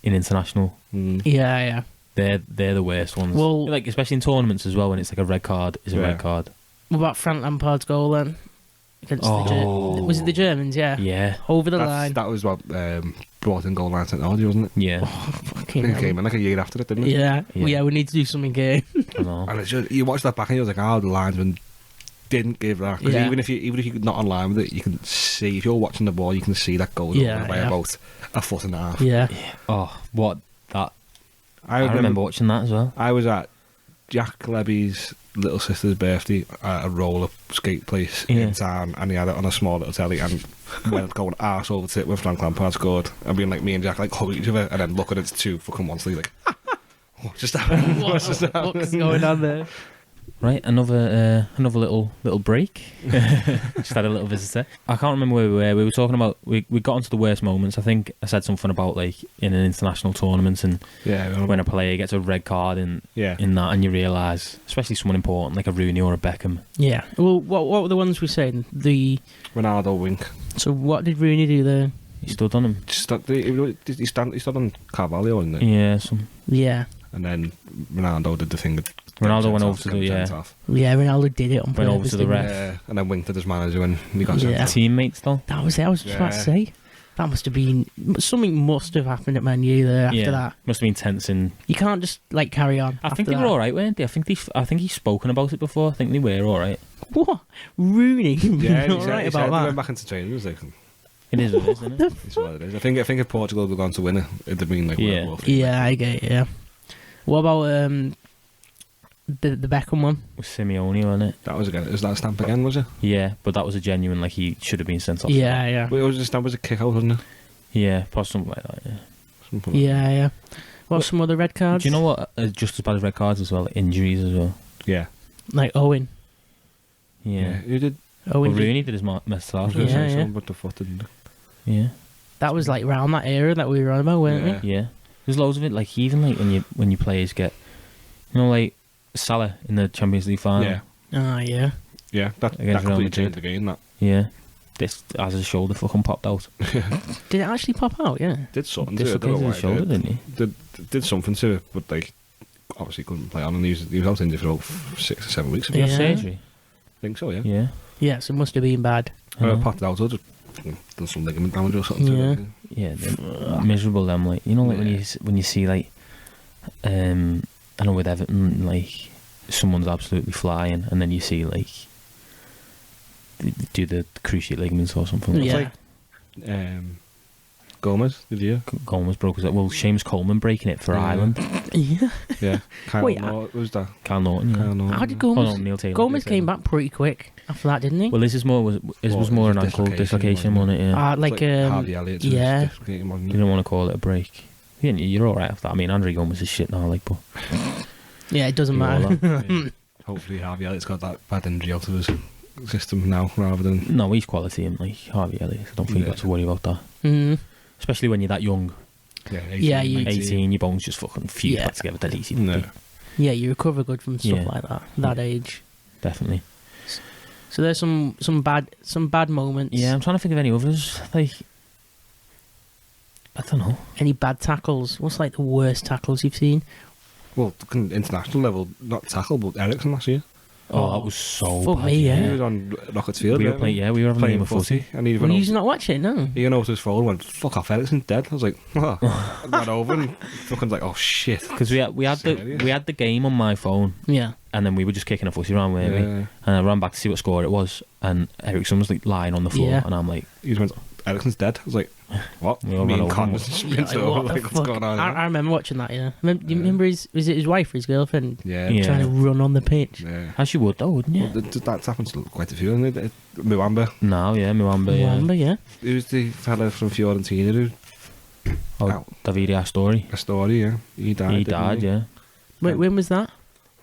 S2: international?
S3: Yeah.
S2: They're the worst ones. Well, like especially in tournaments as well, when it's like a red card is a red card.
S3: What about Frank Lampard's goal then? Against was it the Germans? Yeah.
S2: Yeah.
S3: Over the line.
S4: That was what brought in goal line technology, wasn't it?
S2: Yeah.
S3: Fucking
S4: It
S3: hell.
S4: came in like a year after it, didn't it?
S3: Yeah.
S2: Yeah.
S3: Yeah, we need to do something here.
S2: I know.
S4: And it's just, you watch that back and you're like, oh, the linesman didn't give that. Because
S3: Yeah.
S4: even if you're not online with it, you can see, if you're watching the ball, you can see that goal
S3: Yeah,
S4: over by
S3: yeah.
S4: about a foot and a half.
S3: Yeah.
S2: Oh, what that?
S4: I
S2: I remember watching that as well.
S4: I was at Jack Levy's little sister's birthday at a roller skate place
S2: Yeah.
S4: in town, and he had it on a small little telly, and went going arse over to it when Frank Lampard scored, and being like, me and Jack like hugging each other, and then looking at two fucking monsters like, what's just happening? What's just happening?
S3: What's going on there?
S2: Right, another little break. Just had a little visitor. I can't remember where we were. We were talking about we got onto the worst moments. I think I said something about like in an international tournament and
S4: Yeah,
S2: when a player gets a red card in
S4: yeah.
S2: that, and you realise, especially someone important like a Rooney or a Beckham.
S3: Yeah. Well, what were the ones we saying?
S4: Ronaldo wink.
S3: So what did Rooney do there?
S2: He stood on him.
S4: He stood on Carvalho, didn't he?
S2: Yeah,
S3: Yeah.
S4: And then Ronaldo did the thing. That
S2: Ronaldo went
S4: sent
S2: over
S4: off,
S2: to
S4: get
S2: the
S4: sent
S2: yeah
S4: off.
S3: Yeah, Ronaldo did it on
S2: Went over
S3: purpose,
S2: to the
S3: didn't he?
S2: ref.
S4: And then winked at his manager when he got sent
S3: Yeah.
S4: off.
S2: Teammates though.
S3: That was it. I was just about to
S4: Yeah.
S3: say. That must have been... Something must have happened at Man U there after that.
S2: Must have been tense and
S3: You can't just, like, carry on.
S2: I think
S3: after
S2: they were all right, weren't they? I think he's spoken about it before. I think they were all right.
S3: What? Rooney?
S4: Yeah,
S3: all right
S4: he
S3: about
S4: said he
S3: that?
S4: went back into training. He was like,
S2: It is what it is, isn't it?
S4: it's what it is. I think if Portugal had gone to win it, it'd have been like
S2: Yeah.
S4: World War III.
S3: Yeah, I get it, yeah. What about the Beckham one?
S2: With Simeone, wasn't it?
S4: That was again. Is that a stamp again? Was it?
S2: Yeah, but that was a genuine, like, he should have been sent off.
S3: Yeah, yeah.
S4: Well, it was a stamp. Was a kick out, wasn't it?
S2: Yeah, possibly something like that, yeah.
S4: Something like
S3: Yeah, yeah. What's some other red cards?
S2: Do you know what? Just as bad as red cards as well, injuries as well.
S4: that. Yeah.
S3: Like Owen.
S2: Yeah.
S4: Who did?
S2: Well,
S3: Owen did-
S2: Rooney did his messed
S4: I was
S2: off.
S4: going to
S3: Yeah,
S4: say
S3: yeah.
S4: something, but the foot didn't.
S2: Yeah.
S3: That was like around that era that we were on about, weren't
S4: Yeah.
S2: Yeah. There's loads of it, like, even like when you players get, you know, like Salah in the Champions League final.
S4: Yeah.
S3: we? Ah, yeah.
S4: Yeah. That
S2: Against Real
S4: completely
S2: Madrid.
S4: changed the game. That
S2: Yeah. This as his shoulder fucking popped out.
S3: Did it actually pop out? Yeah.
S4: did something to it. I don't
S2: Dislocated
S4: know why
S2: his
S4: it
S2: shoulder,
S4: did.
S2: didn't he?
S4: Did something to it, but like obviously couldn't play on, and he was out injured for about 6 or 7 weeks. I
S2: Did he
S3: Yeah.
S2: have surgery?
S4: think so. Yeah.
S2: Yeah.
S3: Yeah, so it must have been bad.
S2: I know.
S4: Popped out. Or just done some ligament damage or something.
S3: Yeah.
S4: To it.
S2: Yeah, they're miserable them, like, you know, like
S4: Yeah.
S2: when you see like I know with Everton, like someone's absolutely flying and then you see like they do the cruciate ligaments or something like
S3: Yeah.
S2: that.
S4: Gomez, did you?
S2: Coleman's broke his, well, Seamus Coleman breaking it for
S4: Yeah.
S2: Ireland.
S3: Yeah.
S4: Yeah. Kyle
S3: Wait,
S4: Norton, who's that?
S2: Kyle Norton, yeah.
S4: Kyle Norton.
S3: How did
S2: Oh
S3: Gomez...
S2: no, Neil Taylor.
S3: Gomez came back pretty quick after that, didn't he?
S2: Well, this is more was
S4: Well,
S2: more
S4: it
S2: an
S4: was
S2: ankle
S4: dislocation,
S2: dislocation,
S4: wasn't
S2: wasn't it? Yeah.
S3: Like,
S4: Harvey Elliott's
S3: yeah.
S4: dislocated, wasn't
S2: You
S4: it?
S2: don't want to call it a break. Yeah, you're all right after that. I mean, Andre Gomez is shit now, like, but
S3: Yeah, it doesn't
S2: you know
S3: matter.
S2: that.
S4: Yeah. Hopefully Harvey Elliott's got that bad injury out of his system now, rather than
S2: no, he's quality and like Harvey Elliott. I don't think you've got to worry about that.
S3: Mm.
S2: Especially when you're that young.
S3: Yeah, you-
S2: 18, your bones just fucking fuse
S3: Yeah.
S2: back together dead easy.
S4: No.
S3: Yeah, you recover good from stuff
S2: Yeah.
S3: like that age.
S2: Definitely.
S3: So there's some bad moments.
S2: Yeah, I'm trying to think of any others. Like, I don't know.
S3: Any bad tackles? What's like the worst tackles you've seen?
S4: Well, international level, not tackle, but Ericsson last year.
S2: Oh, that was so
S3: fuck
S2: bad.
S3: me, yeah.
S4: He was on Rockets Field.
S2: We were
S4: weren't
S2: playing, yeah, we were having a game
S4: playing
S2: of footy.
S4: and he
S3: Well,
S4: went
S3: you
S4: over,
S3: not watch it, no?
S4: he went over to his phone and went, "Fuck off, Ericsson's dead." I was like, oh. I ran over and fucking like, oh shit.
S2: Because we had
S4: Serious?
S2: the game on my phone,
S3: Yeah.
S2: and then we were just kicking a footy around, weren't we?
S4: Yeah.
S2: And I ran back to see what score it was, and Ericsson was like lying on the floor,
S3: Yeah.
S2: and I'm like,
S4: He just went, Ericsson's dead. I was like, what?
S2: We all
S4: Me
S2: ran
S4: and
S2: over
S4: Con
S2: him.
S4: just
S3: Yeah,
S4: sprinted over,
S3: what the
S4: like, what's
S3: fuck?
S4: going on?
S3: I remember watching that, yeah. You
S4: Yeah.
S3: remember was it his wife or his girlfriend
S4: Yeah.
S2: Yeah.
S3: trying to run on the pitch?
S4: Yeah.
S2: as you would though, wouldn't you?
S4: Well, that's happened to quite a few, isn't it? Muamba.
S2: No, yeah, Muamba, yeah.
S3: Remember, yeah.
S4: Who's the fella from Fiorentina who...
S2: Oh,
S4: Ow.
S2: Davide Astori.
S4: A story, yeah. He died.
S2: He
S4: didn't
S2: died, yeah.
S3: Wait, when was that?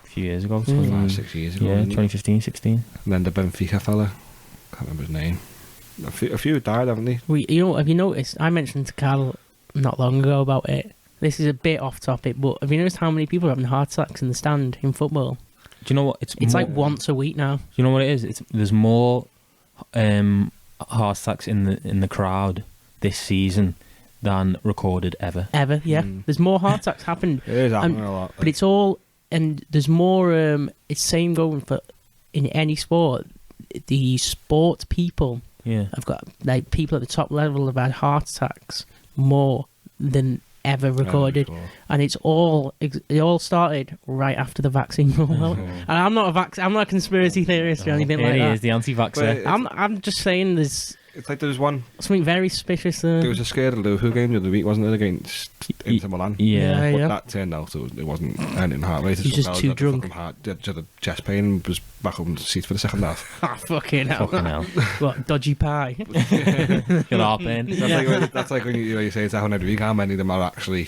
S2: A few years ago.
S4: 5-6 years ago.
S2: Yeah,
S4: wasn't he?
S2: 2015, 16.
S4: And then the Benfica fella. Can't remember his name. A few died, haven't they?
S3: Have you noticed? I mentioned to Carl not long ago about it. This is a bit off topic, but have you noticed how many people are having heart attacks in the stand in football?
S2: Do you know what? It's
S3: It's
S2: more,
S3: like once a week now.
S2: You know what it is? There's more heart attacks in the crowd this season than recorded ever.
S3: Ever, yeah.
S4: Mm.
S3: There's more heart attacks happened,
S4: It is happening a lot.
S3: but it's all, and there's more. It's same going for in any sport. The sports people
S2: Yeah.
S3: have got like people at the top level have had heart attacks more than ever recorded, and it all started right after the vaccine rollout. And I'm not a conspiracy theorist or anything like that.
S2: He is the anti-vaxxer.
S3: I'm just saying
S4: it's like there was
S3: something very suspicious there.
S4: There was a scared Liverpool game the other week, wasn't it, against Inter Milan?
S2: Yeah.
S4: But that turned out it wasn't anything heart-related.
S3: He's just too drunk.
S4: Had a chest pain and was back on the seat for the second half.
S3: Fucking hell. What, dodgy pie?
S2: Your heart pain.
S4: That's like when you say it's happening every week. How many of them are actually...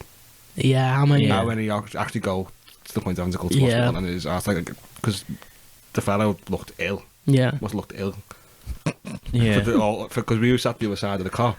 S3: Yeah, how many
S4: actually go to the point of having to go to hospital? And it's like... Because the fellow looked ill.
S3: Yeah.
S4: Must have looked ill.
S2: Yeah.
S4: Because we were sat the other side of the car.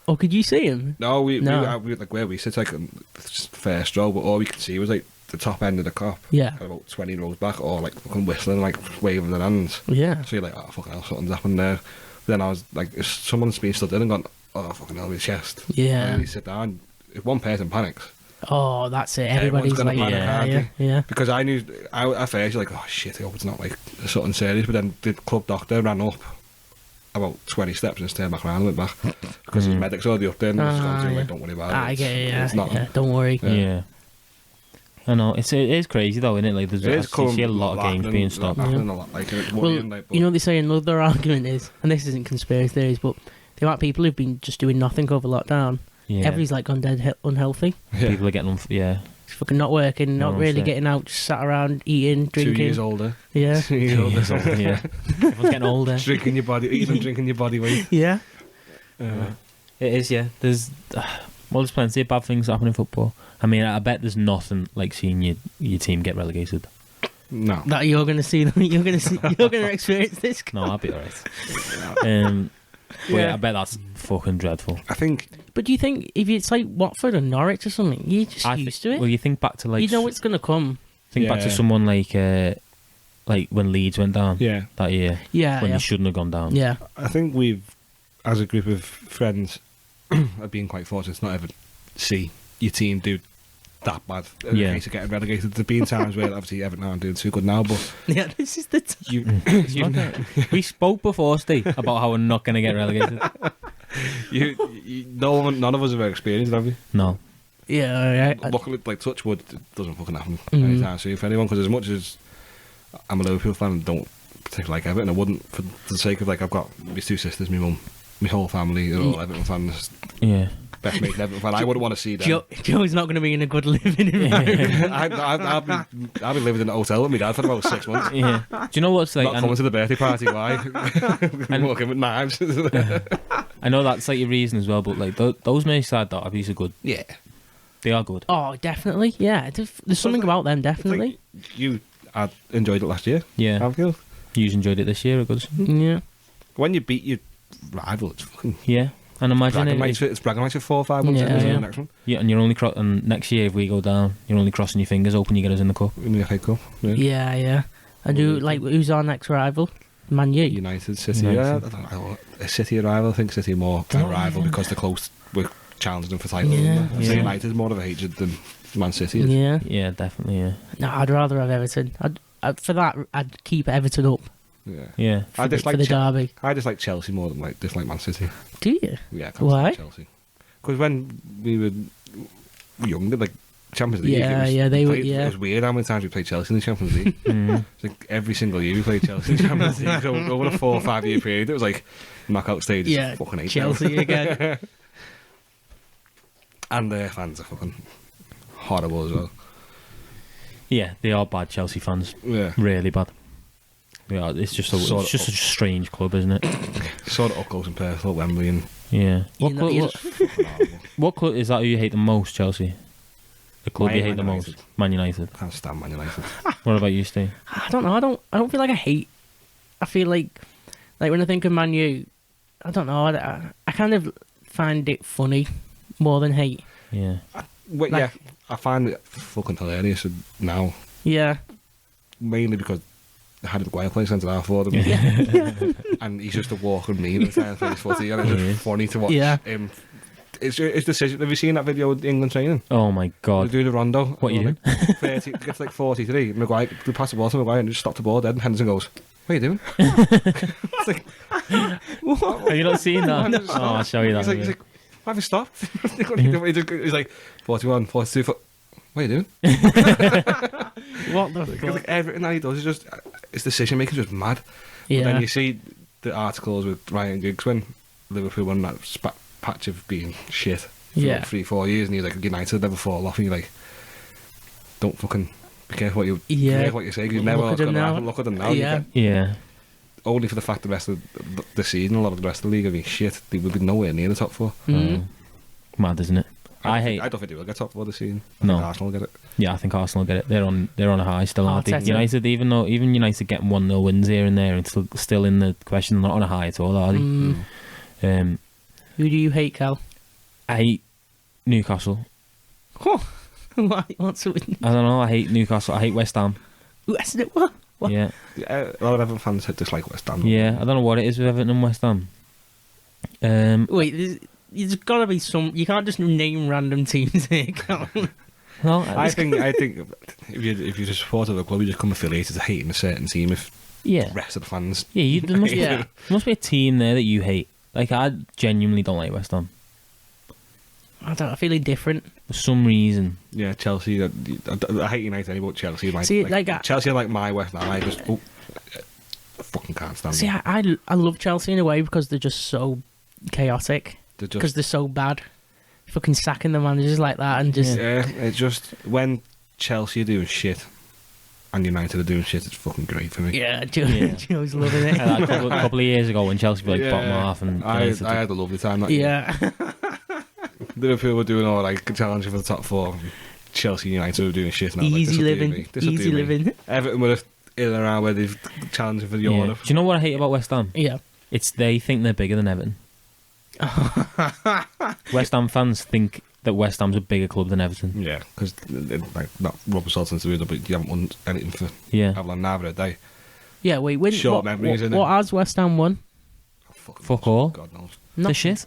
S3: Oh, could you see him?
S4: No, we like where we sit, like just first row, but all we could see was like the top end of the cop.
S3: Yeah.
S4: About 20 rows back, or like fucking whistling, like waving their hands.
S3: Yeah.
S4: So you're like, oh fucking hell, something's happened there. But then I was like, if someone's been stood in and gone, oh fucking hell, his chest.
S3: Yeah.
S4: And you sit down, if one person panics.
S3: Oh, that's it. Everybody's
S4: gonna
S3: like,
S4: panic,
S3: yeah.
S4: Because I knew, at first you're like, oh shit, I hope it's not like something serious. But then the club doctor ran up about 20 steps and turned back around and went back because his medic's already up there and just gone to him, like, don't worry about it.
S3: I get it,
S4: It's not.
S3: Yeah, don't worry.
S2: Yeah. I know, it is crazy though, isn't it? Like, there's actually a lot of games being stopped.
S4: A lot. Like, it's worrying, like,
S3: you know, they say another argument is, and this isn't conspiracy theories, but the amount of people who've been just doing nothing over lockdown, everybody's like gone dead unhealtly.
S2: Yeah. People are getting it's
S3: fucking not working, not really getting out, just sat around eating, drinking.
S4: 2 years older.
S3: Yeah.
S4: 2 years older.
S2: Yeah. Everyone's getting older.
S4: Drinking your body, eating and drinking your body weight.
S3: Yeah.
S2: It is, yeah. There's plenty of bad things happening in football. I mean, I bet there's nothing like seeing your team get relegated.
S4: No.
S3: That you're going to see them. You're going to experience this.
S2: No, I'll be alright. But yeah, I bet that's fucking dreadful.
S4: I think.
S3: But do you think if it's like Watford or Norwich or something, you're just used to it?
S2: Well, you think back to like...
S3: You know it's going to come.
S2: Think back to someone like when Leeds went down that year.
S3: Yeah,
S2: when they shouldn't have gone down.
S3: Yeah.
S4: I think we've, as a group of friends, have been quite fortunate to not ever see your team do that bad in case of getting relegated. There's been times where obviously Everton aren't doing too good now, but
S3: yeah, this is the time.
S2: We spoke before, Steve, about how we're not going to get relegated.
S4: None of us have experienced it, have we?
S2: No.
S3: Yeah,
S4: Luckily, like touch wood, it doesn't fucking happen anytime soon for anyone. Because as much as I'm a Liverpool fan and don't particularly like Everton, I wouldn't, for the sake of like, I've got my two sisters, my mum, my whole family, they're all Everton fans.
S2: Yeah.
S4: Best mate Everton fan. I wouldn't want to see them.
S3: Joe's not going to be in a good living environment.
S4: I've been living in a hotel with my dad for about 6 months.
S2: Yeah. Do you know what's like?
S4: Not coming to the birthday party. Why? I'm walking with knives.
S2: I know that's like your reason as well, but like those Merseyside derbies are good.
S4: Yeah,
S2: they are good.
S3: Oh, definitely. Yeah, there's something about them. Definitely.
S4: Like I enjoyed it last year.
S2: Yeah,
S4: Anfield.
S2: You enjoyed it this year, good.
S3: Yeah.
S4: When you beat your rival, it's fucking
S2: And imagine
S4: it's bragging rights for 4 or 5 months. The next one.
S2: Yeah, and you're only and next year if we go down, you're only crossing your fingers, hoping you get us in the cup.
S4: In the FA Cup.
S3: Yeah. I do like who's our next rival? Man U.
S4: United, City. Yeah, I don't know. A City rival. I think City more a rival because they're close. We're challenging them for titles.
S3: Yeah.
S4: So United's more of a hatred than Man City is.
S3: Yeah.
S2: Yeah, definitely. Yeah.
S3: No, I'd rather have Everton. For that, I'd keep Everton up.
S2: Yeah.
S4: I dislike
S3: for the derby.
S4: I dislike Chelsea more than dislike Man City.
S3: Do you?
S4: Yeah.
S3: Why?
S4: Chelsea. Because when we were younger, like Champions League. It was weird how many times we played Chelsea in the Champions League. It's like every single year we played Chelsea in the Champions League. So over a 4 or 5 year period, it was like knockout stages.
S3: Yeah,
S4: fucking hate
S3: Chelsea again.
S4: And their fans are fucking horrible as well.
S2: Yeah, they are bad Chelsea fans.
S4: Yeah,
S2: really bad. Yeah, it's just such a strange club, isn't it?
S4: Sort of up close and personal, Wembley and
S2: What club is that? Who you hate the most, Chelsea? The club you hate the most, Man United.
S4: Can't stand Man United.
S2: What about you, Steve?
S3: I don't know. I don't feel like I hate. I feel like when I think of Man U, I don't know. I kind of find it funny more than hate.
S2: Yeah.
S4: I find it fucking hilarious now.
S3: Yeah.
S4: Mainly because Harry Maguire plays centre half for them. And he's just a walking meme at the time for his footy, and it's just funny to watch him. His decision. Have you seen that video of England training?
S2: Oh my god!
S4: They do the rondo.
S2: What you doing?
S4: 30, gets like 43. Maguire, they pass the ball to Maguire and just stop the ball dead. And Henderson goes, "What are you doing?" It's like,
S2: what? Have you not seen that?
S3: No.
S2: Oh, I'll show you that.
S4: He's like, Have you stopped? He's like 41, 42. What are you doing?
S3: What the
S4: Because
S3: fuck?
S4: like everything that he does is just his decision making is just mad.
S3: Yeah.
S4: But then you see the articles with Ryan Giggs when Liverpool won that patch of being shit for
S3: Yeah.
S4: 3-4 years, and he's like, United never fall off, and you're like, don't fucking be careful what you be careful what you say, because you never
S3: Look at him
S4: gonna
S3: now.
S4: happen. Look at them now.
S3: Yeah.
S2: Yeah.
S4: Only for the fact the rest of the season, a lot of the rest of the league have been shit. They would be nowhere near the top 4.
S2: Mad, isn't it? I
S4: don't think they will get top 4 this season.
S2: No.
S4: I think Arsenal will get it.
S2: Yeah, I think Arsenal get it. They're on a high still, aren't they?
S3: Arteta.
S2: United, even United getting 1-0 wins here and there, it's still in the question. They're not on a high at all, are they?
S3: Who do you hate, Cal?
S2: I hate Newcastle.
S3: Why? What's it with
S2: I don't know. I hate Newcastle. I hate West Ham.
S3: West Ham? What?
S2: Yeah,
S4: A lot of Everton fans dislike West Ham.
S2: yeah. I don't know what it is with Everton and West Ham.
S3: Wait, there's got to be some. You can't just name random teams here, Cal.
S2: No,
S4: I think if you're a supporter of the club, you just come affiliated to hating a certain team. If
S2: yeah,
S4: the rest of the fans,
S2: yeah. There must,
S3: Yeah.
S2: there must be a team there that you hate. Like I genuinely don't like West Ham
S3: I don't know, feeling different.
S2: for some reason.
S4: yeah, Chelsea. I hate United anyway, but Chelsea.
S3: See,
S4: Chelsea are like my West Ham. I just I fucking can't stand
S3: See,
S4: them.
S3: I love Chelsea in a way because they're just so chaotic.
S4: They're
S3: Because
S4: just
S3: they're so bad. Fucking sacking the managers like that and just...
S4: yeah. It's just when Chelsea are doing shit and United are doing shit, it's fucking great for me.
S3: Yeah,
S2: Yeah.
S3: Joe's loving it.
S2: Like a couple of years ago when Chelsea were like bottom half and
S4: I
S2: United
S4: had a lovely time that year.
S3: Yeah.
S4: Liverpool were doing all like challenging for the top 4. Chelsea and United were doing shit. And I was like,
S3: Easy
S4: this'll do
S3: living.
S4: me. This'll
S3: Easy
S4: do me.
S3: living.
S4: Everton were in and around where they've challenging for
S2: Yeah.
S4: Europe.
S2: Do you know what I hate about West Ham?
S3: Yeah.
S2: It's they think they're bigger than Everton. West Ham fans think that West Ham's a bigger club than Everton.
S4: Yeah, because like not rubber salt into it, but you haven't won anything for
S2: Yeah.
S4: Avalon Nava a day.
S3: Yeah, wait, when...
S4: Short
S3: what,
S4: memories,
S3: what,
S4: innit?
S3: what has West Ham won?
S2: Fuck all.
S4: God knows.
S2: The shit.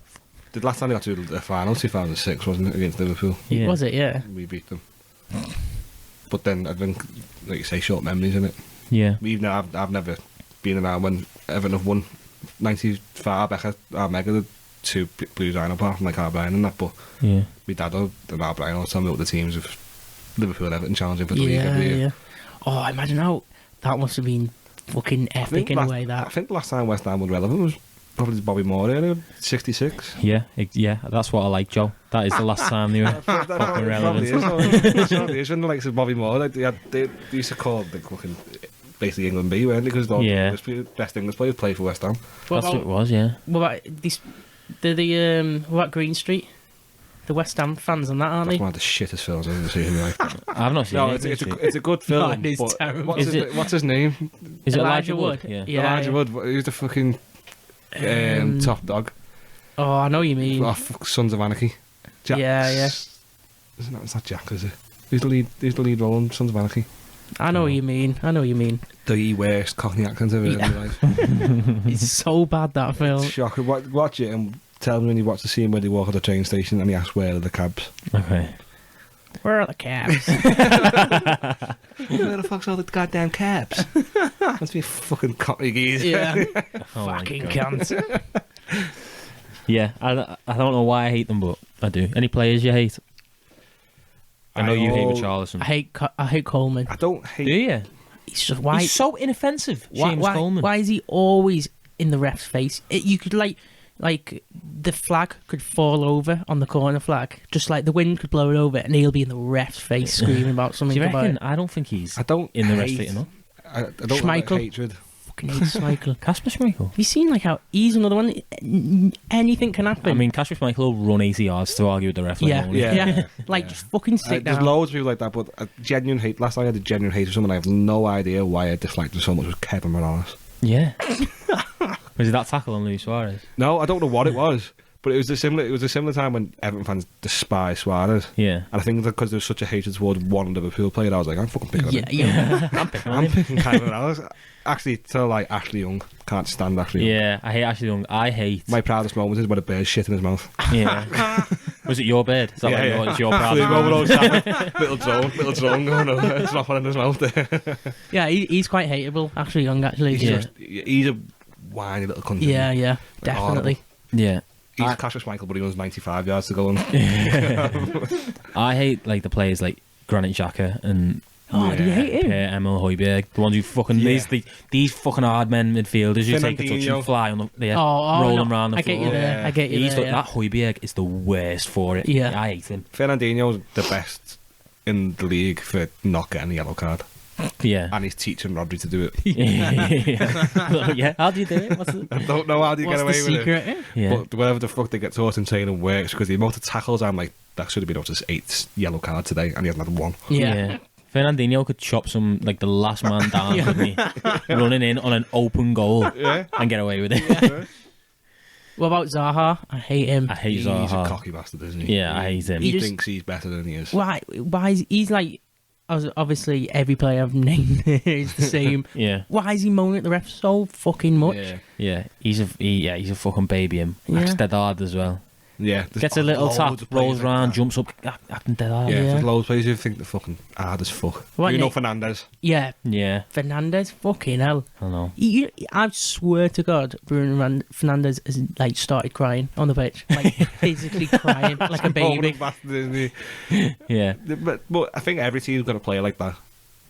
S4: The last time they got to the final, 2006, wasn't it, against Liverpool?
S2: Yeah.
S3: Was it? Yeah.
S4: We beat them. But then I think, like you say, short memories, innit?
S2: Yeah.
S4: Even though I've never been around when Everton have won 95 back at Mega, the 2 Blues iron apart from like O'Brien and that, but
S2: Yeah.
S4: my dad and O'Brien all tell me what the teams of Liverpool and Everton challenging for the league
S3: Yeah,
S4: every year.
S3: yeah. Oh, imagine how... That must have been fucking epic in a way,
S4: I
S3: that...
S4: think the last time West Ham was relevant was probably Bobby Moore earlier, 66.
S2: Yeah. Yeah. That's what I like, Joe. That is the last time they were fucking relevant.
S4: Probably is when the likes of Bobby Moore, like they used to call the fucking basically England B, weren't they? Because the best English players play for West Ham.
S2: That's what it was, yeah.
S3: What about this? What about Green Street? The West Ham fans and that, aren't
S4: That's
S3: they?
S4: one of the shittest films I've ever seen in my life.
S2: I've not seen
S4: No,
S2: it.
S4: it's a good film.
S3: No, it is
S4: but
S3: terrible.
S4: What's his name?
S2: Is it
S3: Elijah
S2: Elijah Wood?
S3: Wood?
S2: Yeah.
S4: Elijah Wood. Who's the fucking top dog?
S3: Oh, I know what you mean.
S4: Oh, fuck, Sons of Anarchy. Jack.
S3: Yeah.
S4: Isn't that? It's not Jack, is it? Who's the lead role in Sons of Anarchy?
S3: I know what you mean.
S4: The worst Cockney accent I've ever heard in my life.
S3: It's so bad, that film.
S4: It's shocking. Watch it and tell me when you watch the scene where they walk at the train station and he asks where are the cabs.
S2: Okay.
S3: Where are the cabs?
S4: Where the fuck's all the goddamn cabs? Must be a fucking Cockney geezer.
S3: Yeah.
S2: Oh my
S3: Fucking
S2: God.
S3: cunt.
S2: Yeah. I don't know why I hate them, but I do. Any players you hate? I know you hate Richarlison.
S3: I hate Coleman.
S4: I don't
S2: Do
S4: hate...
S2: you?
S3: He's just why?
S2: He's so inoffensive, James Coleman.
S3: Why is he always in the ref's face? You could like the flag could fall over on the corner flag, just like the wind could blow it over, and he'll be in the ref's face screaming about something.
S2: Do you
S3: about
S2: reckon?
S3: it.
S2: I don't think he's
S4: I don't
S2: in the
S4: hate...
S2: rest of it enough.
S4: I don't like
S3: Schmeichel.
S4: hatred.
S3: Fucking hate Schmeichel.
S2: Kasper Schmeichel.
S3: Have you seen like how he's another one? Anything can happen.
S2: I mean, Kasper Schmeichel will run 80 yards to argue with the ref.
S3: yeah,
S2: won't he?
S3: yeah. Like
S4: Yeah.
S3: just fucking sit
S4: There's
S3: down.
S4: loads of people like that, but a genuine hate. Last time I had a genuine hate of someone, I have no idea why I disliked him so much. Was Kevin Morales.
S2: Yeah. Was it that tackle on Luis Suarez?
S4: No, I don't know what it was, but it was a similar time when Everton fans despise Suarez.
S2: Yeah.
S4: And I think that because there was such a hatred towards one Liverpool player, I was like, I'm fucking picking on him.
S3: Yeah.
S4: I'm picking Kevin Morales. Actually, to like Ashley Young, can't stand Ashley Young.
S2: Yeah, I hate Ashley Young. I hate.
S4: My proudest moment is when a bird shit in his mouth.
S2: Yeah. Was it your bed? Is that
S4: Yeah,
S2: like
S4: yeah.
S2: it's your proud
S4: Flew over
S2: moment?
S4: those little drone going on. It's not one in his mouth there.
S3: Yeah, he's quite hateable. Actually, Young. Actually,
S4: He's a whiny little cunt.
S3: yeah, definitely.
S2: Yeah.
S4: He's Cassius Michael, but he runs 95 yards to go on.
S2: I hate like the players like Granit Xhaka and
S3: Do you hate him?
S2: Pierre-Emile Højbjerg, the ones who fucking these fucking hard men midfielders who take the touch and fly on the rolling around the
S3: I
S2: floor.
S3: get you there. I get you there.
S2: That Højbjerg is the worst for it.
S3: Yeah.
S2: I hate him.
S4: Fernandinho's the best in the league for not getting a yellow card.
S2: Yeah.
S4: And he's teaching Rodri to do it.
S2: Yeah. How do you do it? What's it?
S4: I don't know how do you get away
S3: the
S4: with
S3: secret?
S4: it.
S2: Yeah.
S4: But whatever the fuck they get taught in training works, because the amount of tackles, I'm like, that should have been up to his 8th yellow card today, and he hasn't had one.
S3: Yeah.
S2: Fernandinho could chop some, like, the last man down, couldn't he? Running in on an open goal and get away with it.
S4: Yeah.
S3: What about Zaha? I hate him.
S2: I hate
S4: He's
S2: Zaha.
S4: a cocky bastard, isn't he?
S2: Yeah, I hate him.
S4: He thinks he's better than he is.
S3: Why is he's like... Obviously, every player I've named is the same.
S2: Yeah.
S3: Why is he moaning at the ref so fucking much?
S4: Yeah.
S2: He's a fucking baby him.
S3: Yeah.
S2: Acts dead hard as well.
S4: Yeah.
S2: Gets a little tap,
S4: loads of
S2: rolls
S4: players like
S2: around,
S4: that.
S2: jumps up, acting dead hard.
S4: Yeah,
S3: Yeah.
S4: there's loads of players who think they're fucking hard as fuck.
S3: What,
S4: You know
S3: Nick?
S4: Fernandez?
S3: Yeah.
S2: Yeah.
S3: Fernandez, fucking hell.
S2: I don't know.
S3: I swear to God, Bruno Fernandez has like started crying on the pitch, like physically crying like a baby.
S4: Moaning bastard, isn't he?
S2: Yeah.
S4: But I think every team's got a player like that.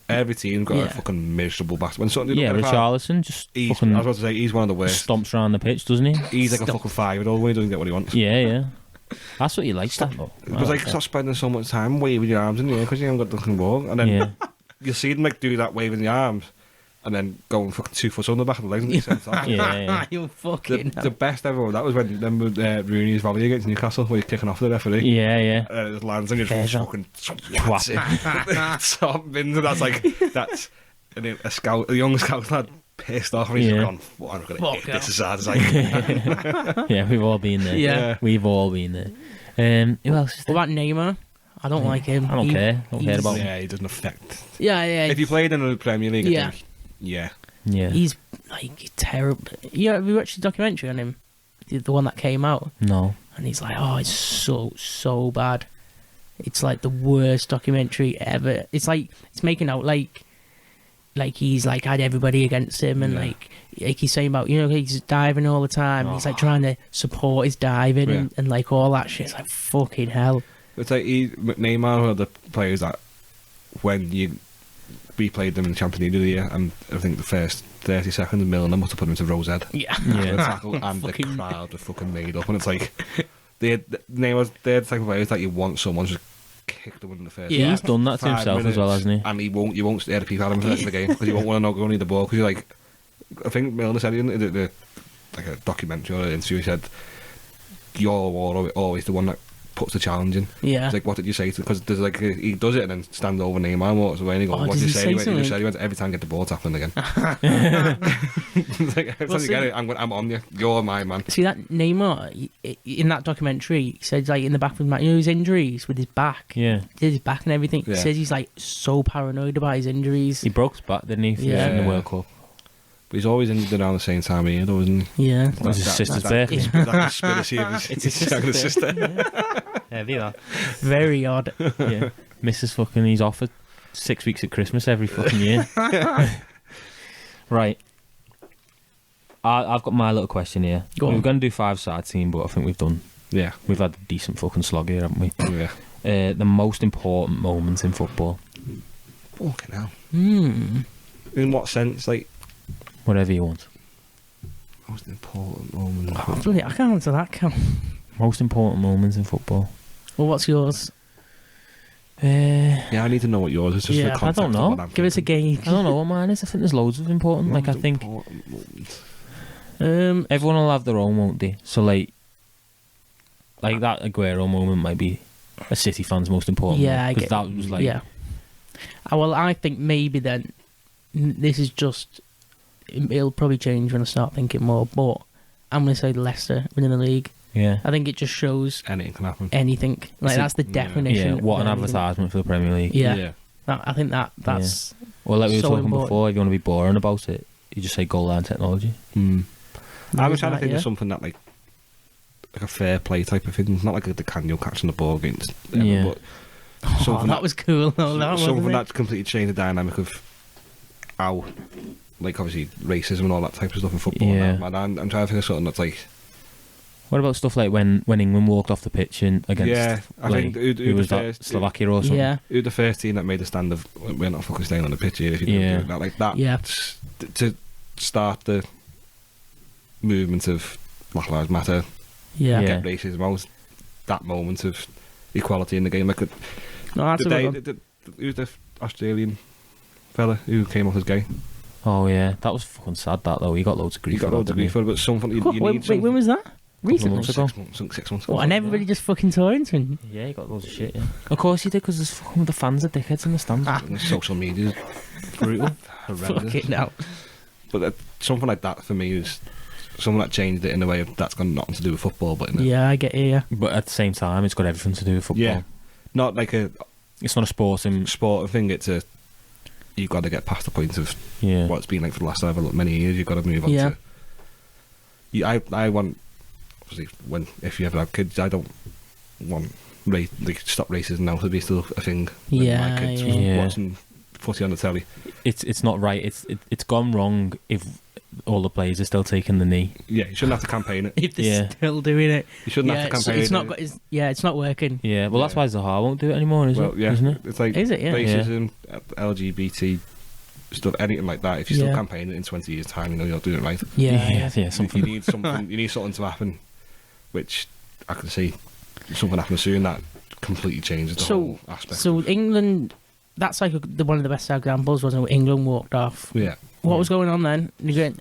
S4: Every team's got a fucking miserable bastard. When something
S2: Yeah,
S4: don't get a foul,
S2: Richarlison just
S4: I was
S2: fucking
S4: about to say, he's one of the worst.
S2: stomps around the pitch, doesn't he?
S4: He's like a fucking 5-year-old when he doesn't get what he wants.
S2: Yeah. That's what you like, that though.
S4: It was like, stop spending so much time waving your arms in the air because you haven't got the fucking ball. And then
S2: Yeah.
S4: you see them like do that waving the arms and then going fucking 2 foot on the back of the legs and they send off.
S2: Yeah.
S3: You fucking
S4: The best ever, that was when Rooney's volley against Newcastle where he's kicking off the referee.
S2: Yeah.
S4: And it lands and he
S2: There's
S4: just
S2: a-
S4: fucking swats it. Top bins, and that's and then a young scout lad pissed off and he's
S2: Yeah.
S4: gone, I'm going to hit this as hard as I can.
S2: Yeah, we've all been there.
S3: Yeah.
S2: We've all been there. Who else is
S3: What
S2: there?
S3: about Neymar? I don't like him.
S2: I don't care. I don't care about him.
S4: Yeah, he doesn't affect.
S3: Yeah.
S4: If you played in the Premier League,
S3: Yeah.
S4: I think, yeah.
S2: Yeah.
S3: He's like terrible. Yeah, have you watched the documentary on him? The one that came out,
S2: No.
S3: and he's like, oh, it's so bad. It's like the worst documentary ever. It's like it's making out like he's like had everybody against him, and
S4: Yeah.
S3: like he's saying about he's diving all the time. He's like trying to support his diving and like all that shit. It's like fucking hell.
S4: It's like Neymar or the players that when we played them in the Champions League of the year, and I think the first 30 seconds, Milner must have put him into Rosehead.
S3: Yeah.
S4: The tackle, and the
S3: Fucking-
S4: crowd were fucking made up, and it's like Neymar's they're the type of players that you want someone to just kick them in the face.
S3: Yeah.
S2: He's done that to
S4: 5
S2: himself as well,
S4: minutes,
S2: hasn't he?
S4: And you won't stare at people at him for the rest of the game because you won't want to know go need the ball because you're like, I think Milner said in the like a documentary or an interview, he said, "You're always the one that puts the challenge in."
S3: Yeah.
S4: It's like, what did you say? Because there's like he does it and then stands over Neymar and walks away and he goes,
S3: Oh,
S4: "What did you
S3: does he
S4: say?"
S3: say
S4: He
S3: something?
S4: went, every time you get the ball, tackling again. It's like, every time you get it, I'm on you. You're my man.
S3: See that Neymar in that documentary, he says like in the back of his mind, his injuries with his back.
S2: Yeah.
S3: Did his back and everything.
S4: Yeah.
S3: He says he's like so paranoid about his injuries.
S2: He broke his back, didn't he?
S3: Yeah.
S2: In the World Cup.
S4: But he's always injured around the same time of year, though, isn't he?
S3: Yeah.
S2: That's his sister's birthday.
S4: That conspiracy of his
S2: It's his
S4: younger
S2: sister's
S4: sister.
S2: Heavy that.
S3: Very odd.
S2: Yeah. Mrs. fucking, he's off for 6 weeks at Christmas every fucking year. Right. I've got my little question here.
S3: Go on.
S2: We're going to do 5-side team, but I think
S4: Yeah.
S2: we've had a decent fucking slog here, haven't we?
S4: Yeah.
S2: The most important moments in football.
S4: Fucking hell.
S3: Hmm.
S4: In what sense? Like,
S2: Whatever you want.
S4: most important moment.
S3: Oh, bloody, I can't answer that, Cam.
S2: Most important moments in football.
S3: Well, what's yours?
S4: Yeah, I need to know what yours is. Just
S3: Yeah,
S4: the
S3: I
S4: context
S2: don't
S4: of
S2: know.
S4: what I'm
S3: Give us a
S4: thinking.
S3: gauge.
S2: I don't know what mine is. I think there's loads of important. Like, I
S4: Most
S2: think
S4: important moment.
S2: everyone will have their own, won't they? So, like that Aguero moment might be a City fan's most important.
S3: Yeah, I
S2: because
S3: get.
S2: that was like,
S3: Yeah. Well, I think maybe then this is just. It'll probably change when I start thinking more, but I'm going to say Leicester winning the league.
S2: yeah.
S3: I think it just shows
S4: Anything can happen.
S3: anything. Like, that's the definition.
S2: Yeah, what
S3: of
S2: an
S3: anything.
S2: advertisement for the Premier League.
S3: Yeah. I think that's.
S2: Well, like we were
S3: So
S2: talking
S3: important.
S2: before, if you want to be boring about it, you just say goal line technology.
S4: I was trying to
S3: that,
S4: think
S3: yeah.
S4: of something that like a fair play type of thing. Not like the Canyon catching the ball against them,
S2: Yeah.
S4: but
S3: Oh,
S4: something
S3: that was cool. Though, that
S4: something
S3: wasn't it?
S4: that's completely changed the dynamic of how, like, obviously racism and all that type of stuff in football.
S2: Yeah.
S4: And I'm trying to think of something that's like
S2: What about stuff like when England walked off the pitch and against?
S4: Yeah, I think
S2: who was that? Slovakia or something.
S3: Yeah.
S4: Who the first team that made a stand of we're not fucking staying on the pitch here if you don't do that like that.
S3: Yeah.
S4: To start the movement of Black Lives Matter,
S3: Yeah.
S4: get racism out, that moment of equality in the game. Like,
S3: No, that's a good one.
S4: who's the Australian fella who came off as gay?
S2: Oh yeah, that was fucking sad. That though, he got loads of grief.
S4: He got loads of grief for it, but something you
S3: Wait,
S4: need.
S3: when was that? Recently?
S2: months ago.
S4: 6 months
S3: What,
S4: ago.
S3: and everybody just fucking tore into him?
S2: Yeah, he got loads of shit. Yeah, of course he did, because the fans are dickheads in the stands.
S4: And social media is brutal, horrendous.
S3: Fucking hell.
S4: But something like that for me is something that changed it in a way of that's got nothing to do with football, but
S3: Yeah, I get you. Yeah.
S2: But at the same time, it's got everything to do with football.
S4: Yeah. Not like a
S2: It's not a sporting.
S4: sport thing. It's a you've got to get past the point of
S2: Yeah.
S4: what it's been like for the last however many years. You've got to move on
S3: Yeah.
S4: to. I want obviously if you ever have kids, I don't want stop racism now to be still a thing. When
S3: Yeah,
S4: my kids
S2: yeah.
S4: watching footy on the telly.
S2: It's not right. It's gone wrong if all the players are still taking the knee.
S4: Yeah, you shouldn't have to campaign it.
S3: If they're
S2: Yeah.
S3: still doing it.
S4: You shouldn't
S3: Yeah,
S4: have to campaign
S3: it's not.
S4: it.
S3: got- It's, yeah, it's not working.
S2: Yeah, well that's
S4: Yeah.
S2: why Zaha won't do it anymore,
S4: Well, yeah,
S2: isn't it?
S4: it's like
S3: Is it? Yeah.
S4: racism, LGBT stuff, anything like that. If you still
S3: Yeah.
S4: campaign it in 20 years' time, you know you're doing it right.
S3: Yeah.
S2: Something.
S4: You need something. You need something to happen, which I can see something happen soon that completely changes the whole aspect.
S3: So England, that's like one of the best examples, wasn't it? England walked off.
S4: Yeah.
S3: What was going on then?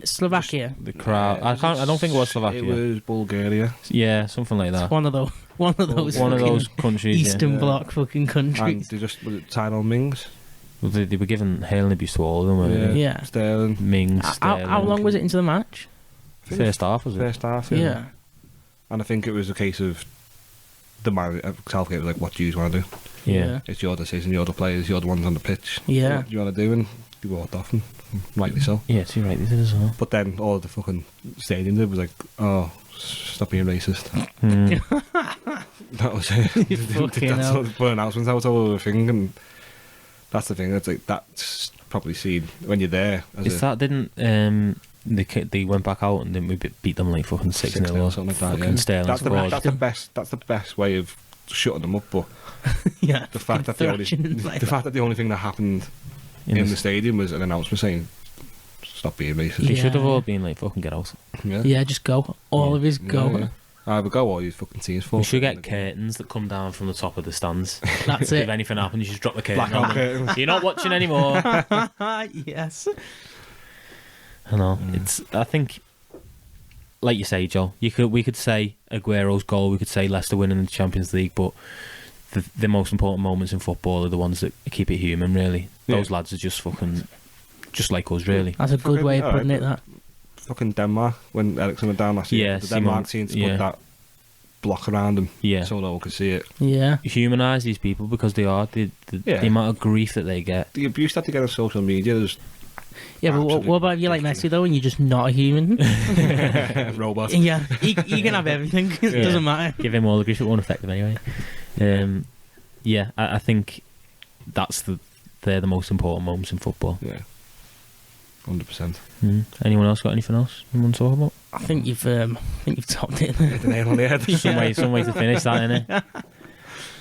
S3: Slovakia.
S2: The crowd. I don't think it was Slovakia.
S4: It was Bulgaria.
S2: Yeah, something like that.
S3: One of those. One of those.
S2: One of
S3: fucking
S2: those countries.
S3: Eastern
S4: Yeah.
S3: Bloc fucking
S4: And
S3: countries.
S4: they just was it Tyrone Mings?
S2: Well, they were given hail and abuse to all of them, weren't they?
S3: Yeah.
S4: Sterling.
S2: Mings,
S3: How long was it into the match?
S2: First half, was it?
S4: First half.
S3: Yeah.
S4: And I think it was a case of the man Southgate was like, "What do you want to do?
S2: Yeah.
S4: It's your decision. You're the players. You're the ones on the pitch.
S3: Yeah.
S4: What do you want to do?" And he walked off, and rightly so.
S2: Yeah, you're right, they did as well.
S4: But then all the fucking stadium did was like, "Oh, stop being racist."
S2: Hmm.
S4: That was it.
S3: Fucking
S4: That's
S3: hell.
S4: all the announcements out all over the thing, and that's the thing. It's like that's probably seen when you're there. As
S2: Is that didn't they went back out and then we beat them like fucking 6-0
S4: 6-0 or
S2: or
S4: something like that?
S2: fucking
S4: Yeah.
S2: Sterling
S4: That's the,
S2: scored.
S4: that's the best. That's the best way of shutting them up. But
S3: Yeah.
S4: the fact that the only thing that happened in the stadium was an announcement saying, "Stop being racist."
S2: They
S3: Yeah.
S2: should have all been like fucking get out.
S4: Yeah.
S3: Yeah, just go. All of his go.
S4: Yeah. Either go or you fucking teams for.
S2: We should get curtains that come down from the top of the stands.
S3: That's
S2: If
S3: it.
S2: anything happens, you just drop the curtain
S4: Blackout
S2: on.
S4: curtains.
S2: You're not watching anymore.
S3: Yes.
S2: I know. I think, like you say, Joe. We could say Aguero's goal. We could say Leicester winning the Champions League, but the most important moments in football are the ones that keep it human. Really, those lads are just fucking, just like us. Really.
S3: That's a good
S4: Fucking-
S3: way of
S4: alright,
S3: putting it, that.
S4: Fucking Denmark when Eriksen went down last year.
S2: Yeah,
S4: the Denmark
S2: Simon-
S4: team to put that block around them,
S2: Yeah.
S4: so no one could see it.
S3: Yeah.
S2: Humanise these people because they are the
S4: Yeah.
S2: amount of grief that they get.
S4: The abuse that they get on social media is
S3: Yeah, but what about you like Messi, though, and you're just not a human?
S4: robot.
S3: Yeah, he can have everything. It
S2: Yeah.
S3: doesn't matter.
S2: Give him all the grief, it won't affect them anyway. Yeah, I think they're the most important moments in football.
S4: Yeah, 100%.
S2: Anyone else got anything else you want to talk about?
S3: I think you've topped it.
S4: Hit the nail on the head.
S2: Some way to finish that, innit?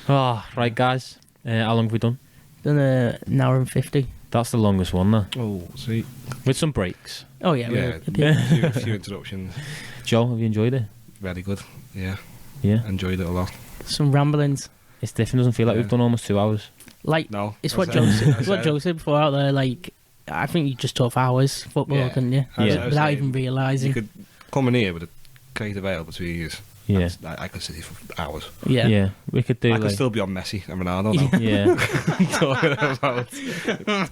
S2: Oh, right, guys. How long have we done?
S3: Done an hour and 50.
S2: That's the longest one, though.
S4: Oh, see.
S2: With some breaks.
S3: Oh yeah,
S4: Yeah,
S3: yeah.
S4: few interruptions.
S2: Joe, have you enjoyed it?
S4: Very good. Yeah,
S2: Yeah.
S4: enjoyed it a lot.
S3: Some ramblings.
S2: It's different. Doesn't feel like
S4: Yeah.
S2: we've done almost 2 hours.
S3: Like
S4: No,
S3: it's
S4: I
S3: what
S4: said-
S3: Joe
S4: I
S3: said. It's what
S4: said-
S3: Joe said before out there. Like I think you just talk for hours football,
S4: Yeah.
S3: couldn't you?
S4: I was-
S2: Yeah.
S4: I was
S3: Without
S4: saying,
S3: even
S4: You
S3: realising.
S4: could come in here with a creative veil between you.
S2: Yeah.
S4: I could sit here for hours.
S3: Yeah.
S2: Yeah. We could do
S4: I could
S2: like...
S4: still be on Messi and Ronaldo now.
S2: Yeah.
S4: Talking about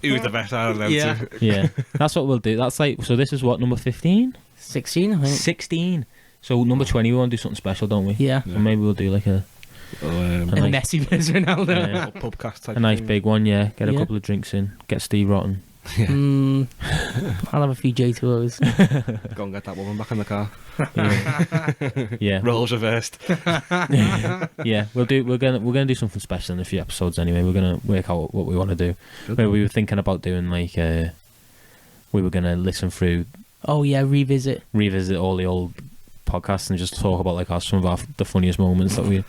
S4: who's the best out of them
S3: Yeah.
S4: two.
S2: Yeah. That's what we'll do. That's like... So this is what, number 15?
S3: 16, I think.
S2: 16. So number 20, we want to do something special, don't we?
S3: Yeah.
S2: So maybe we'll do like a
S3: And
S2: like-
S3: Messi versus Ronaldo.
S2: Yeah.
S4: Pubcast type
S2: a nice
S4: thing.
S2: big one, yeah. Get a
S3: Yeah.
S2: couple of drinks in. Get Steve Rotten.
S3: I'll have a few J2Os.
S4: Go and get that woman back in the car.
S2: Yeah.
S4: Roles reversed.
S2: Yeah, we're gonna do something special in a few episodes anyway. We're gonna work out what we want to do. Maybe we were thinking about doing like we were gonna listen through,
S3: Oh yeah, revisit.
S2: revisit all the old podcast and just talk about like some of the funniest moments that we've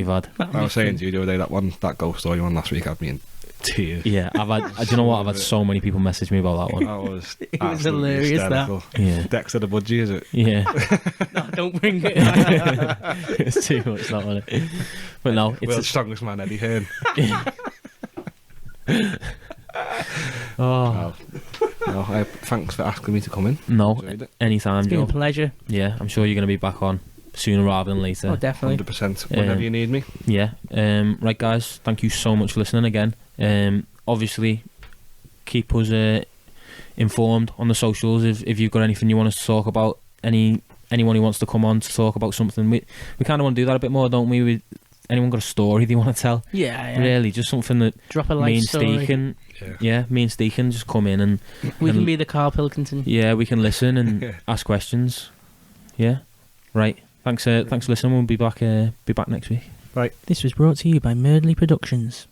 S2: had.
S4: I was saying to you the other day that ghost story one last week had me in tears.
S2: Yeah, do you know what? I've had so many people message me about that one.
S4: It
S3: was hilarious.
S4: Hysterical.
S3: That.
S2: Yeah.
S4: Dexter the Budgie, is it?
S2: Yeah.
S3: No, don't bring it.
S2: It's too much, that one. But no, it's
S4: World's strongest man, Eddie Hearn.
S2: Oh.
S4: No, thanks for asking me to come in.
S2: No, anytime,
S3: It's been
S2: Joe.
S3: a pleasure.
S2: Yeah, I'm sure you're going to be back on sooner rather than later.
S3: Oh, definitely.
S4: 100%. Whenever you need me.
S2: Yeah. Right, guys. Thank you so much for listening again. Obviously, keep us informed on the socials if you've got anything you want us to talk about. Anyone who wants to come on to talk about something, we kind of want to do that a bit more, don't we? Anyone got a story they want to tell?
S3: Yeah.
S2: Really, just something that
S3: drop a
S2: me
S3: life
S2: and
S3: story.
S2: Steve can. Yeah, me and Steve can just come in and
S3: We can be the Carl Pilkington.
S2: Yeah, we can listen and ask questions. Yeah, right. Thanks for listening. We'll be back next week.
S4: Right.
S3: This was brought to you by Merdley Productions.